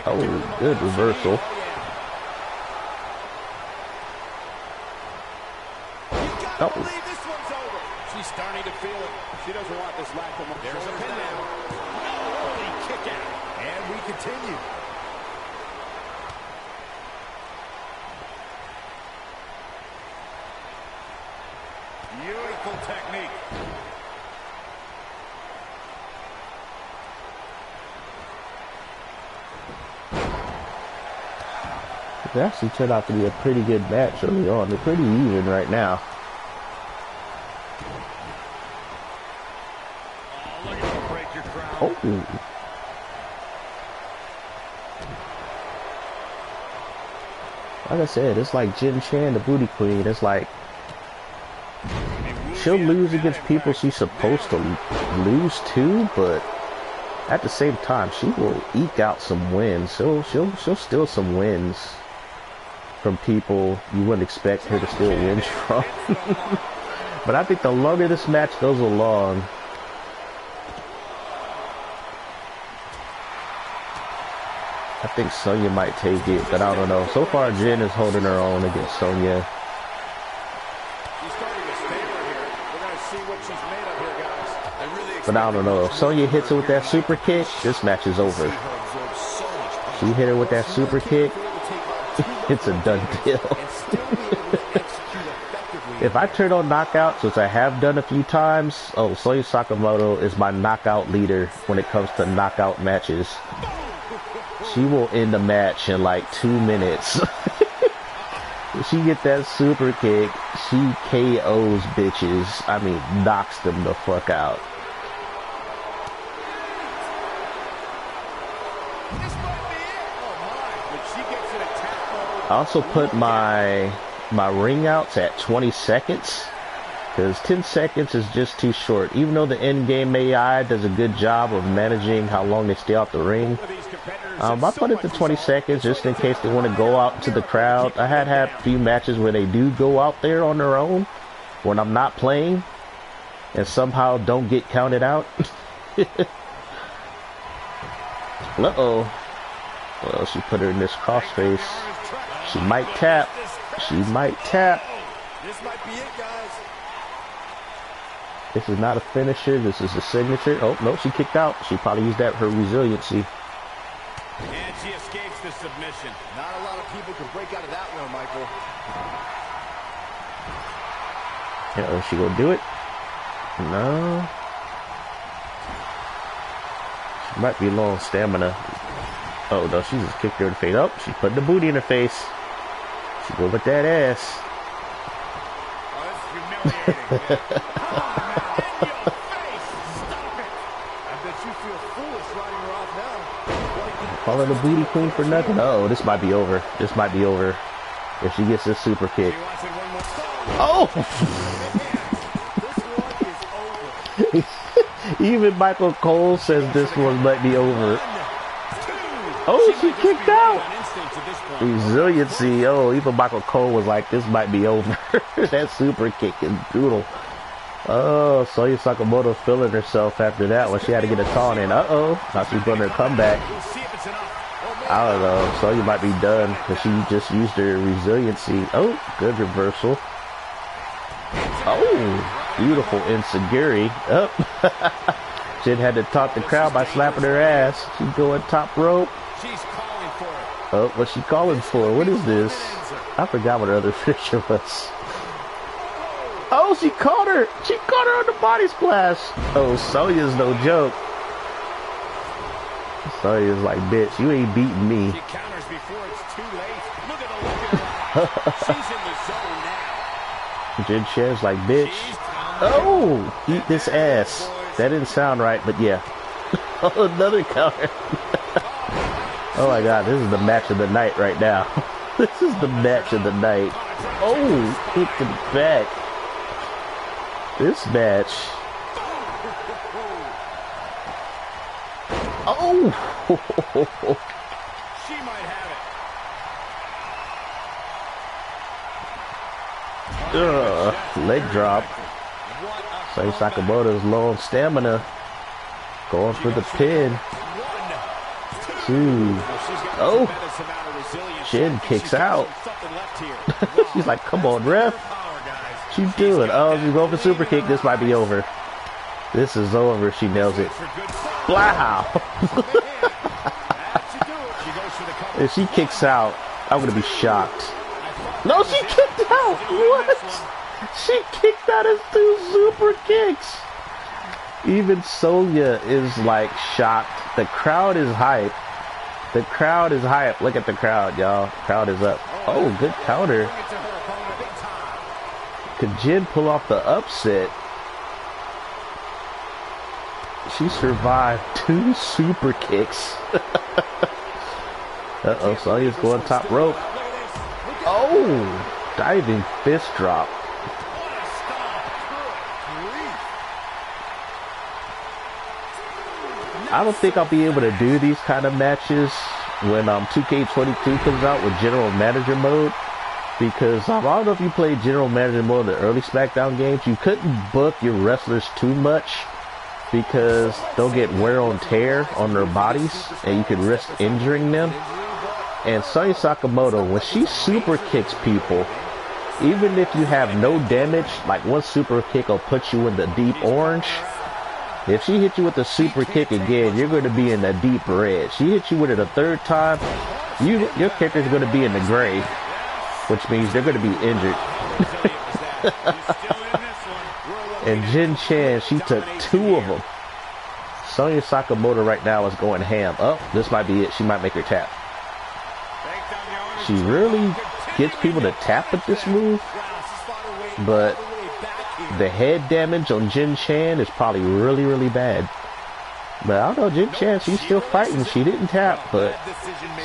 Oh, good reversal. Oh. This one's over. She's starting to feel it. She doesn't want this lack of momentum. There's a pin now. Holy kick out. And we continue. Beautiful technique. It actually turned out to be a pretty good match early on. They're pretty even right now. Oh, look at her break your crown. Oh. Like I said, it's like Jin Chan, the booty queen. It's like she'll lose against people she's supposed to lose to, but at the same time, she will eke out some wins. She'll steal some wins from people you wouldn't expect her to steal wins from. But I think the longer this match goes along, I think Sonya might take it, but I don't know. So far, Jin is holding her own against Sonya. She's starting to stagger here. We're going to see what she's made of here, guys. But I don't know. If Sonya hits her with that super kick, this match is over. She hit her with that super kick, it's a done deal. If I turn on knockouts, which I have done a few times, Sonya Sakamoto is my knockout leader when it comes to knockout matches. She will end the match in like 2 minutes. If she gets that super kick, she KOs bitches. I mean, knocks them the fuck out. I also put my ring outs at 20 seconds because 10 seconds is just too short. Even though the end game AI does a good job of managing how long they stay out the ring, I put it to 20 seconds just in case they want to go out to the crowd. I had a few matches where they do go out there on their own when I'm not playing and somehow don't get counted out. Uh-oh. Well, she put her in this crossface. She might tap. She might tap. This might be it, guys. This is not a finisher. This is a signature. Oh, no, she kicked out. She probably used that for resiliency. And she escapes the submission. Not a lot of people can break out of that one, Michael. Yeah, is she gonna do it? No. She might be low on stamina. Oh, no, she just kicked her in the face. Oh, she put the booty in her face. She go with that ass. Oh, that's humiliating. In your face. Stop it. I bet you feel foolish riding her off now. Call her the booty queen for nothing. Oh, this might be over. This might be over. If she gets this super kick. Oh! This one is over. Even Michael Cole says this one might be over. Oh, she kicked out. On instincts at this point. Resiliency. Oh, even Michael Cole was like, this might be over. That super kick is brutal. Oh, Sonya Sakamoto feeling herself after that when she had to get a taunt in. Uh-oh. Now she's going to come back. We'll see if it's enough. I don't know. Sonya might be done because she just used her resiliency. Oh, good reversal. Oh, beautiful Inseguri. Oh. Jin had to taunt the crowd by slapping her ass. She's going top rope. She's calling for it. Oh, what's she calling for? What is this? I forgot what her other finisher was. Oh, she caught her. She caught her on the body splash. Oh, Sonya's no joke. Sonya's like, bitch, you ain't beating me. She counters before it's too late. Look at the look in her eyes. She's in the zone now. Jin Chen's like, bitch. Oh, eat this ass. That didn't sound right, but yeah. Oh, another counter. Oh my god, this is the match of the night right now. This is the match of the night. Oh, hit the back. This match. Oh! She might have it. Leg drop. Say Sakamoto's low on stamina. Going for the pin. 2. Oh! Jin kicks out. She's like, come on, ref. She's doing. Oh, she's going for super kick. This might be over. This is over. She nails it. Wow. If she kicks out, I'm going to be shocked. No, she kicked out. What? She kicked out as 2 super kicks. Even Sonya is like shocked. The crowd is hype. The crowd is hype. Look at the crowd, y'all. Crowd is up. Oh, good counter. Could Jin pull off the upset? She survived 2 super kicks. Uh-oh, Sonya's going top rope. Oh, diving fist drop. I don't think I'll be able to do these kind of matches when 2K22 comes out with General Manager mode. Because I don't know if you played General Manager mode in the early SmackDown games. You couldn't book your wrestlers too much because they'll get wear and tear on their bodies and you could risk injuring them. And Sonya Sakamoto, when she super kicks people, even if you have no damage, like one super kick will put you in the deep orange. If she hits you with a super kick again, you're going to be in the deep red. She hits you with it a 3rd time, your character's going to be in the gray, which means they're going to be injured. And Jin Chen, she took 2 of them. Sonya Sakamoto right now is going ham. Oh, this might be it. She might make her tap. She really gets people to tap with this move, but the head damage on Jin Chen is probably really, really bad. But I don't know, Jin Chen, she's still fighting. She didn't tap, but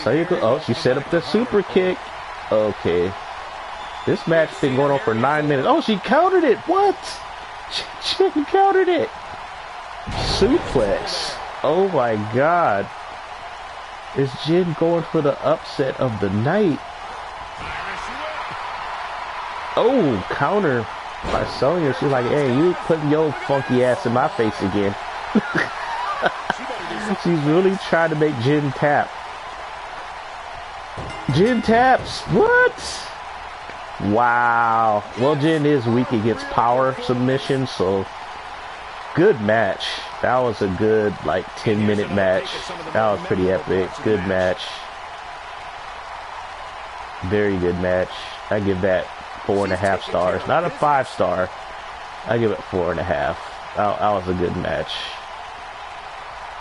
Sonya, oh, she set up the super kick. Okay. This match been going on for 9 minutes. Oh, she countered it. What? She countered it. Suplex. Oh my god. Is Jin going for the upset of the night? Oh, counter by Sonya. She's like, hey, you putting your funky ass in my face again. She's really trying to make Jin tap. Jin taps. What? Wow. Well, Jin is weak against power submission, so good match. That was a good, like, 10-minute match. That was pretty epic. Good match. Very good match. I give that 4.5 stars. Not a 5-star. I give it 4.5. That was a good match.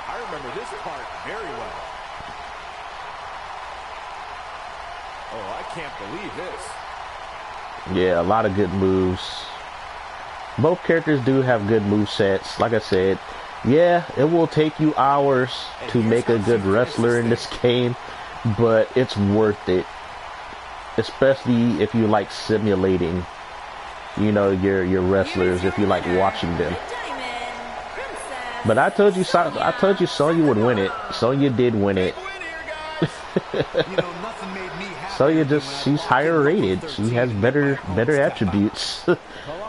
I remember this part very well. Oh, I can't believe this. Yeah, a lot of good moves. Both characters do have good movesets. Like I said, yeah, it will take you hours to make a good wrestler in this game, but it's worth it. Especially if you like simulating, you know, your wrestlers, if you like watching them. But I told you Sonya would win it. Sonya did win it. You know, nothing made me happier So you than just, when I she's walked higher in rated. number She 13 has and met better my home stepfather. attributes. Columbus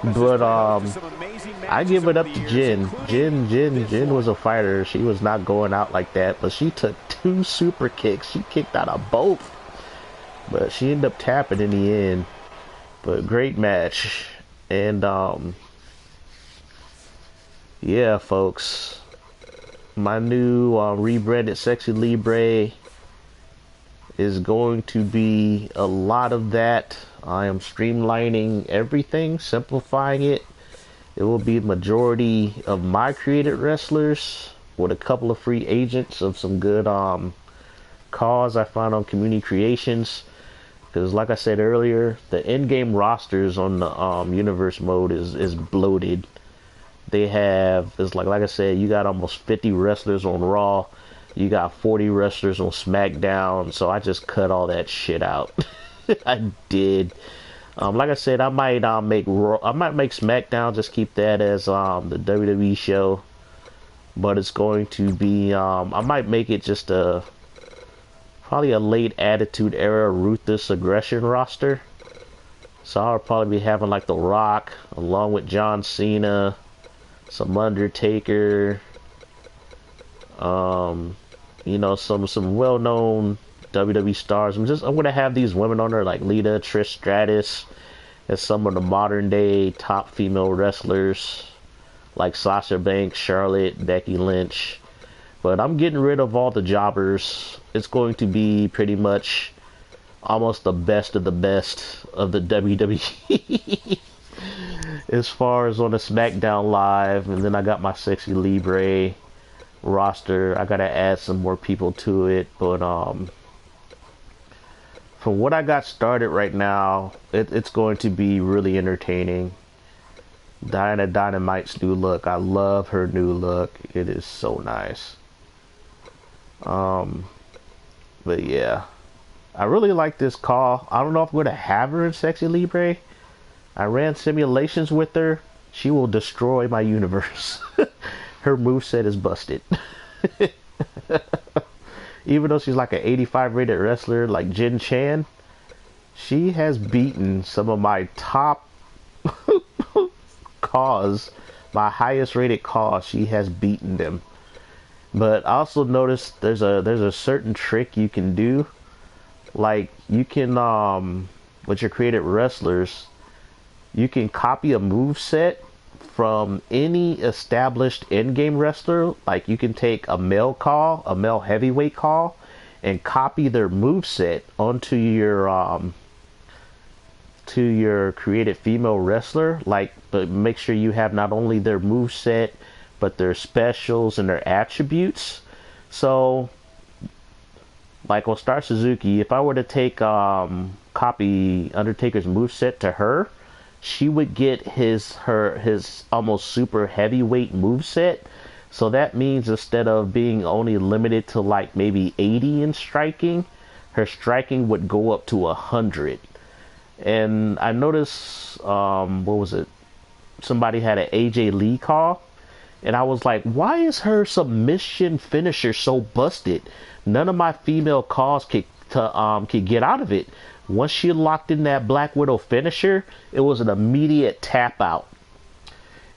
has But been hosting some amazing I matches give it over up the to years, Jin. including Jin this was one. a fighter. She was not going out like that, but she took 2 super kicks. She kicked out of both, but she ended up tapping in the end. But great match. And yeah, folks, my new rebranded Sexy Libre is going to be a lot of that. I am streamlining everything, simplifying it. It will be majority of my created wrestlers with a couple of free agents of some good cause I found on Community Creations. Because like I said earlier, the in-game rosters on the universe mode is bloated. They have, it's like I said, you got almost 50 wrestlers on Raw. You got 40 wrestlers on SmackDown. So I just cut all that shit out. I did. Like I said, I might make SmackDown, just keep that as the WWE show. But it's going to be I might make it just probably a late Attitude Era Ruthless Aggression roster. So I'll probably be having like The Rock along with John Cena, some Undertaker, you know, some well-known WWE stars. I'm gonna have these women on there like Lita, Trish Stratus, and some of the modern day top female wrestlers like Sasha Banks, Charlotte, Becky Lynch. But I'm getting rid of all the jobbers. It's going to be pretty much almost the best of the WWE. As far as on the SmackDown Live, and then I got my Sexy Libre roster. I gotta add some more people to it, but from what I got started right now, it's going to be really entertaining. Dynamite's new look. I love her new look. It is so nice. But yeah, I really like this call. I don't know if I'm gonna have her in Sexy Libre. I ran simulations with her. She will destroy my universe. Her moveset is busted. Even though she's like an 85 rated wrestler like Jjin, she has beaten some of my top cause, my highest rated cause. She has beaten them. But I also noticed there's a certain trick you can do. Like you can with your created wrestlers, you can copy a move set from any established in-game wrestler. Like you can take a male heavyweight call, and copy their move set onto your created female wrestler. Like, but make sure you have not only their move set, but their specials and their attributes. So, like on Star Suzuki, if I were to take copy Undertaker's moveset to her, she would get his almost super heavyweight moveset. So that means instead of being only limited to like maybe 80 in striking, her striking would go up to 100. And I noticed, what was it? Somebody had an AJ Lee call. And I was like, why is her submission finisher so busted? None of my female calls could get out of it. Once she locked in that Black Widow finisher, it was an immediate tap out.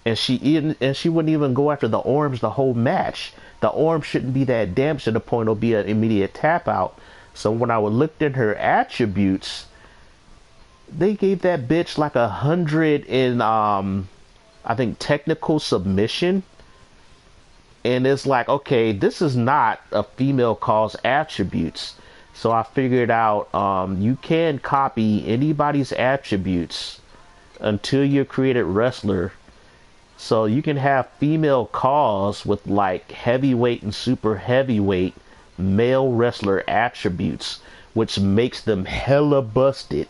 And she wouldn't even go after the arms the whole match. The arm shouldn't be that damaged to the point it'll be an immediate tap out. So when I would look at her attributes, they gave that bitch like 100 in I think technical submission. And it's like, okay, this is not a female call's attributes. So I figured out you can copy anybody's attributes until you're created wrestler. So you can have female calls with like heavyweight and super heavyweight male wrestler attributes, which makes them hella busted.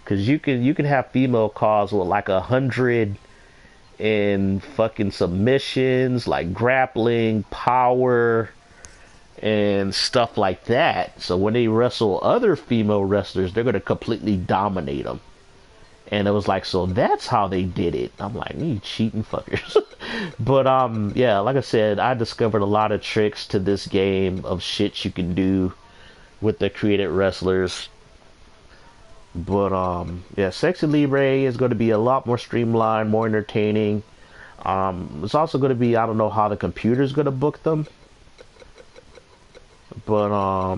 Cause you can have female calls with like 100 in fucking submissions, like grappling, power, and stuff like that. So when they wrestle other female wrestlers, they're gonna completely dominate them. And it was like, so that's how they did it. I'm like, you cheating fuckers. But yeah, like I said, I discovered a lot of tricks to this game of shit you can do with the created wrestlers. But yeah, Sexy Libre is going to be a lot more streamlined, more entertaining. It's also going to be, I don't know how the computer's going to book them, but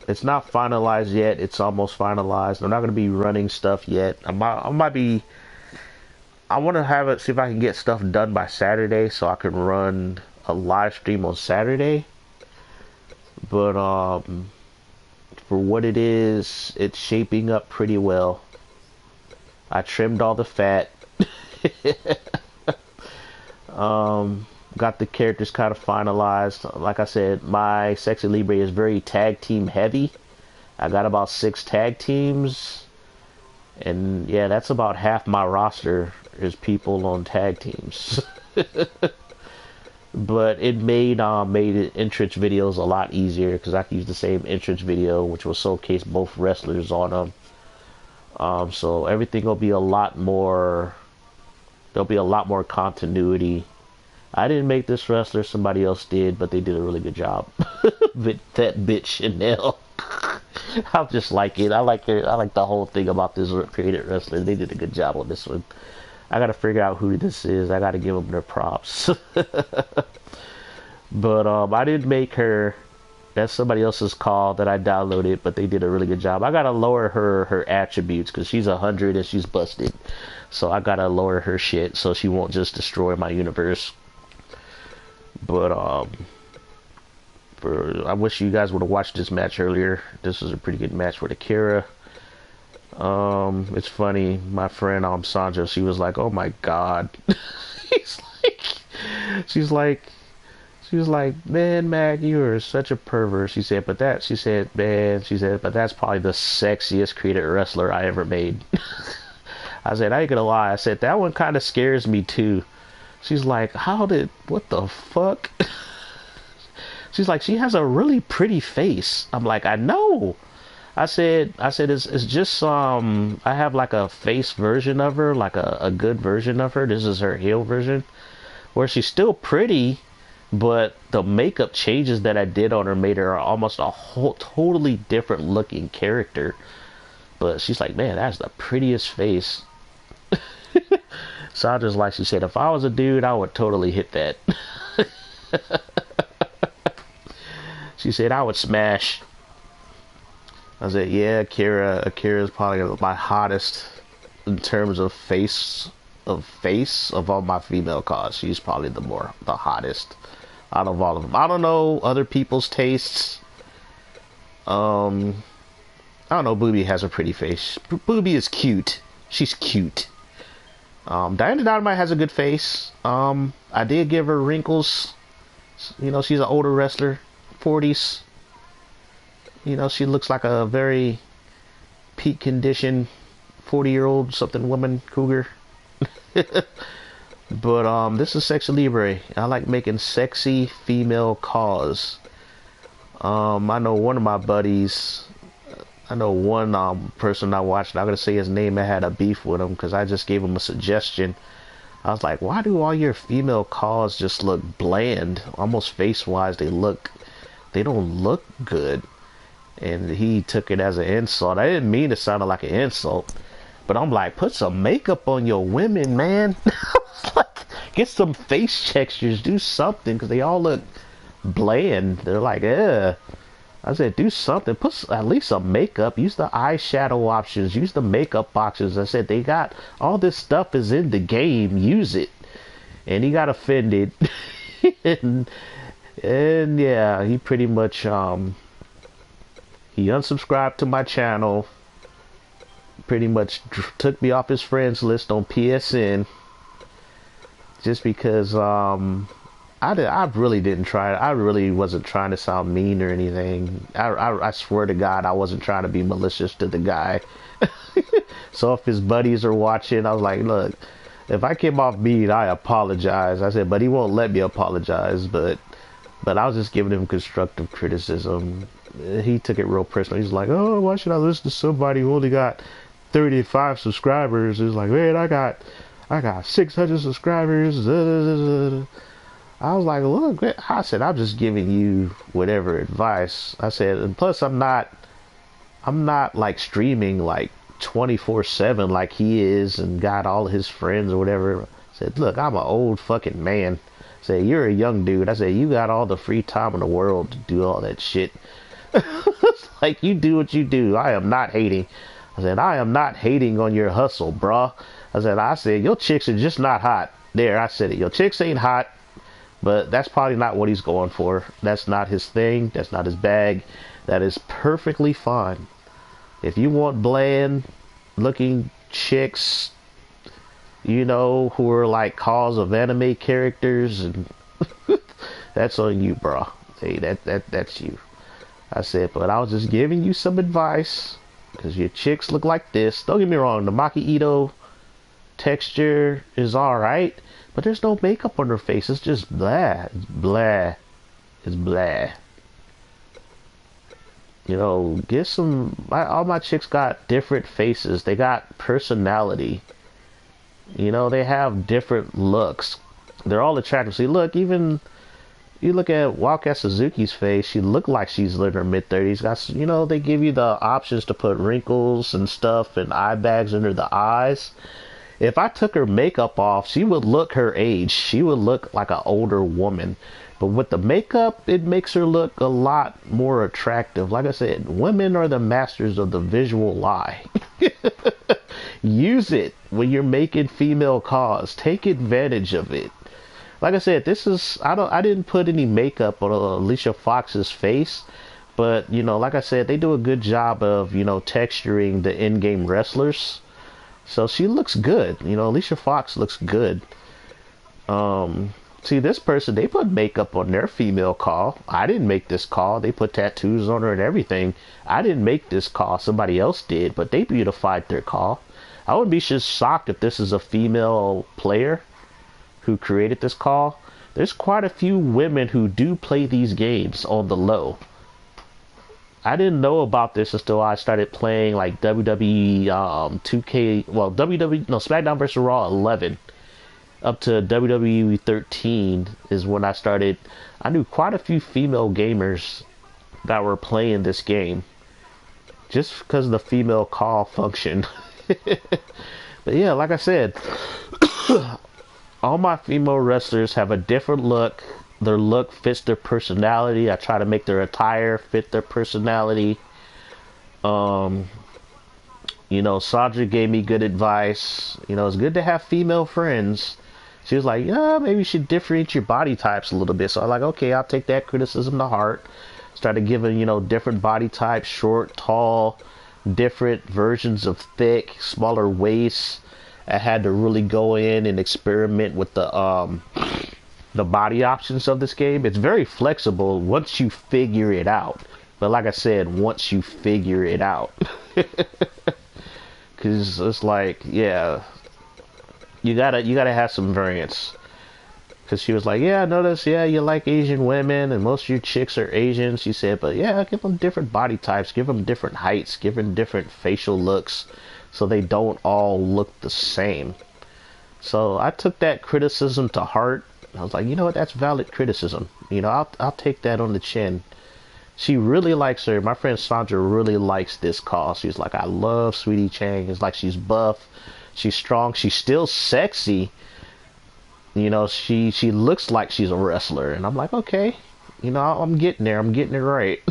it's not finalized yet. It's almost finalized. I'm not going to be running stuff yet. I might be. I want to have it, see if I can get stuff done by Saturday so I can run a live stream on Saturday. But for what it is, it's shaping up pretty well. I trimmed all the fat. Got the characters kind of finalized. Like I said, my Sexy Libre is very tag team heavy. I got about 6 tag teams. And yeah, that's about half my roster is people on tag teams. But it made entrance videos a lot easier because I could use the same entrance video, which will showcase both wrestlers on them. So everything will be a lot more. There'll be a lot more continuity. I didn't make this wrestler; somebody else did, but they did a really good job. With that bitch Chanel. I just like it. I like it. I like the whole thing about this created wrestler. They did a good job on this one. I gotta figure out who this is. I gotta give them their props. But I didn't make her. That's somebody else's call that I downloaded, but they did a really good job. I gotta lower her attributes because she's 100 and she's busted. So I gotta lower her shit so she won't just destroy my universe. But I wish you guys would have watched this match earlier. This was a pretty good match with Akira. It's funny, my friend Sandra, she was like, "Oh my god." She's like, "Man, Mac, you are such a pervert." She said, but that's probably the sexiest created wrestler I ever made. I said, I ain't gonna lie. I said, that one kind of scares me too. She's like, what the fuck? She's like, she has a really pretty face. I'm like, I know. I said, it's just, I have like a face version of her, like a good version of her. This is her heel version, where she's still pretty, but the makeup changes that I did on her made her almost a whole totally different looking character. But she's like, man, that's the prettiest face. So I just like she said, if I was a dude, I would totally hit that. She said I would smash. I said, yeah, Akira is probably my hottest in terms of face of all my female cars. She's probably the hottest out of all of them. I don't know other people's tastes. I don't know. Booby has a pretty face. Booby is cute. She's cute. Diana Dynamite has a good face. I did give her wrinkles. You know, she's an older wrestler, 40s. You know, she looks like a very peak condition 40-year-old something woman cougar. But this is Sexy Libre. I like making sexy female cars. I know one of my buddies. I know one person I watched. I'm not gonna say his name. I had a beef with him because I just gave him a suggestion. I was like, why do all your female cars just look bland? Almost face-wise, they don't look good. And he took it as an insult. I didn't mean it sounded like an insult, but I'm like, put some makeup on your women, man. Like, get some face textures, do something, because they all look bland. They're like, I said, do something. Put at least some makeup. Use the eyeshadow options. Use the makeup boxes. I said, they got all this stuff is in the game. Use it. And he got offended. and yeah, he pretty much he unsubscribed to my channel. Pretty much took me off his friends list on PSN. Just because I really didn't try. I really wasn't trying to sound mean or anything. I swear to God, I wasn't trying to be malicious to the guy. So if his buddies are watching, I was like, look, if I came off mean, I apologize. I said, but he won't let me apologize. But I was just giving him constructive criticism. He took it real personal. He's like, oh, why should I listen to somebody who only got 35 subscribers? He's like, man, I got 600 subscribers. I was like, look, I said, I'm just giving you whatever advice. I said, and plus I'm not like streaming like 24/7 like he is and got all his friends or whatever. I said, look, I'm an old fucking man. I said, you're a young dude. I said, you got all the free time in the world to do all that shit. Like, you do what you do. I am not hating. I said, I am not hating on your hustle, bruh. I said, your chicks are just not hot. There, I said it. Your chicks ain't hot, but that's probably not what he's going for. That's not his thing. That's not his bag. That is perfectly fine. If you want bland looking chicks, you know, who are like cause of anime characters, and that's on you, bro. Hey, that's you. I said, but I was just giving you some advice because your chicks look like this. Don't get me wrong, the Maki Ito texture is alright, but there's no makeup on her face. It's just blah. It's blah. It's blah. You know, get some. All my chicks got different faces. They got personality. You know, they have different looks. They're all attractive. See, look, even you look at Wildcat Suzuki's face. She looked like she's in her mid-30s. Got, you know, they give you the options to put wrinkles and stuff and eye bags under the eyes. If I took her makeup off, she would look her age. She would look like an older woman. But with the makeup, it makes her look a lot more attractive. Like I said, women are the masters of the visual eye. Use it when you're making female calls. Take advantage of it. Like I said, this is, I didn't put any makeup on Alicia Fox's face, but you know, like I said, they do a good job of, you know, texturing the in-game wrestlers. So she looks good. You know, Alicia Fox looks good. See, this person, they put makeup on their female call. I didn't make this call. They put tattoos on her and everything. I didn't make this call. Somebody else did, but they beautified their call. I would be just shocked if this is a female player who created this call. There's quite a few women who do play these games on the low. I didn't know about this until I started playing like WWE 2K, well, SmackDown vs. Raw 11 up to WWE 13 is when I started. I knew quite a few female gamers that were playing this game just because of the female call function. But yeah, like I said, all my female wrestlers have a different look. Their look fits their personality. I try to make their attire fit their personality. You know, Sandra gave me good advice. You know, it's good to have female friends. She was like, yeah, maybe you should differentiate your body types a little bit. So I'm like, okay, I'll take that criticism to heart. Started giving, you know, different body types, short, tall, different versions of thick, smaller waists. I had to really go in and experiment with the body options of this game. It's very flexible once you figure it out. But like I said, once you figure it out. Because it's like, yeah, you gotta have some variance. Because she was like, yeah, I noticed, yeah, you like Asian women and most of your chicks are Asian. She said, but yeah, give them different body types, give them different heights, give them different facial looks so they don't all look the same. So I took that criticism to heart. I was like, you know what, that's valid criticism. You know, I'll take that on the chin. She really likes her. My friend Sandra really likes this call. She's like, I love Sweetie Chang. It's like she's buff, she's strong, she's still sexy. You know, she looks like she's a wrestler. And I'm like, okay, you know, I'm getting there. I'm getting it right.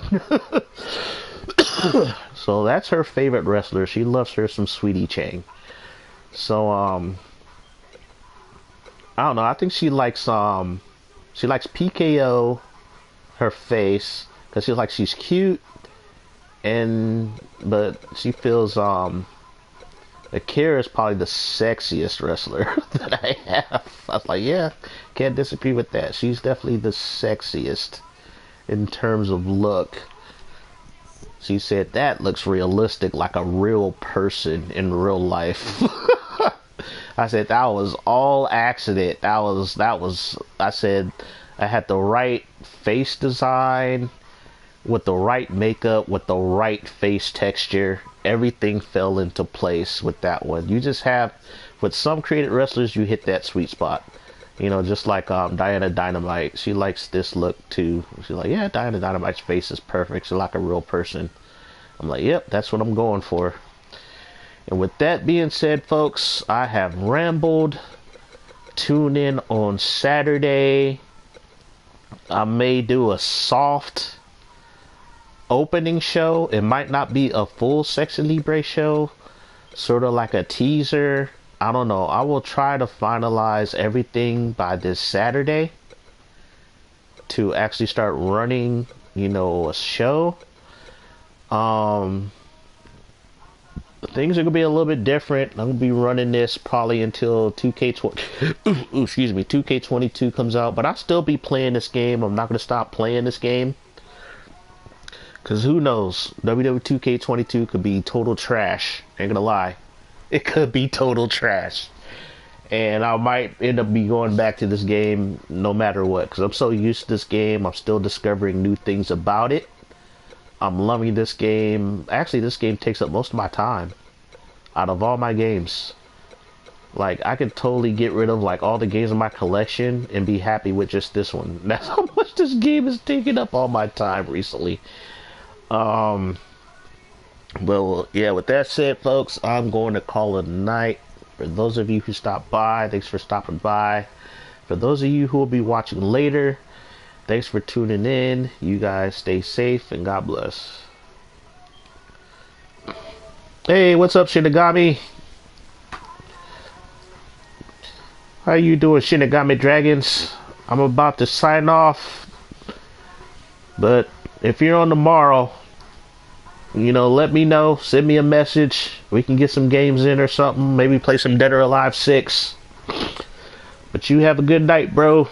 So that's her favorite wrestler. She loves her some Sweetie Chang. So, I don't know. I think she likes PKO, her face, because she's like, she's cute, but she feels Akira is probably the sexiest wrestler that I have. I was like, yeah, can't disagree with that. She's definitely the sexiest in terms of look. She said that looks realistic, like a real person in real life. I said that was all accident. That was. I said I had the right face design, with the right makeup, with the right face texture. Everything fell into place with that one. You just have, with some created wrestlers, you hit that sweet spot. You know, just like Diana Dynamite, she likes this look too. She's like, yeah, Diana Dynamite's face is perfect. She's like a real person. I'm like, yep, that's what I'm going for. And with that being said, folks, I have rambled. Tune in on Saturday. I may do a soft opening show. It might not be a full Sexy Libre show. Sort of like a teaser. I don't know. I will try to finalize everything by this Saturday to actually start running, you know, a show. Things are gonna be a little bit different. I'm gonna be running this probably until 2K22 comes out, but I'll still be playing this game. I'm not gonna stop playing this game, cause who knows? WWE 2K22 could be total trash. Ain't gonna lie, it could be total trash, and I might end up be going back to this game no matter what, cause I'm so used to this game. I'm still discovering new things about it. I'm loving this game. Actually, this game takes up most of my time out of all my games. Like, I could totally get rid of like all the games in my collection and be happy with just this one. That's how much this game has taken up all my time recently. Well, yeah, with that said, folks, I'm going to call it a night. For those of you who stopped by, thanks for stopping by. For those of you who will be watching later, thanks for tuning in. You guys stay safe and God bless. Hey, what's up, Shinigami? How you doing, Shinigami Dragons? I'm about to sign off. But if you're on tomorrow, you know, let me know. Send me a message. We can get some games in or something. Maybe play some Dead or Alive 6. But you have a good night, bro.